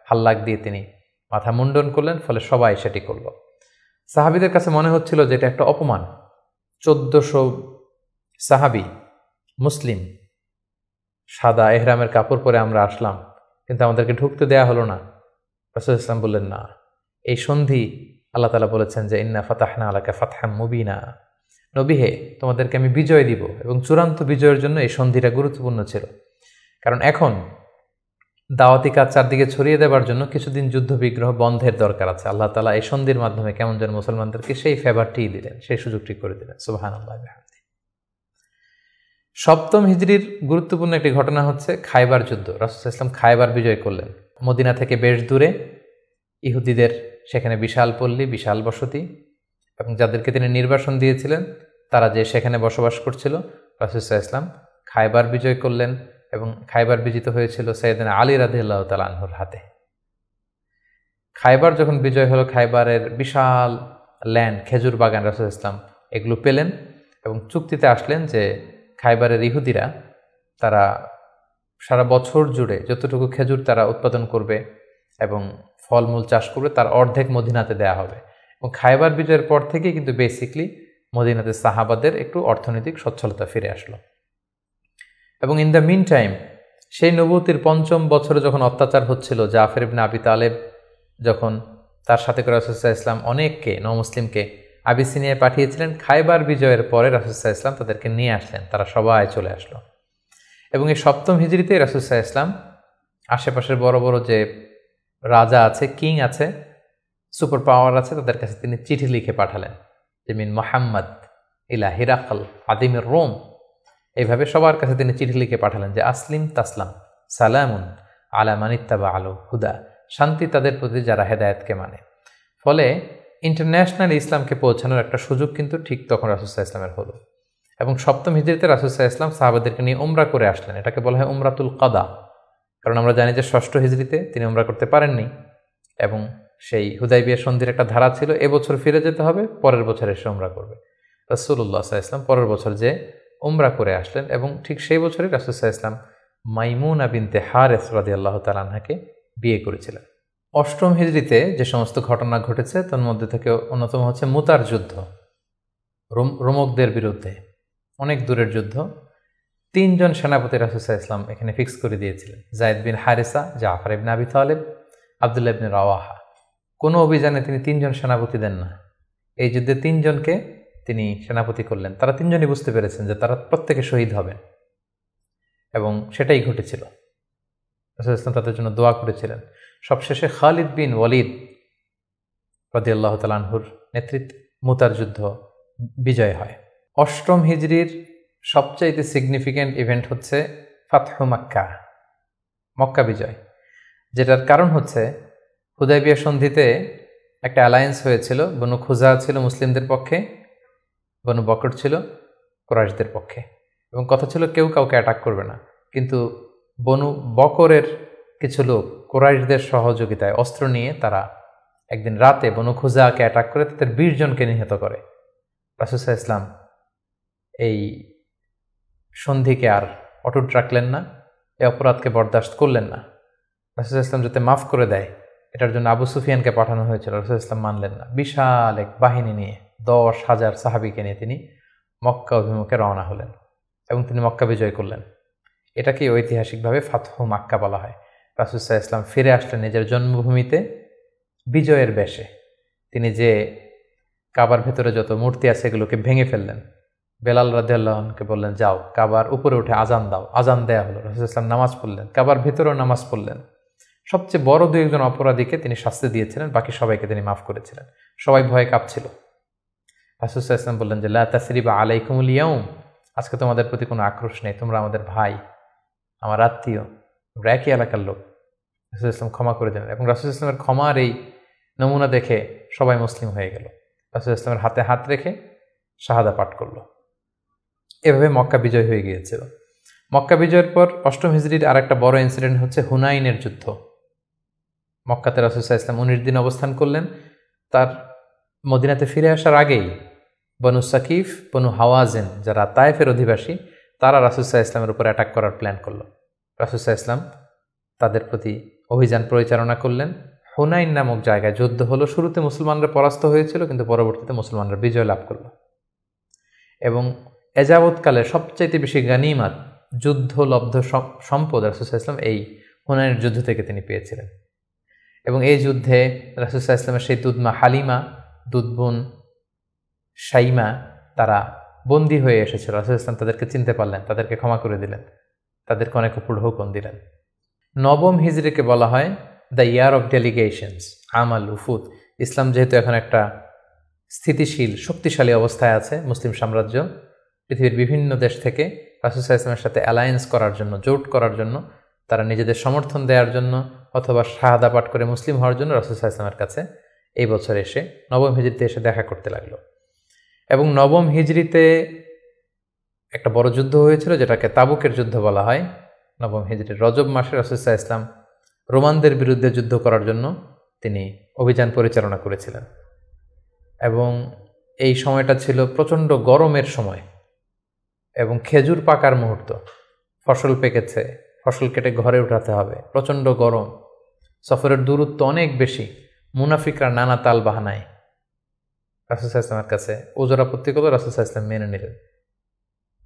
হাল্লাক দিয়ে তিনি মাথা মুন্ডন করলেন। ফলে সবাই সেটি করল। সাহাবীদের কাছে মনে হচ্ছিল যে এটা একটা অপমান। ১৪০০ সাহাবী মুসলিম, সাদা এহরামের কাপড় পরে আমরা আসলাম, কিন্তু আমাদেরকে ঢুকতে দেয়া হলো না। রাসূল সাল্লাল্লাহু আলাইহি ওয়াসাল্লাম বললেন, না, এই সন্ধি আল্লাহ তাআলা বলেছেন যে ইন্না ফাতাহনা আলাকা ফাতহাম মুবিনা, নবী হে, তোমাদেরকে আমি বিজয় দিব। এবং চূড়ান্ত বিজয়ের জন্য এই সন্ধিটা গুরুত্বপূর্ণ ছিল। কারণ এখন দাওয়াতি কাজ চারদিকে ছড়িয়ে দেওয়ার জন্য কিছুদিন যুদ্ধ বিগ্রহ বন্ধের দরকার আছে। আল্লাহ তাআলা এই সন্ধির মাধ্যমে কেমন যেন মুসলমানদেরকে সেই ফেভারটি দিলেন, সেই সুযোগটি করে দিলেন। সুবহানাল্লাহ বিহামদিহি। ৭ম হিজরির গুরুত্বপূর্ণ একটি ঘটনা হচ্ছে খায়বার যুদ্ধ। রাসূল সাল্লাল্লাহু আলাইহি ওয়াসাল্লাম খায়বার বিজয় করলেন। মদিনা থেকে বেশ দূরে ইহুদিদের সেখানে বিশাল পল্লী, বিশাল বসতি, এবং যাদেরকে তিনি নির্বাসন দিয়েছিলেন তারা যে সেখানে বসবাস করছিল। রাসূল সাল্লাল্লাহু আলাইহি ওয়াসাল্লাম খায়বার বিজয় করলেন, এবং খায়বার বিজিত হয়েছিল সাইয়েদনা আলী রাদিয়াল্লাহু তাআলা আনহুর হাতে। খায়বার যখন বিজয় হলো, খায়বারের বিশাল ল্যান্ড, খেজুর বাগান, রাসূল সাল্লাল্লাহু আলাইহি ওয়াসাল্লাম এগুলো পেলেন এবং চুক্তিতে আসলেন যে খায়বারের ইহুদিরা তারা সারা বছর জুড়ে যতটুকু খেজুর তারা উৎপাদন করবে এবং ফলমূল চাষ করবে তার অর্ধেক মদিনাতে দেয়া হবে। এবং খায়বার বিজয়ের পর থেকে কিন্তু বেসিকলি মদিনাতে সাহাবাদের একটু অর্থনৈতিক সচ্ছলতা ফিরে আসলো। এবং ইন দ্য মিন টাইম সেই নবুয়তির ৫ম বছরে যখন অত্যাচার হচ্ছিল, জাফর ইবনে আবি তালেব যখন তার সাথে করে রাসূল সাল্লাল্লাহু আলাইহি ওয়াসাল্লাম অনেককে নমুসলিমকে আবিসিনিয়ায় পাঠিয়েছিলেন, খায়বার বিজয়ের পরে রাসূল সাল্লাল্লাহু আলাইহি ওয়াসাল্লাম তাদেরকে নিয়ে আসলেন, তারা সবাই চলে আসলো। এবং এই ৭ম হিজরিতে রাসূল সাল্লাল্লাহু আলাইহি ওয়াসাল্লাম আশেপাশের বড় বড় যে রাজা আছে, কিং আছে, সুপার পাওয়ার আছে, তাদের কাছে তিনি চিঠি লিখে পাঠালেন যে মিন মুহাম্মদ ইলা হিরাকল আদিমের রোম। এইভাবে সবার কাছে তিনি চিঠি লিখে পাঠালেন যে আসলিম তাসলাম, সালামুন আলা মানিত্তাবা আলো হুদা, শান্তি তাদের প্রতি যারা হেদায়েতকে মানে। ফলে ইন্টারন্যাশনাল ইসলামকে পৌঁছানোর একটা সুযোগ কিন্তু ঠিক তখন রাসূল সাল্লাল্লাহু আলাইহি ওয়াসাল্লামের হলো। এবং সপ্তম হিজরিতে রাসূল সাল্লাল্লাহু আলাইহি ওয়াসাল্লাম সাহাবাদেরকে নিয়ে উমরা করে আসলেন। এটাকে বলা হয় উমরাতুল কাদা। কারণ আমরা জানি যে ষষ্ঠ হিজরিতে তিনি উমরা করতে পারেননি, এবং সেই হুদাইবিয়া সন্ধির একটা ধারা ছিল এবছর ফিরে যেতে হবে, পরের বছর এসে উমরা করবে। রাসূলুল্লাহ সাল্লাল্লাহু আলাইহি ওয়াসাল্লাম পরের বছর যে উমরা করে আসলেন, এবং ঠিক সেই বছরই রাসূল সাল্লাল্লাহু আলাইহি ওয়াসাল্লাম মাইমুনা বিনতে হারেস রাদিয়াল্লাহু তাআলা আনহাকে বিয়ে করেছিলেন। অষ্টম হিজরিতে যে সমস্ত ঘটনা ঘটেছে তার মধ্যে থেকে অন্যতম হচ্ছে মুতার যুদ্ধ, রোমকদের বিরুদ্ধে অনেক দূরের যুদ্ধ। 3 জন সেনাপতি রাসূল সাল্লাল্লাহু আলাইহি ওয়াসাল্লাম এখানে ফিক্স করে দিয়েছিলেন, যায়েদ বিন হারিসা, জাফর ইবনে আবি তালেব, আব্দুল্লাহ ইবনে রাওয়াহা। কোনো অভিযানে তিনি 3 জন সেনাপতি দেন না, এই যুদ্ধে 3 জনকে তিনি সেনাপতি করলেন। তারা 3 জনই বুঝতে পেরেছেন যে তারা প্রত্যেকে শহীদ হবেন, এবং সেটাই ঘটেছিল। রাসূল ইসলাম তাদের জন্য দোয়া করেছিলেন। সবশেষে খালিদ বিন ওয়ালিদ রাদিয়াল্লাহু তাআলা আনহুর নেতৃত্বে মুতার যুদ্ধ বিজয় হয়। অষ্টম হিজরির সবচাইতে সিগনিফিক্যান্ট ইভেন্ট হচ্ছে ফাতহু মক্কা, মক্কা বিজয়, যেটার কারণ হচ্ছে হুদাইবিয়া সন্ধিতে একটা অ্যালায়েন্স হয়েছিল। বনু খুজা ছিল মুসলিমদের পক্ষে, বনু বকর ছিল কুরাইশদের পক্ষে, এবং কথা ছিল কেউ কাউকে অ্যাটাক করবে না। কিন্তু বনু বকরের কিছু লোক কুরাইশদের সহযোগিতায় অস্ত্র নিয়ে তারা একদিন রাতে বনু খুজাকে অ্যাটাক করে তাদের 20 জনকে নিহত করে। রাসূল সাল্লাল্লাহু আলাইহি ওয়াসাল্লাম এই সন্ধিকে আর অটুট রাখলেন না, এই অপরাধকে বরদাস্ত করলেন না। রাসূল সাল্লাল্লাহু আলাইহি ওয়াসাল্লাম যাতে মাফ করে দেয় এটার জন্য আবু সুফিয়ানকে পাঠানো হয়েছিল, রাসূল সাল্লাল্লাহু আলাইহি ওয়াসাল্লাম মানলেন না। বিশাল এক বাহিনী নিয়ে 10,000 সাহাবীকে নিয়ে তিনি মক্কা অভিমুখে রওনা হলেন, এবং তিনি মক্কা বিজয় করলেন। এটাকে ঐতিহাসিকভাবে ফাতহু মক্কা বলা হয়। রাসূল সাল্লাল্লাহু আলাইহি ওয়াসাল্লাম ফিরে আসলেন নিজের জন্মভূমিতে বিজয়ের বেশে। তিনি যে কাবার ভেতরে যত মূর্তি আছে এগুলোকে ভেঙে ফেললেন। বেলাল রাদিয়াল্লাহু আনহুকে বললেন, যাও কাবার উপরে উঠে আজান দাও। আজান দেয়া হলো। রাসূল সাল্লাল্লাহু আলাইহি ওয়াসাল্লাম নামাজ পড়লেন, কাবার ভেতরেও নামাজ পড়লেন। সবচেয়ে বড় 2-1 অপরাধীকে তিনি শাস্তি দিয়েছিলেন, বাকি সবাইকে তিনি মাফ করেছিলেন। সবাই ভয়ে কাঁপছিল। রাসূল সাল্লাল্লাহু আলাইহি ওয়াসাল্লাম বললেন যে লা তাসরিবা আলাইকুমুল ইয়াউম, আজকে তোমাদের প্রতি কোনো আক্রোশ নেই, তোমরা আমাদের ভাই, আমার আত্মীয়, আমরা একই এলাকার লোক। রাসূল সাল্লাল্লাহু আলাইহি ওয়াসাল্লাম ক্ষমা করে দিলেন, এবং রাসূল সাল্লাল্লাহু আলাইহি ওয়াসাল্লামের ক্ষমার এই নমুনা দেখে সবাই মুসলিম হয়ে গেল। রাসূল সাল্লাল্লাহু আলাইহি ওয়াসাল্লামের হাতে হাত রেখে শাহাদা পাঠ করলো। এভাবে মক্কা বিজয় হয়ে গিয়েছিল। মক্কা বিজয়ের পর অষ্টম হিজরির আরেকটা বড় ইনসিডেন্ট হচ্ছে হুনাইনের যুদ্ধ। মক্কাতে রাসূল সাল্লাল্লাহু আলাইহি ওয়াসাল্লাম 19 দিন অবস্থান করলেন। তার মদিনাতে ফিরে আসার আগেই বনু সাকিফ, বনু হাওয়াজিন, যারা তায়েফের অধিবাসী, তারা রাসূল সাল্লাল্লাহু আলাইহি ওয়াসাল্লামের উপর অ্যাটাক করার প্ল্যান করলো। রাসূল সাল্লাল্লাহু আলাইহি ওয়াসাল্লাম তাদের প্রতি অভিযান পরিচালনা করলেন। হুনাইন নামক জায়গায় যুদ্ধ হলো। শুরুতে মুসলমানরা পরাস্ত হয়েছিল, কিন্তু পরবর্তীতে মুসলমানরা বিজয় লাভ করল, এবং এযাবৎকালে সবচাইতে বেশি গানিমাত, যুদ্ধলব্ধ সম্পদ রাসূল সাল্লাল্লাহু আলাইহি ওয়াসাল্লাম এই হুনাইনের যুদ্ধ থেকে তিনি পেয়েছিলেন। এবং এই যুদ্ধে রাসূল সাল্লাল্লাহু আলাইহি ওয়াসাল্লামের সেই দুধমা হালিমা, দুধবোন শাইমা, তারা বন্দী হয়ে এসেছিল। রাসূল সাল্লাল্লাহু আলাইহি ওয়াসাল্লাম তাদেরকে চিনতে পারলেন, তাদেরকে ক্ষমা করে দিলেন, তাদেরকে অনেক উপর হুকুম দিলেন। নবম হিজরিকে বলা হয় দ্য ইয়ার অফ ডেলিগেশনস, আমাল উফুদ। ইসলাম যেহেতু এখন একটা স্থিতিশীল শক্তিশালী অবস্থায় আছে, মুসলিম সাম্রাজ্য পৃথিবীর বিভিন্ন দেশ থেকে রাসূল সাল্লাল্লাহু আলাইহি ওয়াসাল্লামের সাথে অ্যালায়েন্স করার জন্য, জোট করার জন্য, তারা নিজেদের সমর্থন দেওয়ার জন্য অথবা শাহাদা পাঠ করে মুসলিম হওয়ার জন্য রাসূল সাল্লাল্লাহু আলাইহি ওয়াসাল্লামের কাছে এই বছর এসে নবম হিজরিতে এসে দেখা করতে লাগলো। এবং নবম হিজরিতে একটা বড় যুদ্ধ হয়েছিল, যেটাকে তাবুকের যুদ্ধ বলা হয়। নবম হিজরির রজব মাসে রাসূল সাল্লাল্লাহু আলাইহি ওয়াসাল্লাম রোমানদের বিরুদ্ধে যুদ্ধ করার জন্য তিনি অভিযান পরিচালনা করেছিলেন, এবং এই সময়টা ছিল প্রচণ্ড গরমের সময় এবং খেজুর পাকার মুহূর্ত। ফসল পেকেছে, ফসল কেটে ঘরে উঠাতে হবে, প্রচণ্ড গরম, সফরের দূরত্ব অনেক বেশি। মুনাফিকরা নানা তাল বাহানায় রাসূল সাল্লাল্লাহু আলাইহি ওয়াসাল্লামের কাছে ওজর আপত্তি করল, রাসূল সাল্লাল্লাহু আলাইহি ওয়াসাল্লাম মেনে নিলেন,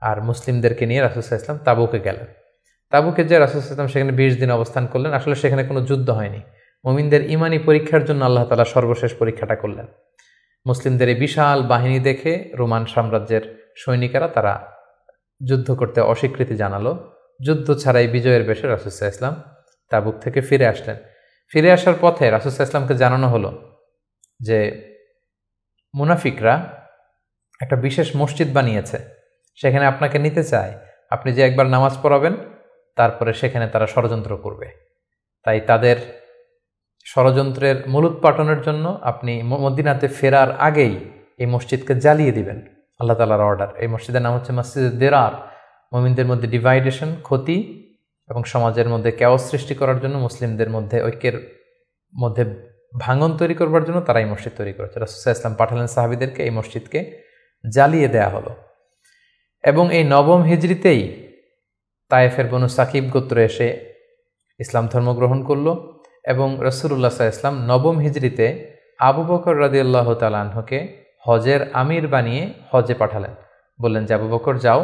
আর মুসলিমদেরকে নিয়ে রাসূল সাল্লাল্লাহু আলাইহি ওয়াসাল্লাম তাবুকে গেলেন। তাবুকে যে রাসূল সাল্লাল্লাহু আলাইহি ওয়াসাল্লাম সেখানে 20 দিন অবস্থান করলেন। আসলে সেখানে কোনো যুদ্ধ হয়নি, মুমিনদের ইমানি পরীক্ষার জন্য আল্লাহ তাআলা সর্বশেষ পরীক্ষাটা করলেন। মুসলিমদের এই বিশাল বাহিনী দেখে রোমান সাম্রাজ্যের সৈনিকেরা তারা যুদ্ধ করতে অস্বীকৃতি জানালো। যুদ্ধ ছাড়াই বিজয়ের বেশে রাসূল সাল্লাল্লাহু আলাইহি ওয়াসাল্লাম তাবুক থেকে ফিরে আসলেন। ফিরে আসার পথে রাসূল সাল্লাল্লাহু আলাইহি ওয়াসাল্লামকে জানানো হলো যে মুনাফিকরা একটা বিশেষ মসজিদ বানিয়েছে, সেখানে আপনাকে নিতে চায়। আপনি যে একবার নামাজ পড়াবেন, তারপরে সেখানে তারা ষড়যন্ত্র করবে। তাই তাদের ষড়যন্ত্রের মূলোৎপাটনের জন্য আপনি মদিনাতে ফেরার আগেই এই মসজিদকে জ্বালিয়ে দিবেন। আল্লাহ তাআলার অর্ডার। এই মসজিদের নাম হচ্ছে মসজিদে দিরার। মুমিনদের মধ্যে ডিভাইডেশন, ক্ষতি এবং সমাজের মধ্যে ক্যাওস সৃষ্টি করার জন্য, মুসলিমদের মধ্যে ঐক্যের মধ্যে ভাঙন তৈরি করবার জন্য তারা এই মসজিদ তৈরি করেছে। রাসূল সাল্লাল্লাহু আলাইহি ওয়াসাল্লাম পাঠালেন সাহাবীদেরকে, এই মসজিদকে জ্বালিয়ে দেয়া হলো। এবং এই নবম হিজরিতেই তায়েফের বনু সাকিব গোত্র এসে ইসলাম ধর্ম গ্রহণ করল এবং রাসূলুল্লাহ সাল্লাল্লাহু আলাইহি ওয়াসাল্লাম নবম হিজরিতে আবু বকর রাদিয়াল্লাহু তাআলা আনহুকে হজের আমির বানিয়ে হজে পাঠালেন। বললেন যে আবু বকর যাও,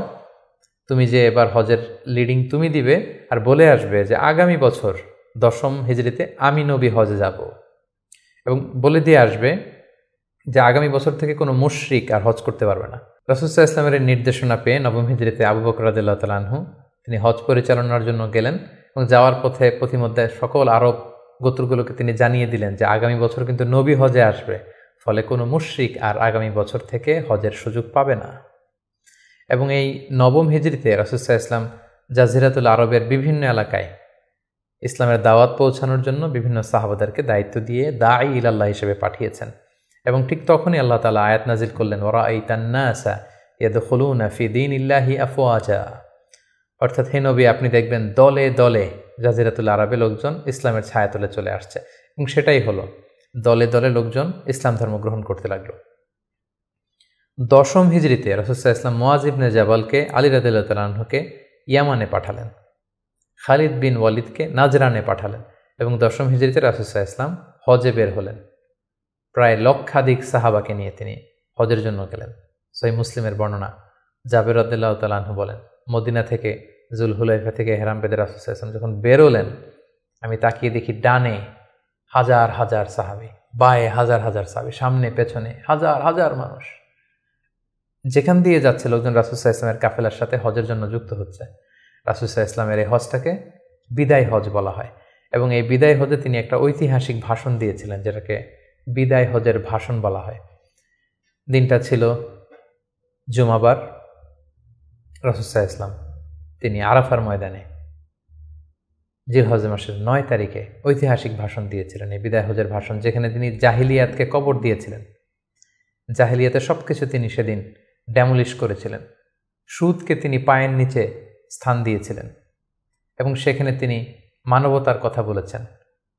তুমি যে এবার হজের লিডিং তুমি দিবে, আর বলে আসবে যে আগামী বছর 10ম হিজরিতে আমি নবী হজে যাব, এবং বলে দিয়ে আসবে যে আগামী বছর থেকে কোনো মুশরিক আর হজ করতে পারবে না। রাসূল সাল্লাল্লাহু আলাইহি ওয়াসাল্লামের নির্দেশনা পেয়ে নবম হিজরিতে আবু বকর রাদিয়াল্লাহু তাআলা আনহু তিনি হজ পরিচালনার জন্য গেলেন এবং যাওয়ার পথে পথিমধ্যে সকল আরব গোত্রগুলোকে তিনি জানিয়ে দিলেন যে আগামী বছর কিন্তু নবী হজে আসবে, ফলে কোনো মুশরিক আর আগামী বছর থেকে হজের সুযোগ পাবে না। এবং এই নবম হিজরিতে রাসূল সাল্লাল্লাহু আলাইহি ওয়াসাল্লাম জাজিরাতুল আরবের বিভিন্ন এলাকায় ইসলামের দাওয়াত পৌঁছানোর জন্য বিভিন্ন সাহাবাদেরকে দায়িত্ব দিয়ে দাঈ ইলাল্লাহ হিসেবে পাঠিয়েছেন। এবং ঠিক তখনই আল্লাহ তাআলা আয়াত নাজিল করলেন, ওয়ারাআইতান নাসা ইয়াদখুলুনা ফি দীনিল্লাহি আফওয়াজা। অর্থাৎ হে নবী, আপনি দেখবেন দলে দলে জাজিরাতুল আরবে লোকজন ইসলামের ছায়াতলে চলে আসছে। এবং সেটাই হলো, দলে দলে লোকজন ইসলাম ধর্ম গ্রহণ করতে লাগলো। 10ম হিজরিতে রাসূল সাল্লাল্লাহু আলাইহি ওয়াসাল্লাম মুআয ইবনে জাবালকে আলী রাদিয়াল্লাহু তাআলা আনহুকে ইয়ামানে পাঠালেন, খালিদ বিন ওয়ালিদকে নাজরানে পাঠালেন এবং 10ম হিজরিতে রাসূল সাল্লাল্লাহু আলাইহি ওয়াসাল্লাম হজে বের হলেন। প্রায় লক্ষাধিক সাহাবাকে নিয়ে তিনি হজের জন্য গেলেন। সহিহ মুসলিমের বর্ণনা, জাবের রাদিয়াল্লাহু তাআলা আনহু বলেন, মদিনা থেকে জুলহুলাইফা থেকে হেরাম বেদে রাসূল সাল্লাল্লাহু আলাইহি ওয়াসাল্লাম যখন বেরোলেন, আমি তাকিয়ে দেখি ডানে হাজার হাজার সাহাবী, বায়ে হাজার হাজার সাহাবী, সামনে পেছনে হাজার হাজার মানুষ। যেখান দিয়ে যাচ্ছে লোকজন রাসূল সাল্লাল্লাহু আলাইহি ওয়াসাল্লামের কাফেলার সাথে হজের জন্য যুক্ত হচ্ছে। রাসূল সাল্লাল্লাহু আলাইহি ওয়াসাল্লামের এই হজটাকে বিদায় হজ বলা হয়। এবং এই বিদায় হজে তিনি একটা ঐতিহাসিক ভাষণ দিয়েছিলেন, যেটাকে বিদায় হজের ভাষণ বলা হয়। দিনটা ছিল জুমাবার। রাসূল সাল্লাল্লাহু আলাইহি ওয়াসাল্লাম তিনি আরাফার ময়দানে জিলহজ মাসের 9 তারিখে ঐতিহাসিক ভাষণ দিয়েছিলেন, এই বিদায় হজের ভাষণ, যেখানে তিনি জাহিলিয়াতকে কবর দিয়েছিলেন। জাহিলিয়াতের সবকিছু তিনি সেদিন ড্যামলিশ করেছিলেন। সুদকে তিনি পায়ের নিচে স্থান দিয়েছিলেন এবং সেখানে তিনি মানবতার কথা বলেছেন,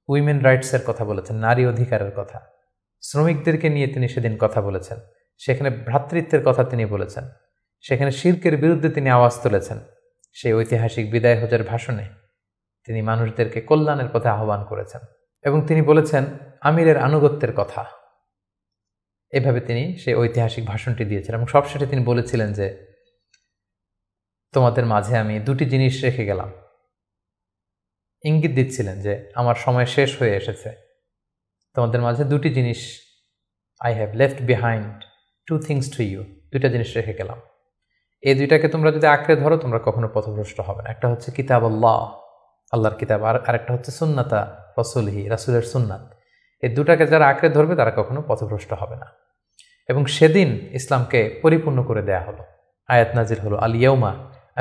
উইমেন রাইটসের কথা বলেছেন, নারী অধিকারের কথা, শ্রমিকদেরকে নিয়ে তিনি সেদিন কথা বলেছেন, সেখানে ভ্রাতৃত্বের কথা তিনি বলেছেন, সেখানে শিরকের বিরুদ্ধে তিনি আওয়াজ তুলেছেন। সেই ঐতিহাসিক বিদায় হজের ভাষণে তিনি মানুষদেরকে কল্যাণের পথে আহ্বান করেছেন এবং তিনি বলেছেন আমিরের আনুগত্যের কথা। এভাবে তিনি সেই ঐতিহাসিক ভাষণটি দিয়েছিলেন এবং সবশেষে তিনি বলেছিলেন যে তোমাদের মাঝে আমি 2টি জিনিস রেখে গেলাম। ইঙ্গিত দিচ্ছিলেন যে আমার সময় শেষ হয়ে এসেছে, তোমাদের মাঝে 2টি জিনিস, I have left behind 2 things to you, 2টা জিনিস রেখে গেলাম। এই 2টাকে তোমরা যদি আঁকড়ে ধরো তোমরা কখনো পথভ্রষ্ট হবে না। একটা হচ্ছে কিতাব আল্লাহ, আল্লাহর কিতাব, আর আরেকটা হচ্ছে সুন্নাতা রাসূলিহি, রাসূলের সুন্নাত। এই 2টাকে যারা আঁকড়ে ধরবে তারা কখনো পথভ্রষ্ট হবে না। এবং সেদিন ইসলামকে পরিপূর্ণ করে দেয়া হলো। আয়াত নাজিল হলো, আল ইয়াউমা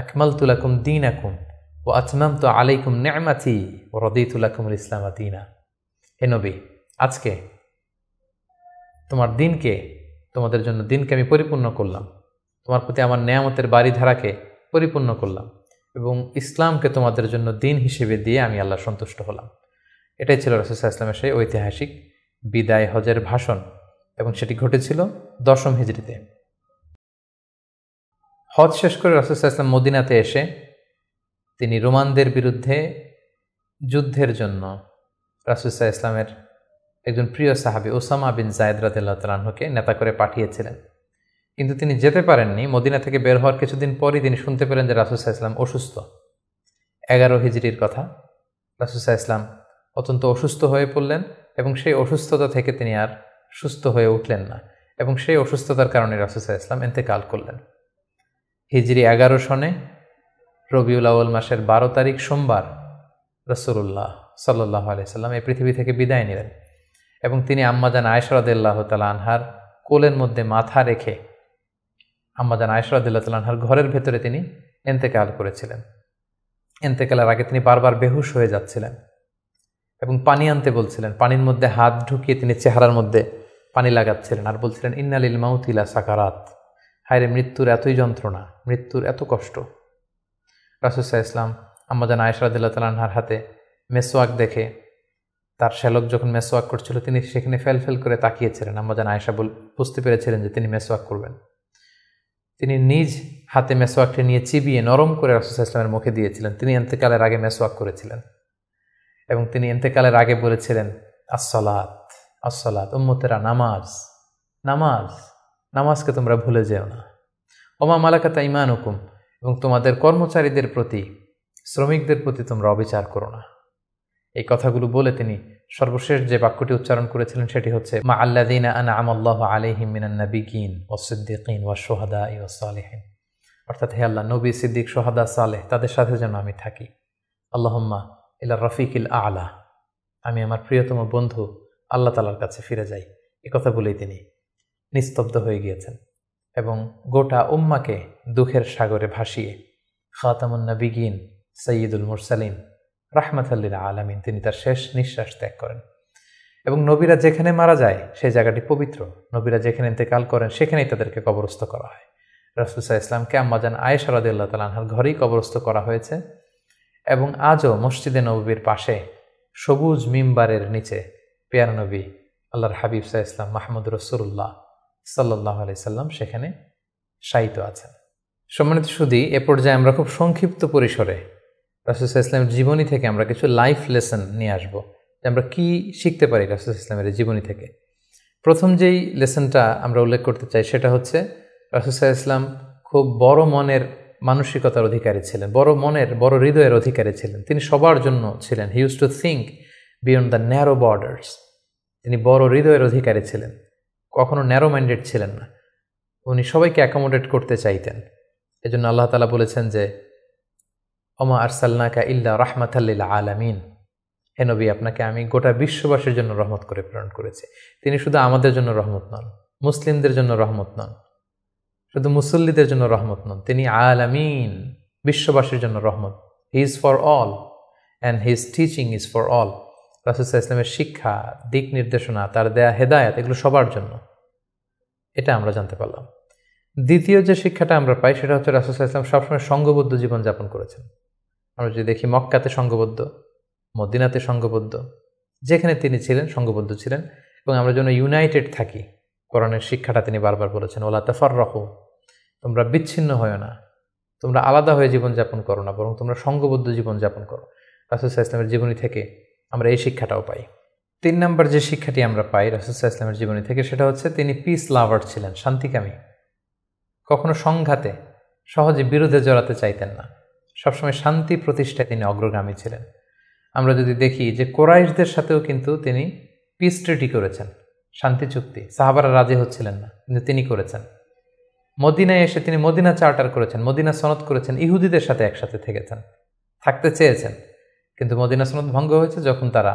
আকমালতু লাকুম দীনাকুম ওয়া আতমামতু আলাইকুম নি'মাতি ওয়া রাদিতু লাকুমুল ইসলাম দীনা। হে নবী, আজকে তোমার দিনকে, তোমাদের জন্য দিনকে আমি পরিপূর্ণ করলাম, তোমার প্রতি আমার নেয়ামতের বাড়িধারাকে পরিপূর্ণ করলাম এবং ইসলামকে তোমাদের জন্য দিন হিসেবে দিয়ে আমি আল্লাহ সন্তুষ্ট হলাম। এটাই ছিল রাসূল সাল্লাল্লাহু আলাইহি ওয়াসাল্লামের সেই ঐতিহাসিক বিদায় হজের ভাষণ এবং সেটি ঘটেছিল 10ম হিজরিতে। হজ শেষ করে রাসূল সাল্লাল্লাহু আলাইহি ওয়াসাল্লাম মদিনাতে এসে তিনি রোমানদের বিরুদ্ধে যুদ্ধের জন্য রাসূল সাল্লাল্লাহু আলাইহি ওয়াসাল্লামের একজন প্রিয় সাহাবী ওসামা বিন যায়েদ রাদিয়াল্লাহু তাআলা আনহুকে নেতা করে পাঠিয়েছিলেন। কিন্তু তিনি যেতে পারেননি। মদিনা থেকে বের হওয়ার কিছুদিন পরই তিনি শুনতে পেলেন যে রাসূল সাল্লাল্লাহু আলাইহি ওয়াসাল্লাম অসুস্থ। 11 হিজরির কথা। রাসূল সাল্লাল্লাহু আলাইহি ওয়াসাল্লাম অত্যন্ত অসুস্থ হয়ে পড়লেন এবং সেই অসুস্থতা থেকে তিনি আর সুস্থ হয়ে উঠলেন না এবং সেই অসুস্থতার কারণে রাসূল সাল্লাল্লাহু আলাইহি ওয়াসাল্লাম ইন্তেকাল করলেন। হিজরি 11 সনে রবিউল আউয়াল মাসের 12 তারিখ সোমবার রাসূলুল্লাহ সাল্লাল্লাহু আলাইহি ওয়াসাল্লাম এই পৃথিবী থেকে বিদায় নিলেন এবং তিনি আম্মাজান আয়েশা রাদিয়াল্লাহু তাআলা আনহার কোলের মধ্যে মাথা রেখে আম্মা জান আয়েশা রাদিয়াল্লাহু তাআলা আনহার ঘরের ভেতরে তিনি ইন্তেকাল করেছিলেন। ইন্তেকালের আগে তিনি বারবার বেহুশ হয়ে যাচ্ছিলেন এবং পানি আনতে বলছিলেন। পানির মধ্যে হাত ঢুকিয়ে তিনি চেহারার মধ্যে পানি লাগাচ্ছিলেন আর বলছিলেন, ইন্না লিল মাউতি লা সাকারাত, হায়রে মৃত্যুর এতই যন্ত্রণা, মৃত্যুর এত কষ্ট। রাসূল সাল্লাল্লাহু আলাইহি ওয়াসাল্লাম আম্মা জান আয়েশা রাদিয়াল্লাহু তাআলা আনহার হাতে মেসওয়াক দেখে, তার শ্যালক যখন মেসওয়াক করছিল তিনি সেখানে ফেল করে তাকিয়েছিলেন। আম্মা জান আয়েশা বুঝতে পেরেছিলেন যে তিনি মেসওয়াক করবেন। তিনি নিজ হাতে মেসওয়াকটি নিয়ে চিবিয়ে নরম করে রাসূল সাল্লাল্লাহু আলাইহি ওয়াসাল্লামের মুখে দিয়েছিলেন। তিনি ইন্তেকালের আগে মেসওয়াক করেছিলেন এবং তিনি ইন্তেকালের আগে বলেছিলেন, আসসালাত আসসালাত, উম্মতেরা নামাজ নামাজ, নামাজকে তোমরা ভুলে যেও না। ওমা মালাকাত আইমানুকুম, এবং তোমাদের কর্মচারীদের প্রতি, শ্রমিকদের প্রতি তোমরা অবিচার করো না। এই কথাগুলো বলে তিনি সর্বশেষ যে বাক্যটি উচ্চারণ করেছিলেন সেটি হচ্ছে, মা আল্লাযীনা আনআমা আল্লাহু আলাইহিম মিনান নাবিয়্যিন ওয়াস সিদ্দীকিন ওয়াশ শুহাদাই ওয়াস সালিহিন, অর্থাৎ হে আল্লাহ, নবী, সিদ্দিক, শুহাদা, সালেহ তাদের সাথে যেন আমি থাকি। আল্লাহুম্মা ইলা রফিকিল আ'লা, আমি আমার প্রিয়তম বন্ধু আল্লাহ তাআলার কাছে ফিরে যাই। এই কথা বলেই তিনি নিস্তব্ধ হয়ে গিয়েছেন এবং গোটা উম্মাকে দুঃখের সাগরে ভাসিয়ে খাতামুন নবিয়্যিন সাইয়্যিদুল মুরসালিন রাহমাতাল লিল আলামিন তিনি তার শেষ নিঃশ্বাস ত্যাগ করেন। এবং নবীরা যেখানে মারা যায় সেই জায়গাটি পবিত্র। নবীরা যেখানে ইন্তেকাল করেন সেখানেই তাদেরকে কবরস্থ করা হয়। রাসূল সাল্লাল্লাহু আলাইহি ওয়াসাল্লামকে আম্মা জান আয়েশা রাদিয়াল্লাহু তাআলা আনহার ঘরেই কবরস্থ করা হয়েছে এবং আজও মসজিদে নববীর পাশে সবুজ মিম্বারের নিচে পেয়ারা নবী আল্লাহর হাবিব সাল্লাল্লাহু আলাইহি ওয়াসাল্লাম মাহমুদ রাসূলুল্লাহ সাল্লাল্লাহু আলাইহি সাল্লাম সেখানে শায়িত আছেন। সম্মানিত সুধী, এ পর্যায়ে আমরা খুব সংক্ষিপ্ত পরিসরে রাসূল সাল্লাল্লাহু আলাইহি ওয়াসাল্লামের জীবনী থেকে আমরা কিছু লাইফ লেসন নিয়ে আসব যে আমরা কি শিখতে পারি রাসূল সাল্লাল্লাহু আলাইহি ওয়াসাল্লামের জীবনী থেকে। প্রথম যেই লেসনটা আমরা উল্লেখ করতে চাই সেটা হচ্ছে রাসূল সাল্লাল্লাহু আলাইহি ওয়াসাল্লাম খুব বড় মনের মানসিকতার অধিকারী ছিলেন, বড় হৃদয়ের অধিকারী ছিলেন। তিনি সবার জন্য ছিলেন। He use to think beyond the narrow borders. তিনি বড় হৃদয়ের অধিকারী ছিলেন, কখনো ন্যারো মাইন্ডেড ছিলেন না। উনি সবাইকে অ্যাকোমোডেট করতে চাইতেন। এজন্য আল্লাহ তাআলা বলেছেন যে, ওমা আরসালনাকা ইল্লা রাহমাতাল লিল আলামিন, হে নবী, আপনাকে আমি গোটা বিশ্ববাসীর জন্য রহমত করে প্রেরণ করেছি। তিনি শুধু আমাদের জন্য রহমত নন, মুসলিমদের জন্য রহমত নন, শুধু মুসল্লিদের জন্য রহমত নন, তিনি আলামিন, বিশ্ববাসীর জন্য রহমত। He is for all and his teaching is for all. রাসূল সাল্লাল্লাহু আলাইহি ওয়াসাল্লামের শিক্ষা, দিক নির্দেশনা, তার দেয়া হেদায়েত, এগুলো সবার জন্য। এটা আমরা জানতে পারলাম। দ্বিতীয় যে শিক্ষাটা আমরা পাই সেটা হচ্ছে রাসূল সাল্লাল্লাহু আলাইহি ওয়াসাল্লাম সবসময় সংঘবদ্ধ জীবনযাপন করেছেন। আমরা যদি দেখি মক্কাতে সংঘবদ্ধ, মদিনাতে সংঘবদ্ধ, যেখানে তিনি ছিলেন সংঘবদ্ধ ছিলেন। এবং আমরা যেন ইউনাইটেড থাকি, কোরআনের শিক্ষাটা তিনি বারবার বলেছেন, ওয়ালা তাফাররাকু, তোমরা বিচ্ছিন্ন হয় না, তোমরা আলাদা হয়ে জীবনযাপন করো না, বরং তোমরা সংঘবদ্ধ জীবনযাপন করো। রাসূল সাল্লাল্লাহু আলাইহি ওয়াসাল্লামের জীবনী থেকে আমরা এই শিক্ষাটাও পাই। 3 নম্বর যে শিক্ষাটি আমরা পাই রাসূল সাল্লাল্লাহু আলাইহি ওয়াসাল্লামের জীবনী থেকে সেটা হচ্ছে তিনি পিস লাভার ছিলেন, শান্তিকামী। কখনো সংঘাতে সহজে বিরোধে জড়াতে চাইতেন না, সবসময় শান্তি প্রতিষ্ঠায় তিনি অগ্রগামী ছিলেন। আমরা যদি দেখি যে কোরাইশদের সাথেও কিন্তু তিনি পিস ট্রিটি করেছেন, শান্তি চুক্তি। সাহাবারা রাজি হচ্ছিলেন না, কিন্তু তিনি করেছেন। মদিনায় এসে তিনি মদিনা চার্টার করেছেন, মদিনা সনদ করেছেন, ইহুদিদের সাথে একসাথে থেকেছেন, থাকতে চেয়েছেন, কিন্তু মদিনা সনদ ভঙ্গ হয়েছে যখন তারা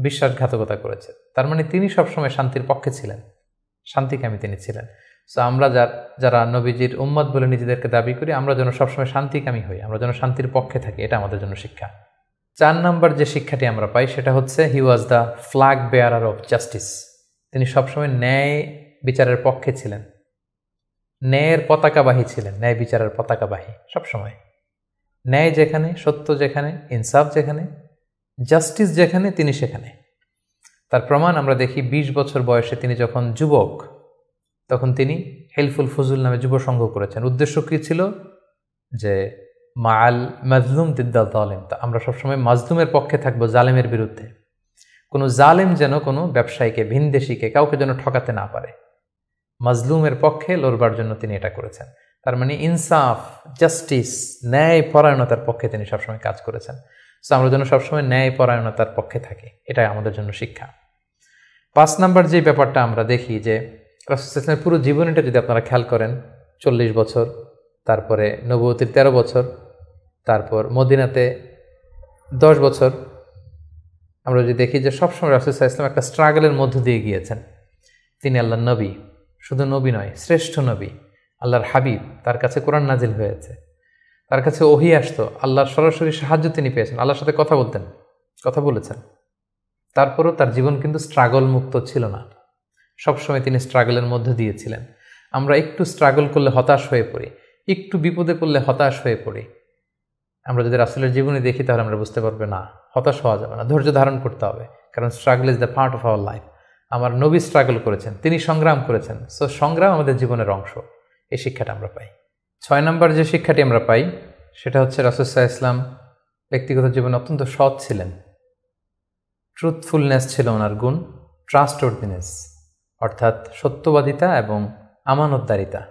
বিশ্বাসঘাতকতা করেছে। তার মানে তিনি সবসময় শান্তির পক্ষে ছিলেন, শান্তিকামী তিনি ছিলেন। সো আমরা যারা নবীজির উম্মত বলে নিজেদেরকে দাবি করি, আমরা যেন সবসময় শান্তিকামী হই, আমরা যেন শান্তির পক্ষে থাকি, এটা আমাদের জন্য শিক্ষা। 4 নম্বর যে শিক্ষাটি আমরা পাই সেটা হচ্ছে he was the flag bearer of justice. তিনি সবসময় ন্যায় বিচারের পক্ষে ছিলেন, ন্যায়ের পতাকাবাহী ছিলেন, ন্যায় বিচারের পতাকাবাহী। সবসময় ন্যায় যেখানে, সত্য যেখানে, ইনসাফ যেখানে, জাস্টিস যেখানে, তিনি সেখানে। তার প্রমাণ আমরা দেখি 20 বছর বয়সে তিনি যখন যুবক, তখন তিনি হেলফুল ফুজুল নামে যুব সংঘ করেছেন। উদ্দেশ্য কী ছিল? যে মাল মাজলুম দিদ্দাল জালেম, আমরা সবসময় মাজলুমের পক্ষে থাকবো, জালেমের বিরুদ্ধে। কোনো জালেম যেন কোনো ব্যবসায়ীকে, ভিনদেশিকে, কাউকে যেন ঠকাতে না পারে, মাজলুমের পক্ষে লড়বার জন্য তিনি এটা করেছেন। তার মানে ইনসাফ, জাস্টিস, ন্যায় পরায়ণতার পক্ষে তিনি সবসময় কাজ করেছেন। সো আমরা যেন সবসময় ন্যায় পরায়ণতার পক্ষে থাকি, এটাই আমাদের জন্য শিক্ষা। 5 নম্বর যে ব্যাপারটা আমরা দেখি যে রাসূল সাল্লাল্লাহু আলাইহি ওয়াসাল্লামের পুরো জীবনীটা যদি আপনারা খেয়াল করেন, 40 বছর, তারপরে নবুয়তির 13 বছর, তারপর মদিনাতে 10 বছর, আমরা যদি দেখি যে সবসময় রাসূল সাল্লাল্লাহু আলাইহি ওয়াসাল্লাম একটা স্ট্রাগলের মধ্য দিয়ে গিয়েছেন। তিনি আল্লাহর নবী, শুধু নবী নয়, শ্রেষ্ঠ নবী, আল্লাহর হাবিব, তার কাছে কোরআন নাজিল হয়েছে, তার কাছে ওহী আসতো, আল্লাহর সরাসরি সাহায্য তিনি পেয়েছেন, আল্লাহর সাথে কথা বলেছেন। তারপরও তার জীবন কিন্তু স্ট্রাগল মুক্ত ছিল না, সবসময় তিনি স্ট্রাগলের মধ্যে দিয়েছিলেন। আমরা একটু স্ট্রাগল করলে হতাশ হয়ে পড়ি, একটু বিপদে পড়লে হতাশ হয়ে পড়ি। আমরা যদি রাসূলের জীবনে দেখি তাহলে আমরা বুঝতে পারবো না, হতাশ হওয়া যাবে না, ধৈর্য ধারণ করতে হবে, কারণ struggle is the part of our life. আমার নবী স্ট্রাগল করেছেন, তিনি সংগ্রাম করেছেন, সো সংগ্রাম আমাদের জীবনের অংশ। এই শিক্ষাটা আমরা পাই। 6 নম্বর যে শিক্ষাটি আমরা পাই সেটা হচ্ছে রাসূল সাল্লাল্লাহু আলাইহি ওয়াসাল্লাম ব্যক্তিগত জীবনে অত্যন্ত সৎ ছিলেন। ট্রুথফুলনেস ছিল ওনার গুণ, ট্রাস্টওয়ার্দিনেস অর্থাৎ সত্যবাদিতা এবং আমানতদারিতা।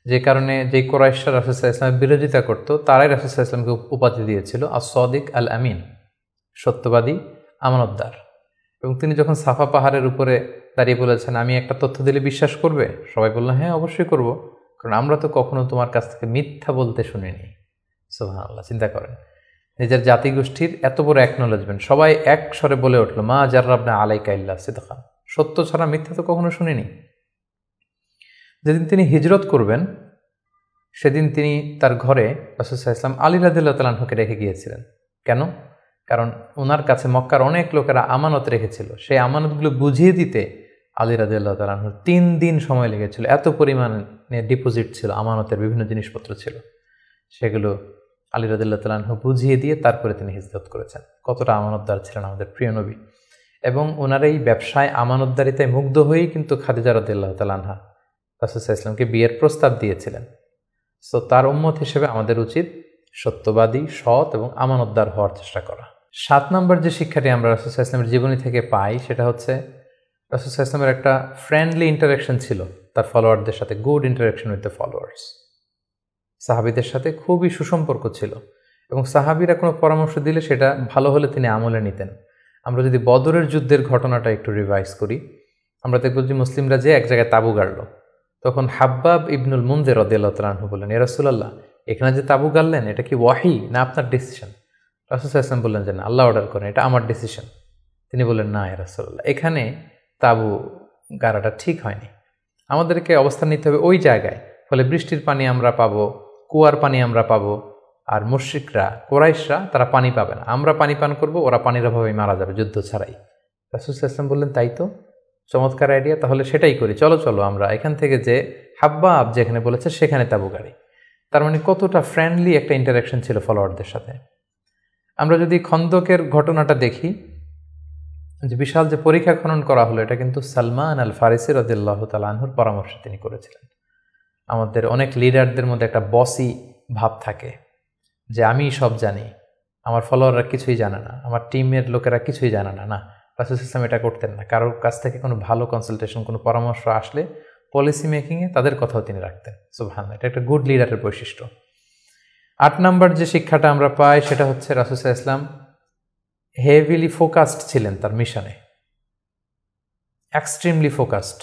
যে কারণে যেই কুরাইশরা রাসূল সাল্লাল্লাহু আলাইহি ওয়াসাল্লামের বিরোধিতা করত, তারাই রাসূল সাল্লাল্লাহু আলাইহি ওয়াসাল্লামকে উপাধি দিয়েছিল আস-সাদিক আল আমিন, সত্যবাদী, আমানতদার। এবং তিনি যখন সাফা পাহাড়ের উপরে দাঁড়িয়ে বলেছেন, আমি একটা তথ্য দিলে বিশ্বাস করবে? সবাই বলল, হ্যাঁ অবশ্যই করব, কারণ আমরা তো কখনো তোমার কাছ থেকে মিথ্যা বলতে শুনিনি। সুবহানাল্লাহ, চিন্তা করেন, নিজের জাতিগোষ্ঠীর এত বড় অ্যাকনোলেজমেন্ট, সবাই এক স্বরে বলে উঠল, মা জাররাবনা আলাইকা ইল্লা সিদকা, সত্য ছাড়া মিথ্যা তো কখনো শুনিনি। যেদিন তিনি হিজরত করবেন সেদিন তিনি তার ঘরে রাসূল সাল্লাল্লাহু আলাইহি ওয়াসাল্লাম আলী রাদিয়াল্লাহু তাআলা আনহুকে রেখে গিয়েছিলেন। কেন? কারণ ওনার কাছে মক্কার অনেক লোকেরা আমানত রেখেছিল, সেই আমানতগুলো বুঝিয়ে দিতে আলী রাদিয়াল্লাহু তাআলা আনহুর 3 দিন সময় লেগেছিল। এত পরিমাণে ডিপোজিট ছিল, আমানতের বিভিন্ন জিনিসপত্র ছিল, সেগুলো আলী রাদিয়াল্লাহু তাআলা আনহু বুঝিয়ে দিয়ে তারপরে তিনি হিজরত করেছেন। কতটা আমানতদার ছিলেন আমাদের প্রিয় নবী। এবং ওনার এই ব্যবসায় আমানতদারিতায় মুগ্ধ হয়েই কিন্তু খাদিজা রাদিয়াল্লাহু তাআলা আনহা রাসূল সাল্লাল্লাহু আলাইহি ওয়াসাল্লামকে বিয়ের প্রস্তাব দিয়েছিলেন। সো তার উম্মত হিসেবে আমাদের উচিত সত্যবাদী, সৎ এবং আমানতদার হওয়ার চেষ্টা করা। 7 নম্বর যে শিক্ষাটি আমরা রাসূল সাল্লাল্লাহু আলাইহি ওয়াসাল্লামের জীবনী থেকে পাই সেটা হচ্ছে রাসূল সাল্লাল্লাহু আলাইহি ওয়াসাল্লামের একটা ফ্রেন্ডলি ইন্টারাকশন ছিল তার ফলোয়ারদের সাথে, good interaction with the followers. সাহাবীদের সাথে খুবই সুসম্পর্ক ছিল এবং সাহাবীরা কোনো পরামর্শ দিলে সেটা ভালো হলে তিনি আমলে নিতেন। আমরা যদি বদরের যুদ্ধের ঘটনাটা একটু রিভাইজ করি, আমরা দেখব যে মুসলিমরা যে এক জায়গায় তাঁবু গাড়ল, তখন হাব্বাব ইবনুল মুনযির রাদিয়াল্লাহু তাআলা আনহু বললেন, ইয়া রাসূলুল্লাহ, এখানে যে তাঁবু গাড়লেন এটা কি ওয়াহি না আপনার ডিসিশন? রাসূল সাল্লাল্লাহু আলাইহি ওয়াসাল্লাম বললেন যে না, আল্লাহ অর্ডার করেন, এটা আমার ডিসিশন। তিনি বললেন, না ইয়া রাসূলুল্লাহ, এখানে তাঁবু গাড়াটা ঠিক হয়নি, আমাদেরকে অবস্থান নিতে হবে ওই জায়গায়, ফলে বৃষ্টির পানি আমরা পাবো, কুয়ার পানি আমরা পাবো, আর মুশরিকরা, কুরাইশরা তারা পানি পাবে না, আমরা পানি পান করব, ওরা পানির অভাবে মারা যাবে যুদ্ধ ছাড়াই। রাসূল সাল্লাল্লাহু আলাইহি ওয়াসাল্লাম বললেন, তাই তো, চমৎকার আইডিয়া, তাহলে সেটাই করি, চলো আমরা এখান থেকে যে হাব্বাব যেখানে বলেছে সেখানে তাঁবু গাড়ি। তার মানে কতটা ফ্রেন্ডলি একটা ইন্টারাকশন ছিল ফলোয়ারদের সাথে। আমরা যদি খন্দকের ঘটনাটা দেখি, যে বিশাল যে পরীক্ষা খনন করা হলো, এটা কিন্তু সালমান আল ফারিসি রাদিয়াল্লাহু তাআলা আনহুর পরামর্শে তিনি করেছিলেন। আমাদের অনেক লিডারদের মধ্যে একটা বসি ভাব থাকে, যে আমি সব জানি, আমার ফলোয়াররা কিছুই জানে না, আমার টিমের লোকেরা কিছুই জানে না। না, রাসূল সাল্লাল্লাহু আলাইহি ওয়াসাল্লাম এটা করতেন না। কারোর কাছ থেকে কোনো ভালো কনসালটেশন, কোনো পরামর্শ আসলে পলিসি মেকিংয়ে তাদের কথাও তিনি রাখতেন। সুবহানাল্লাহ, এটা একটা গুড লিডারের বৈশিষ্ট্য। 8 নম্বর যে শিক্ষাটা আমরা পাই সেটা হচ্ছে রাসূল সাল্লাল্লাহু আলাইহি ওয়াসাল্লাম হেভিলি ফোকাসড ছিলেন তার মিশনে, এক্সট্রিমলি ফোকাসড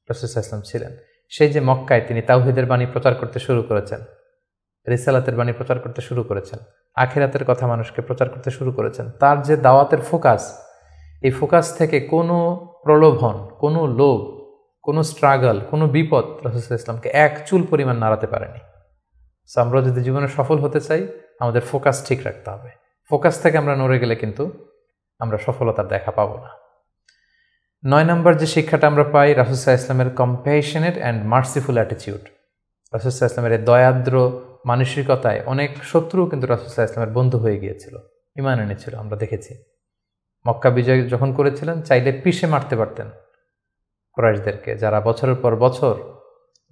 রাসূল সাল্লাল্লাহু আলাইহি ওয়াসাল্লাম ছিলেন। সেই যে মক্কায় তিনি তাওহীদের বাণী প্রচার করতে শুরু করেছেন, রিসালাতের বাণী প্রচার করতে শুরু করেছেন, আখিরাতের কথা মানুষকে প্রচার করতে শুরু করেছেন, তার যে দাওয়াতের ফোকাস, এই ফোকাস থেকে কোনো প্রলোভন, কোনো লোভ, কোনো স্ট্রাগল, কোনো বিপদ রাসূল সাল্লাল্লাহু আলাইহি ওয়াসাল্লামকে এক চুল পরিমাণ নাড়াতে পারেনি। সো আমরা যদি জীবনে সফল হতে চাই, আমাদের ফোকাস ঠিক রাখতে হবে। ফোকাস থেকে আমরা নড়ে গেলে কিন্তু আমরা সফলতার দেখা পাবো না। 9 নম্বর যে শিক্ষাটা আমরা পাই, রাসূল সাল্লাল্লাহু আলাইহি ওয়াসাল্লামের কম্প্যাশনেট অ্যান্ড মার্সিফুল অ্যাটিটিউড। রাসূল সাল্লাল্লাহু আলাইহি ওয়াসাল্লামের এই দয়াদ্র মানসিকতায় অনেক শত্রু কিন্তু রাসূল সাল্লাল্লাহু আলাইহি ওয়াসাল্লামের বন্ধু হয়ে গিয়েছিল, ঈমান এনেছিল। আমরা দেখেছি মক্কা বিজয় যখন করেছিলেন, চাইলে পিষে মারতে পারতেন কুরাইশদেরকে, যারা বছরের পর বছর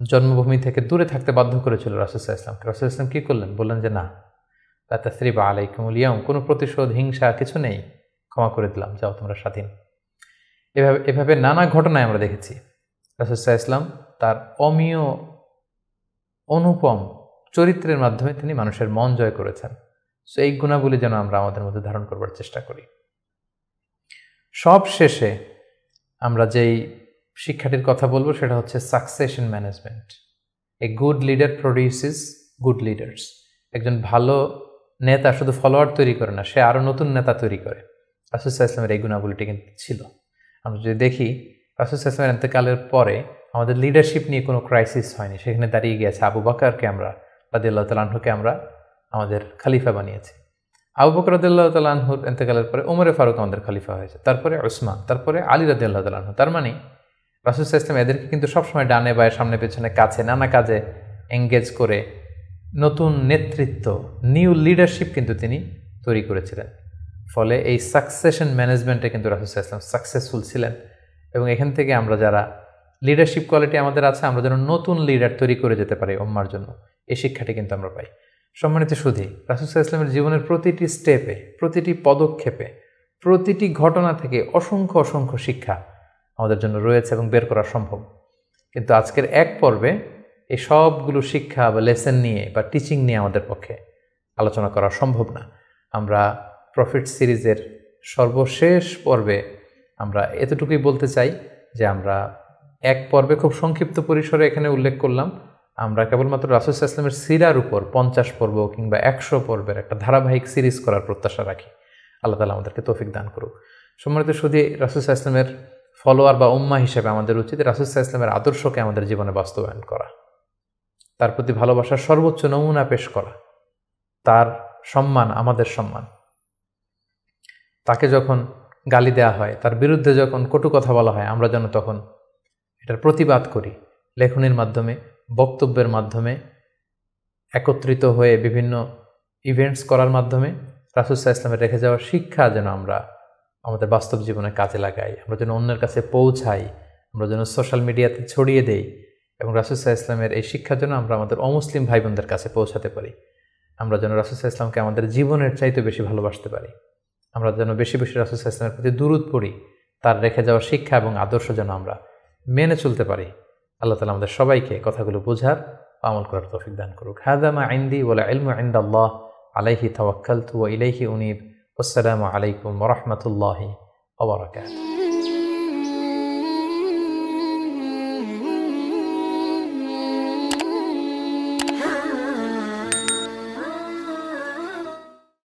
জন্মভূমি থেকে দূরে থাকতে বাধ্য করেছিল রাসূল সাল্লাল্লাহু আলাইহি ওয়াসাল্লামকে। রাসূল সাল্লাল্লাহু আলাইহি ওয়াসাল্লাম কী করলেন? বললেন যে না, লা তাসরিবা আলাইকুমুল ইয়াউম, কোনো প্রতিশোধ, হিংসা কিছু নেই, ক্ষমা করে দিলাম, যাও তোমরা স্বাধীন। এভাবে নানা ঘটনায় আমরা দেখেছি রাসূল সাল্লাল্লাহু আলাইহি ওয়াসাল্লাম তার অমীয় অনুপম চরিত্রের মাধ্যমে তিনি মানুষের মন জয় করেছেন। সো এই গুণাবলী যেন আমরা আমাদের মধ্যে ধারণ করবার চেষ্টা করি। সব শেষে আমরা যেই শিক্ষাটির কথা বলবো সেটা হচ্ছে succession management. A good leader produces good leaders. একজন ভালো নেতা শুধু ফলোয়ার তৈরি করে না, সে আরও নতুন নেতা তৈরি করে। রাসূল সাল্লাল্লাহু আলাইহি ওয়াসাল্লামের এই গুণাবলীটি কিন্তু ছিল। আমরা যদি দেখি, রাসূল সাল্লাল্লাহু আলাইহি ওয়াসাল্লামের ইন্তেকালের পরে আমাদের লিডারশিপ নিয়ে কোনো ক্রাইসিস হয়নি, সেখানে দাঁড়িয়ে গিয়েছে আবু বকরকে আমরা রাদিয়াল্লাহু তাআলা আনহুকে আমরা আমাদের খলিফা বানিয়েছি। আবু বকর রাদিয়াল্লাহু তাআলা আনহুর ইন্তেকালের পরে ওমরে ফারুক আমাদের খলিফা হয়েছে, তারপরে উসমান, তারপরে আলী রাদিয়াল্লাহু তাআলা আনহু। তার মানে রাসূল সাল্লাল্লাহু আলাইহি ওয়াসাল্লাম এদেরকে কিন্তু সবসময় ডানে বায়ে সামনে পেছনে কাছে নানা কাজে এঙ্গেজ করে নতুন নেতৃত্ব, নিউ লিডারশিপ কিন্তু তিনি তৈরি করেছিলেন। ফলে এই সাকসেশন ম্যানেজমেন্টে কিন্তু রাসূল সাল্লাল্লাহু আলাইহি ওয়াসাল্লাম সাকসেসফুল ছিলেন। এবং এখান থেকে আমরা যারা লিডারশিপ কোয়ালিটি আমাদের আছে, আমরা যেন নতুন লিডার তৈরি করে যেতে পারি উম্মার জন্য, এই শিক্ষাটি কিন্তু আমরা পাই। সম্মানিত সুধী, রাসূল সাল্লাল্লাহু আলাইহি ওয়াসাল্লামের জীবনের প্রতিটি স্টেপে, প্রতিটি পদক্ষেপে, প্রতিটি ঘটনা থেকে অসংখ্য অসংখ্য শিক্ষা আমাদের জন্য রয়েছে এবং বের করা সম্ভব। কিন্তু আজকের এক পর্বে এই সবগুলো শিক্ষা বা লেসন নিয়ে বা টিচিং নিয়ে আমাদের পক্ষে আলোচনা করা সম্ভব না। আমরা প্রফিট সিরিজের সর্বশেষ পর্বে আমরা এতটুকুই বলতে চাই যে আমরা এক পর্বে খুব সংক্ষিপ্ত পরিসরে এখানে উল্লেখ করলাম, আমরা কেবলমাত্র রাসূল সাল্লাল্লাহু আলাইহি ওয়াসাল্লামের সিরার উপর 50 পর্ব কিংবা 100 পর্বের একটা ধারাবাহিক সিরিজ করার প্রত্যাশা রাখি। আল্লাহ তাআলা আমাদেরকে তৌফিক দান করুক। সম্মানিত সুধী, রাসূল সাল্লাল্লাহু আলাইহি ওয়াসাল্লামের ফলোয়ার বা উম্মাহ হিসেবে আমাদের উচিত রাসূল সাল্লাল্লাহু আলাইহি ওয়াসাল্লামের আদর্শকে আমাদের জীবনে বাস্তবায়ন করা, তার প্রতি ভালোবাসার সর্বোচ্চ নমুনা পেশ করা, তার সম্মান আমাদের সম্মান। তাকে যখন গালি দেওয়া হয়, তার বিরুদ্ধে যখন কটু কথা বলা হয়, আমরা যেন তখন এটার প্রতিবাদ করি, লেখনীর মাধ্যমে, বক্তব্যের মাধ্যমে, একত্রিত হয়ে বিভিন্ন ইভেন্টস করার মাধ্যমে রাসূল সাল্লাল্লাহু আলাইহি ওয়াসাল্লামের রেখে যাওয়া শিক্ষা যেন আমরা আমাদের বাস্তব জীবনে কাজে লাগাই, আমরা যেন অন্যের কাছে পৌঁছাই, আমরা যেন সোশ্যাল মিডিয়াতে ছড়িয়ে দেই এবং রাসূল সাল্লাল্লাহু আলাইহি ওয়াসাল্লামের এই শিক্ষার জন্য আমরা আমাদের অমুসলিম ভাই বোনদের কাছে পৌঁছাতে পারি। আমরা যেন রাসূল সাল্লাল্লাহু আলাইহি ওয়াসাল্লামকে আমাদের জীবনের চাইতে বেশি ভালোবাসতে পারি। আমরা যেন বেশি বেশি রাসূল সাল্লাল্লাহু আলাইহি ওয়াসাল্লামের প্রতি দুরূদ পড়ি, তার রেখে যাওয়া শিক্ষা এবং আদর্শ যেন আমরা মেনে চলতে পারি। আল্লাহ তাআলা আমাদের সবাইকে কথাগুলো বোঝার, আমল করার তৌফিক দান করুক। হাযা মা ইনদি ওয়াল ইলমু ইনদাল্লাহ আলাইহি তাওয়াক্কালতু ওয়া ইলাইহি উনীব। আসসালামু আলাইকুম ওয়া রাহমাতুল্লাহি ওয়া বারাকাতুহু।